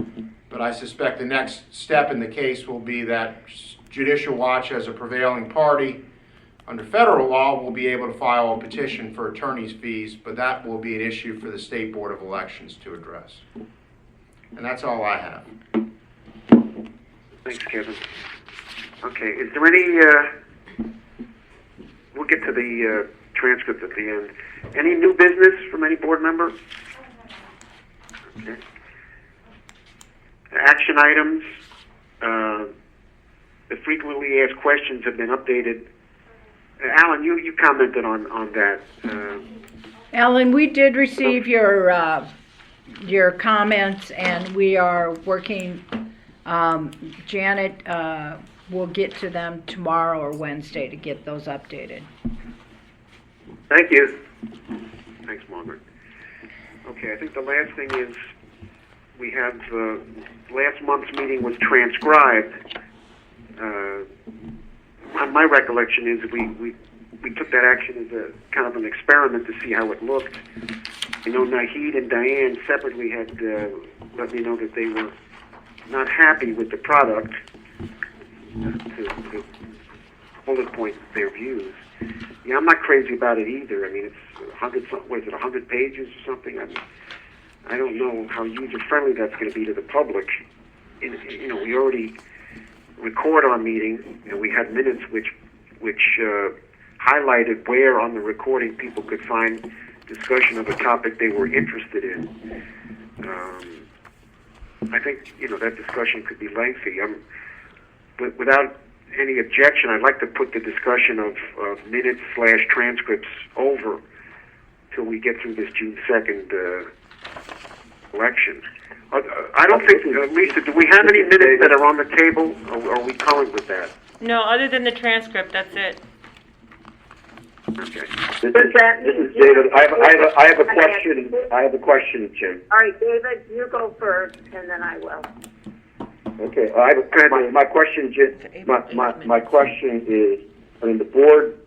but I suspect the next step in the case will be that Judicial Watch, as a prevailing party under federal law, will be able to file a petition for attorney's fees, but that will be an issue for the State Board of Elections to address. And that's all I have. Thanks, Kevin. Okay, is there any, we'll get to the transcript at the end. Any new business from any board member? Okay. Action items. The frequently asked questions have been updated. Alan, you commented on that. Alan, we did receive your comments, and we are working. Janet will get to them tomorrow or Wednesday to get those updated. Thank you. Thanks, Margaret. Okay, I think the last thing is we have last month's meeting was transcribed. My recollection is we took that action as a kind of an experiment to see how it looked. You know, Nahid and Diane separately had let me know that they were not happy with the product to bullet point their views. Yeah, I'm not crazy about it either. I mean, it's 100 something. What is it, 100 pages or something? I don't know how user friendly that's going to be to the public. You know, we already record our meeting, and we had minutes which highlighted where on the recording people could find discussion of a topic they were interested in. I think, you know, that discussion could be lengthy. But without any objection, I'd like to put the discussion of minutes/transcripts over till we get through this June 2nd election. I don't think, Lisa, do we have any minutes that are on the table, or are we calling with that? No, other than the transcript, that's it. Okay. This is David. I have a question. I have a question, Jim. All right, David, you go first, and then I will. Okay. My question, Jim. My question is, I mean, the board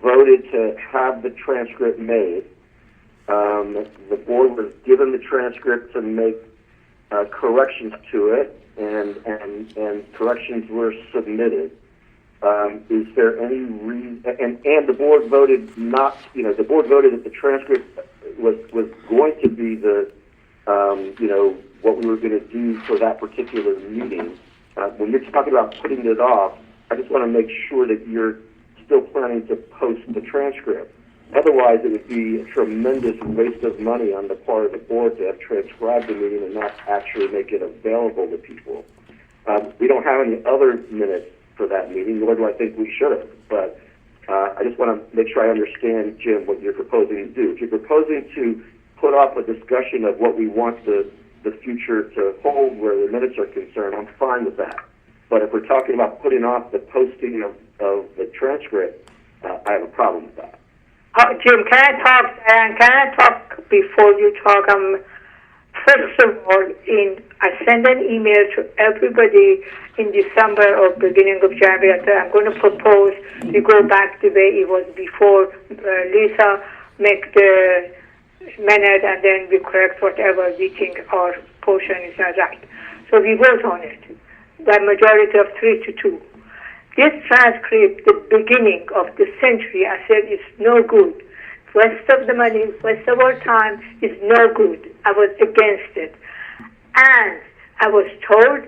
voted to have the transcript made. The board was given the transcript to make corrections to it, and corrections were submitted. Is there any reason? And the board voted not. You know, the board voted that the transcript was going to be the, you know, what we were going to do for that particular meeting. When you're talking about putting it off, I just want to make sure that you're still planning to post the transcript. Otherwise, it would be a tremendous waste of money on the part of the board to have transcribed the meeting and not actually make it available to people. We don't have any other minutes for that meeting, nor do I think we should have. But I just want to make sure I understand, Jim, what you're proposing to do. If you're proposing to put off a discussion of what we want the future to hold where the minutes are concerned, I'm fine with that. But if we're talking about putting off the posting of the transcript, I have a problem with that. Jim, can I talk, Diane? Can I talk before you talk? First of all, I sent an email to everybody in December or beginning of January. I said I'm going to propose we go back the way it was before. Lisa make the minute, and then we correct whatever we think our portion is not right. So we vote on it by majority of 3-2. This transcript, the beginning of the century, I said it's no good. Waste of the money, waste of our time is no good. I was against it. And I was told,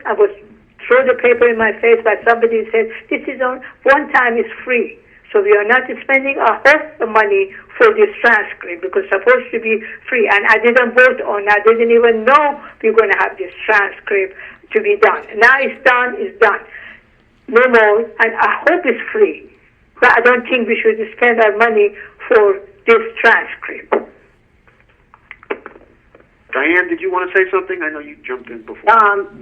throw the paper in my face by somebody who said, this is on, one time is free. So we are not spending a whole the money for this transcript because it's supposed to be free. And I didn't vote on. I didn't even know we're going to have this transcript to be done. Now it's done. It's done. No more. And I hope it's free. But I don't think we should spend our money for this transcript. Diane, did you want to say something? I know you jumped in before.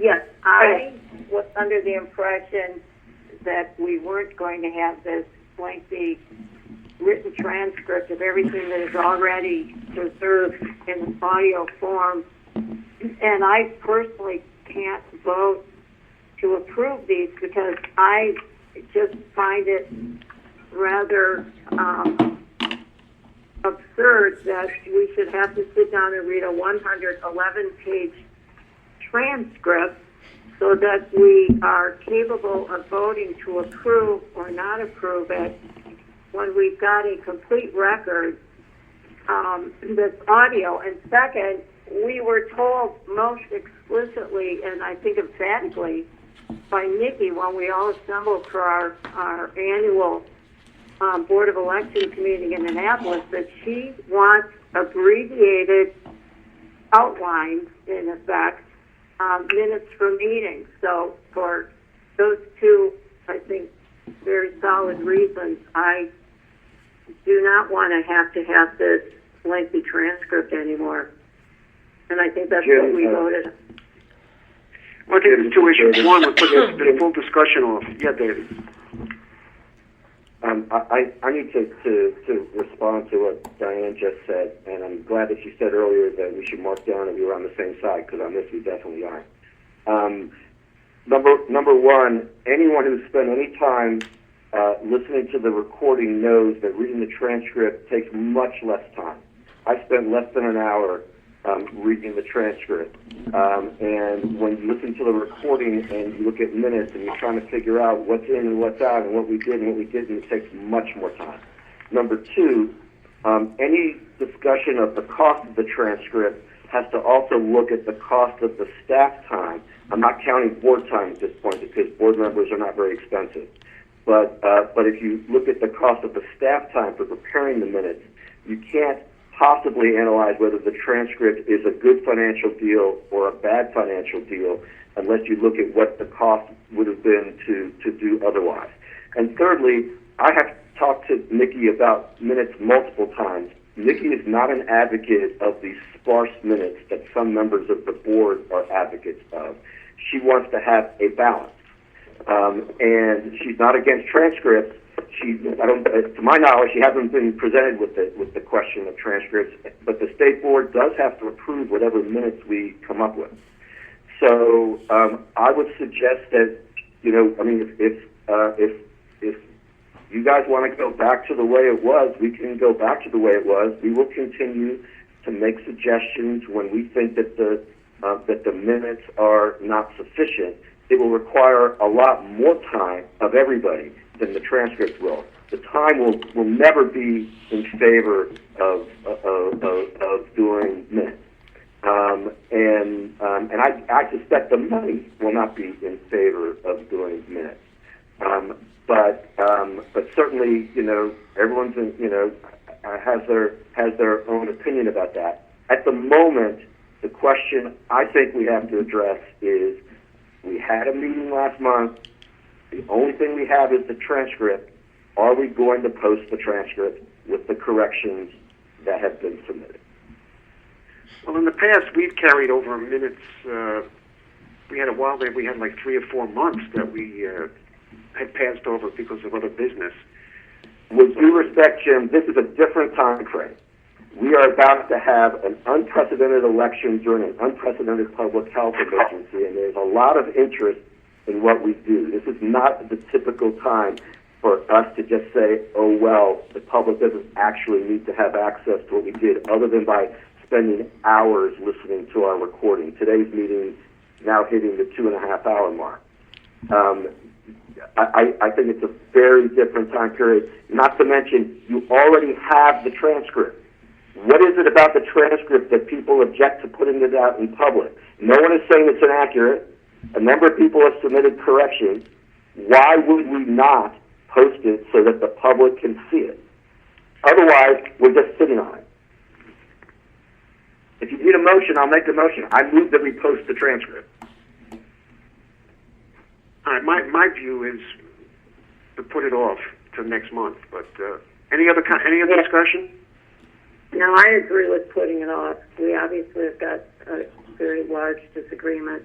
Yes, I was under the impression that we weren't going to have this lengthy written transcript of everything that is already preserved in audio form. And I personally can't vote to approve these because I just find it rather absurd that we should have to sit down and read a 111-page transcript so that we are capable of voting to approve or not approve it when we've got a complete record that's audio. And second, we were told most explicitly and I think emphatically by Nikki when we all assembled for our annual Board of Elections meeting in Annapolis that she wants abbreviated outlines, in effect, minutes for meetings. So for those two, I think, very solid reasons, I do not want to have this lengthy transcript anymore. And I think that's what we voted. Well, I think there's two issues. One, we're putting the full discussion off. Yeah, David. I need to respond to what Diane just said, and I'm glad that she said earlier that we should mark down that we were on the same side, because on this we definitely aren't. Number one, anyone who's spent any time listening to the recording knows that reading the transcript takes much less time. I spent less than an hour reading the transcript. And when you listen to the recording and you look at minutes and you're trying to figure out what's in and what's out and what we did and what we didn't, it takes much more time. Number two, any discussion of the cost of the transcript has to also look at the cost of the staff time. I'm not counting board time at this point because board members are not very expensive. But if you look at the cost of the staff time for preparing the minutes, you can't possibly analyze whether the transcript is a good financial deal or a bad financial deal unless you look at what the cost would have been to do otherwise. And thirdly, I have talked to Nikki about minutes multiple times. Nikki is not an advocate of these sparse minutes that some members of the board are advocates of. She wants to have a balance. And she's not against transcripts. To my knowledge, she hasn't been presented with the question of transcripts, but the state board does have to approve whatever minutes we come up with. So I would suggest that, if you guys want to go back to the way it was, we can go back to the way it was. We will continue to make suggestions when we think that the minutes are not sufficient. It will require a lot more time of everybody than the transcript will. The time will never be in favor of doing minutes, and I suspect the money will not be in favor of doing minutes. But certainly, everyone's has their own opinion about that. At the moment, the question I think we have to address is: we had a meeting last month. The only thing we have is the transcript. Are we going to post the transcript with the corrections that have been submitted? Well, in the past, we've carried over minutes. We had a while there, we had like 3 or 4 months that we had passed over because of other business. With due respect, Jim, this is a different time frame. We are about to have an unprecedented election during an unprecedented public health emergency, and there's a lot of interest in what we do. This is not the typical time for us to just say, oh, well, the public doesn't actually need to have access to what we did, other than by spending hours listening to our recording. Today's meeting now hitting the 2.5-hour mark. I think it's a very different time period, not to mention you already have the transcript. What is it about the transcript that people object to putting it out in public? No one is saying it's inaccurate. A number of people have submitted corrections. Why would we not posted so that the public can see it. Otherwise, we're just sitting on it. If you need a motion, I'll make the motion. I move that we post the transcript. All right, my view is to put it off till next month. But any other discussion? No, I agree with putting it off. We obviously have got a very large disagreement.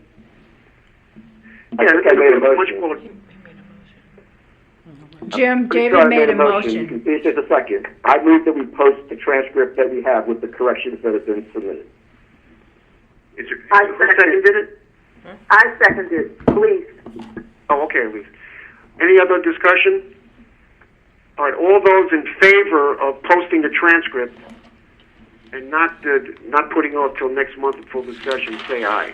I think I made a motion. Jim, Pretty sure David I made a You motion. can finish just a second. I move that we post the transcript that we have with the corrections that have been submitted. I seconded it. I second it, please. Oh, okay, Elise. Any other discussion? All right, all those in favor of posting the transcript and not putting off till next month for full discussion, say aye.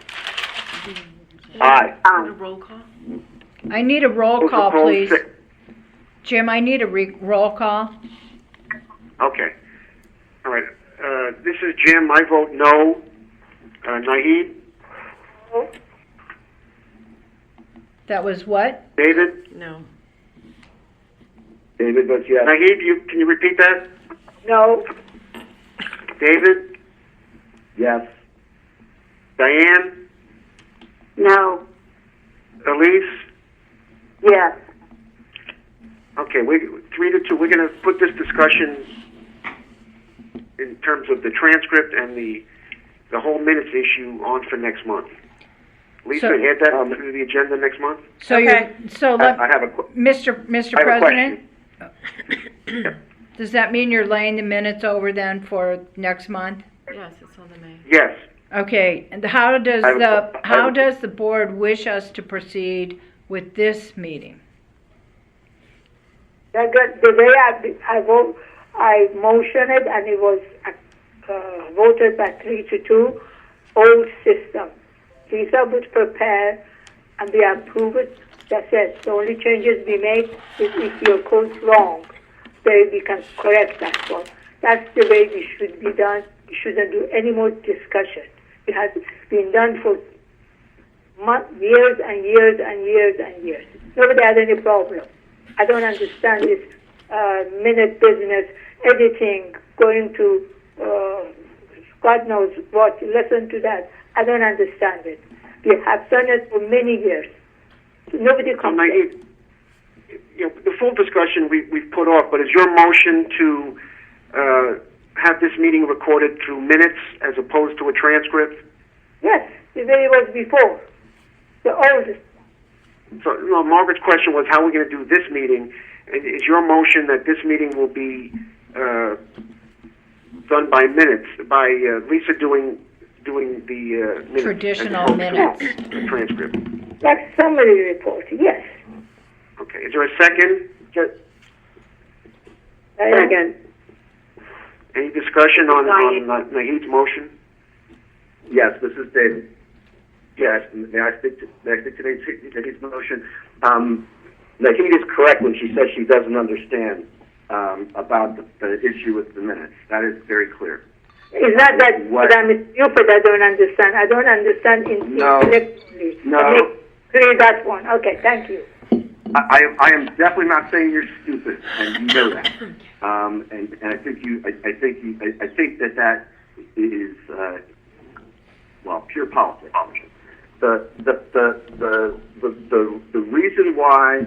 Aye. Roll call? I need a roll Those call, opposed, please. say- Jim, I need a roll call. Okay. All right. This is Jim. I vote no. Naheed? That was what? David? No. David votes yes. Naheed, can you repeat that? No. David? Yes. Diane? No. Elise? Yes. Okay, 3-2. We're going to put this discussion in terms of the transcript and the whole minutes issue on for next month. Lisa, So- add that to the agenda next month. So Okay. I have a Mr. I have a President, does that mean you're laying the minutes over then for next month? Yes, it's on the May. Yes. Okay, and how does the board wish us to proceed with this meeting? The way I motioned it, and it was voted by 3-2, old system. Lisa would prepare, and we approve it. That's it. The only changes we make is if your code's wrong, then we can correct that one. That's the way it should be done. We shouldn't do any more discussion. It has been done for years and years and years and years. Nobody had any problem. I don't understand this minute business, editing, going to God knows what, listen to that. I don't understand it. We have done it for many years. Nobody complains. The full discussion we've put off, but is your motion to have this meeting recorded through minutes as opposed to a transcript? Yes, the way it was before. The oldest. So, Margaret's question was how are we going to do this meeting? And is your motion that this meeting will be done by minutes, by Lisa doing the minutes? Traditional minutes. The transcript. Like summary report, yes. Okay. Is there a second? Second. Any discussion on Naheed's motion? Yes, this is David. Yes, may I speak to today's motion? Naheed is correct when she says she doesn't understand about the issue with the minutes. That is very clear. It's not that I'm stupid, I don't understand. I don't understand intellectually. No. Clear that one. Okay, thank you. I am definitely not saying you're stupid, and you know that. And I think that is pure politics. The reason why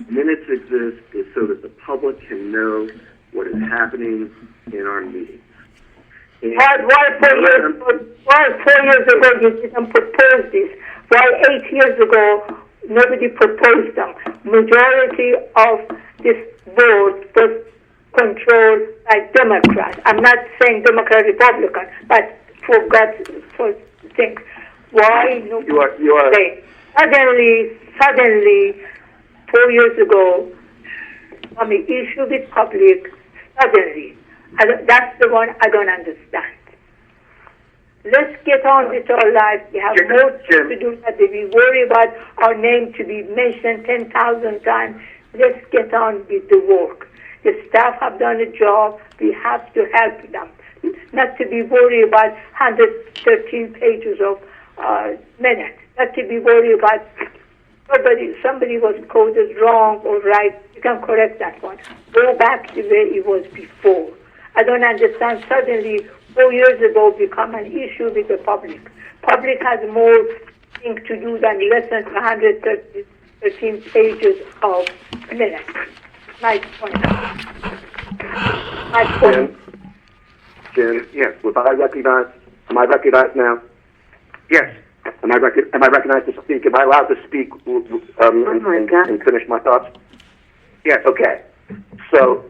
minutes exist is so that the public can know what is happening in our meetings. Why 4 years ago you didn't propose this? Why 8 years ago nobody proposed them? Majority of this board was controlled by Democrats. I'm not saying Democrat Republican, but for things. Why nobody? You are. Suddenly, 4 years ago, on the issue with public, suddenly. That's the one I don't understand. Let's get on with our lives. We have more to do than to be worried about our name to be mentioned 10,000 times. Let's get on with the work. The staff have done a job. We have to help them. Not to be worried about 113 pages of minutes. Not to be worried about somebody was coded wrong or right, you can correct that one. Go back to where it was before. I don't understand suddenly 4 years ago become an issue with the public. Public has more thing to do than less than 113 pages of minutes. Nice point. Nice point. Jim, yes. Am I recognized now? Yes. Am I recognized to speak? Am I allowed to speak and finish my thoughts? Yes. Okay. So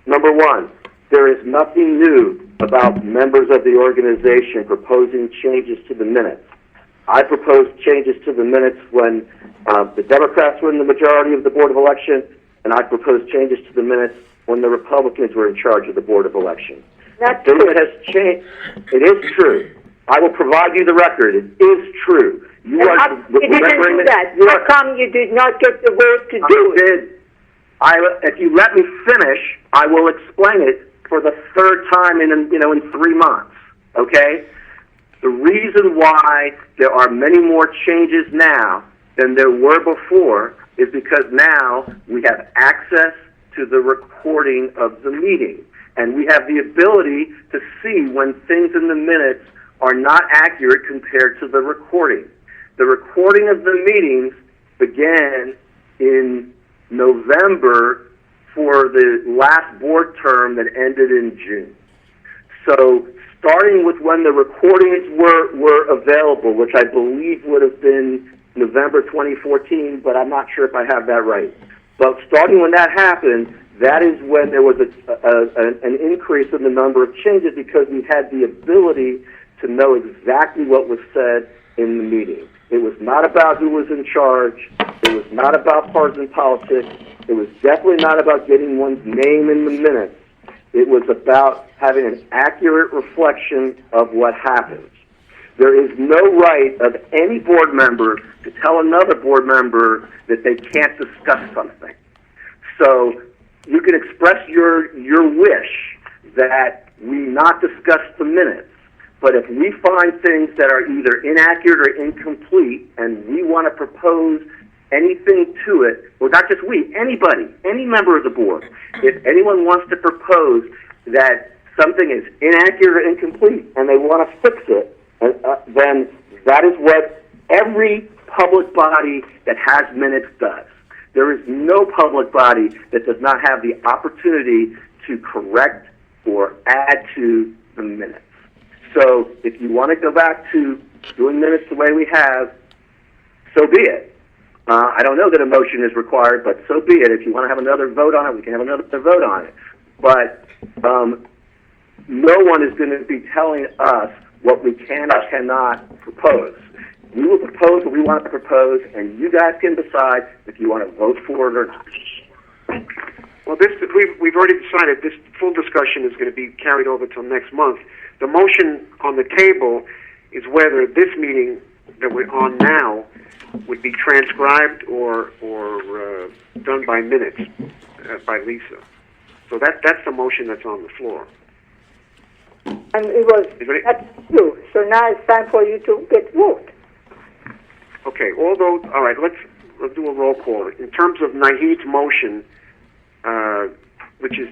number one, there is nothing new about members of the organization proposing changes to the minutes. I proposed changes to the minutes when the Democrats were in the majority of the Board of Election, and I proposed changes to the minutes when the Republicans were in charge of the Board of Election. It has changed. It is true. I will provide you the record. It is true. You didn't do that. How come you did not get the vote to do it? If you let me finish, I will explain it for the third time in 3 months. Okay? The reason why there are many more changes now than there were before is because now we have access to the recording of the meeting. And we have the ability to see when things in the minutes are not accurate compared to the recording. The recording of the meetings began in November for the last board term that ended in June. So starting with when the recordings were available, which I believe would have been November 2014, but I'm not sure if I have that right. But starting when that happened, that is when there was an increase in the number of changes because we had the ability to know exactly what was said in the meeting. It was not about who was in charge. It was not about partisan politics. It was definitely not about getting one's name in the minutes. It was about having an accurate reflection of what happened. There is no right of any board member to tell another board member that they can't discuss something. So you can express your wish that we not discuss the minutes, but if we find things that are either inaccurate or incomplete and we want to propose anything to it, well, not just we, anybody, any member of the board, if anyone wants to propose that something is inaccurate or incomplete and they want to fix it, then that is what every public body that has minutes does. There is no public body that does not have the opportunity to correct or add to the minutes. So if you want to go back to doing minutes the way we have, so be it. I don't know that a motion is required, but so be it. If you want to have another vote on it, we can have another vote on it. But no one is going to be telling us what we can or cannot propose. We will propose what we want to propose, and you guys can decide if you want to vote for it or not. Well, we've already decided this full discussion is going to be carried over till next month. The motion on the table is whether this meeting that we're on now would be transcribed or done by minutes by Lisa. So that's the motion that's on the floor. And that's true. So now it's time for you to get vote. Okay, all right, let's do a roll call. In terms of Nahid's motion, which is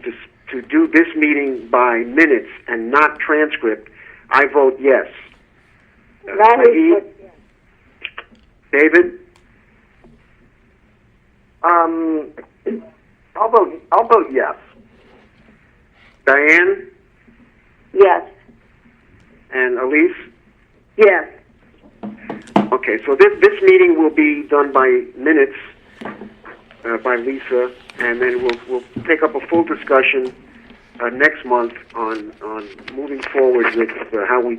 to do this meeting by minutes and not transcript, I vote yes. Nahid? David? I'll vote yes. Diane? Yes. And Elise? Yes. Okay, so this meeting will be done by minutes by Lisa, and then we'll take up a full discussion next month on moving forward with how we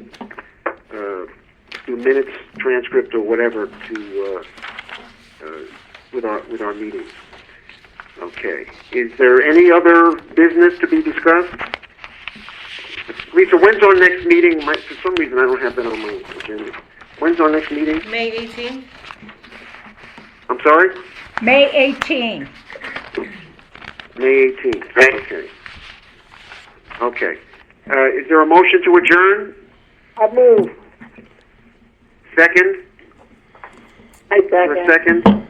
do minutes, transcript, or whatever to with our meetings. Okay. Is there any other business to be discussed? Lisa, when's our next meeting? For some reason, I don't have that on my agenda. When's our next meeting? May 18th? I'm sorry? May 18. May 18th. Okay. Okay. Is there a motion to adjourn? I move. Second? For a second.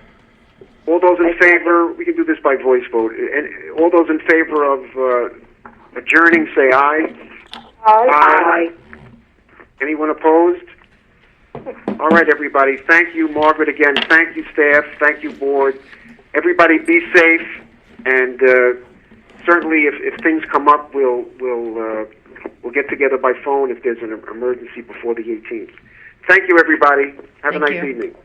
All those in favor, we can do this by voice vote. And all those in favor of adjourning, say aye. Aye. Anyone opposed? All right, everybody. Thank you, Margaret, again. Thank you, staff. Thank you, board. Everybody be safe. And certainly if things come up, we'll get together by phone if there's an emergency before the 18th. Thank you, everybody. Have a Thank nice you. evening.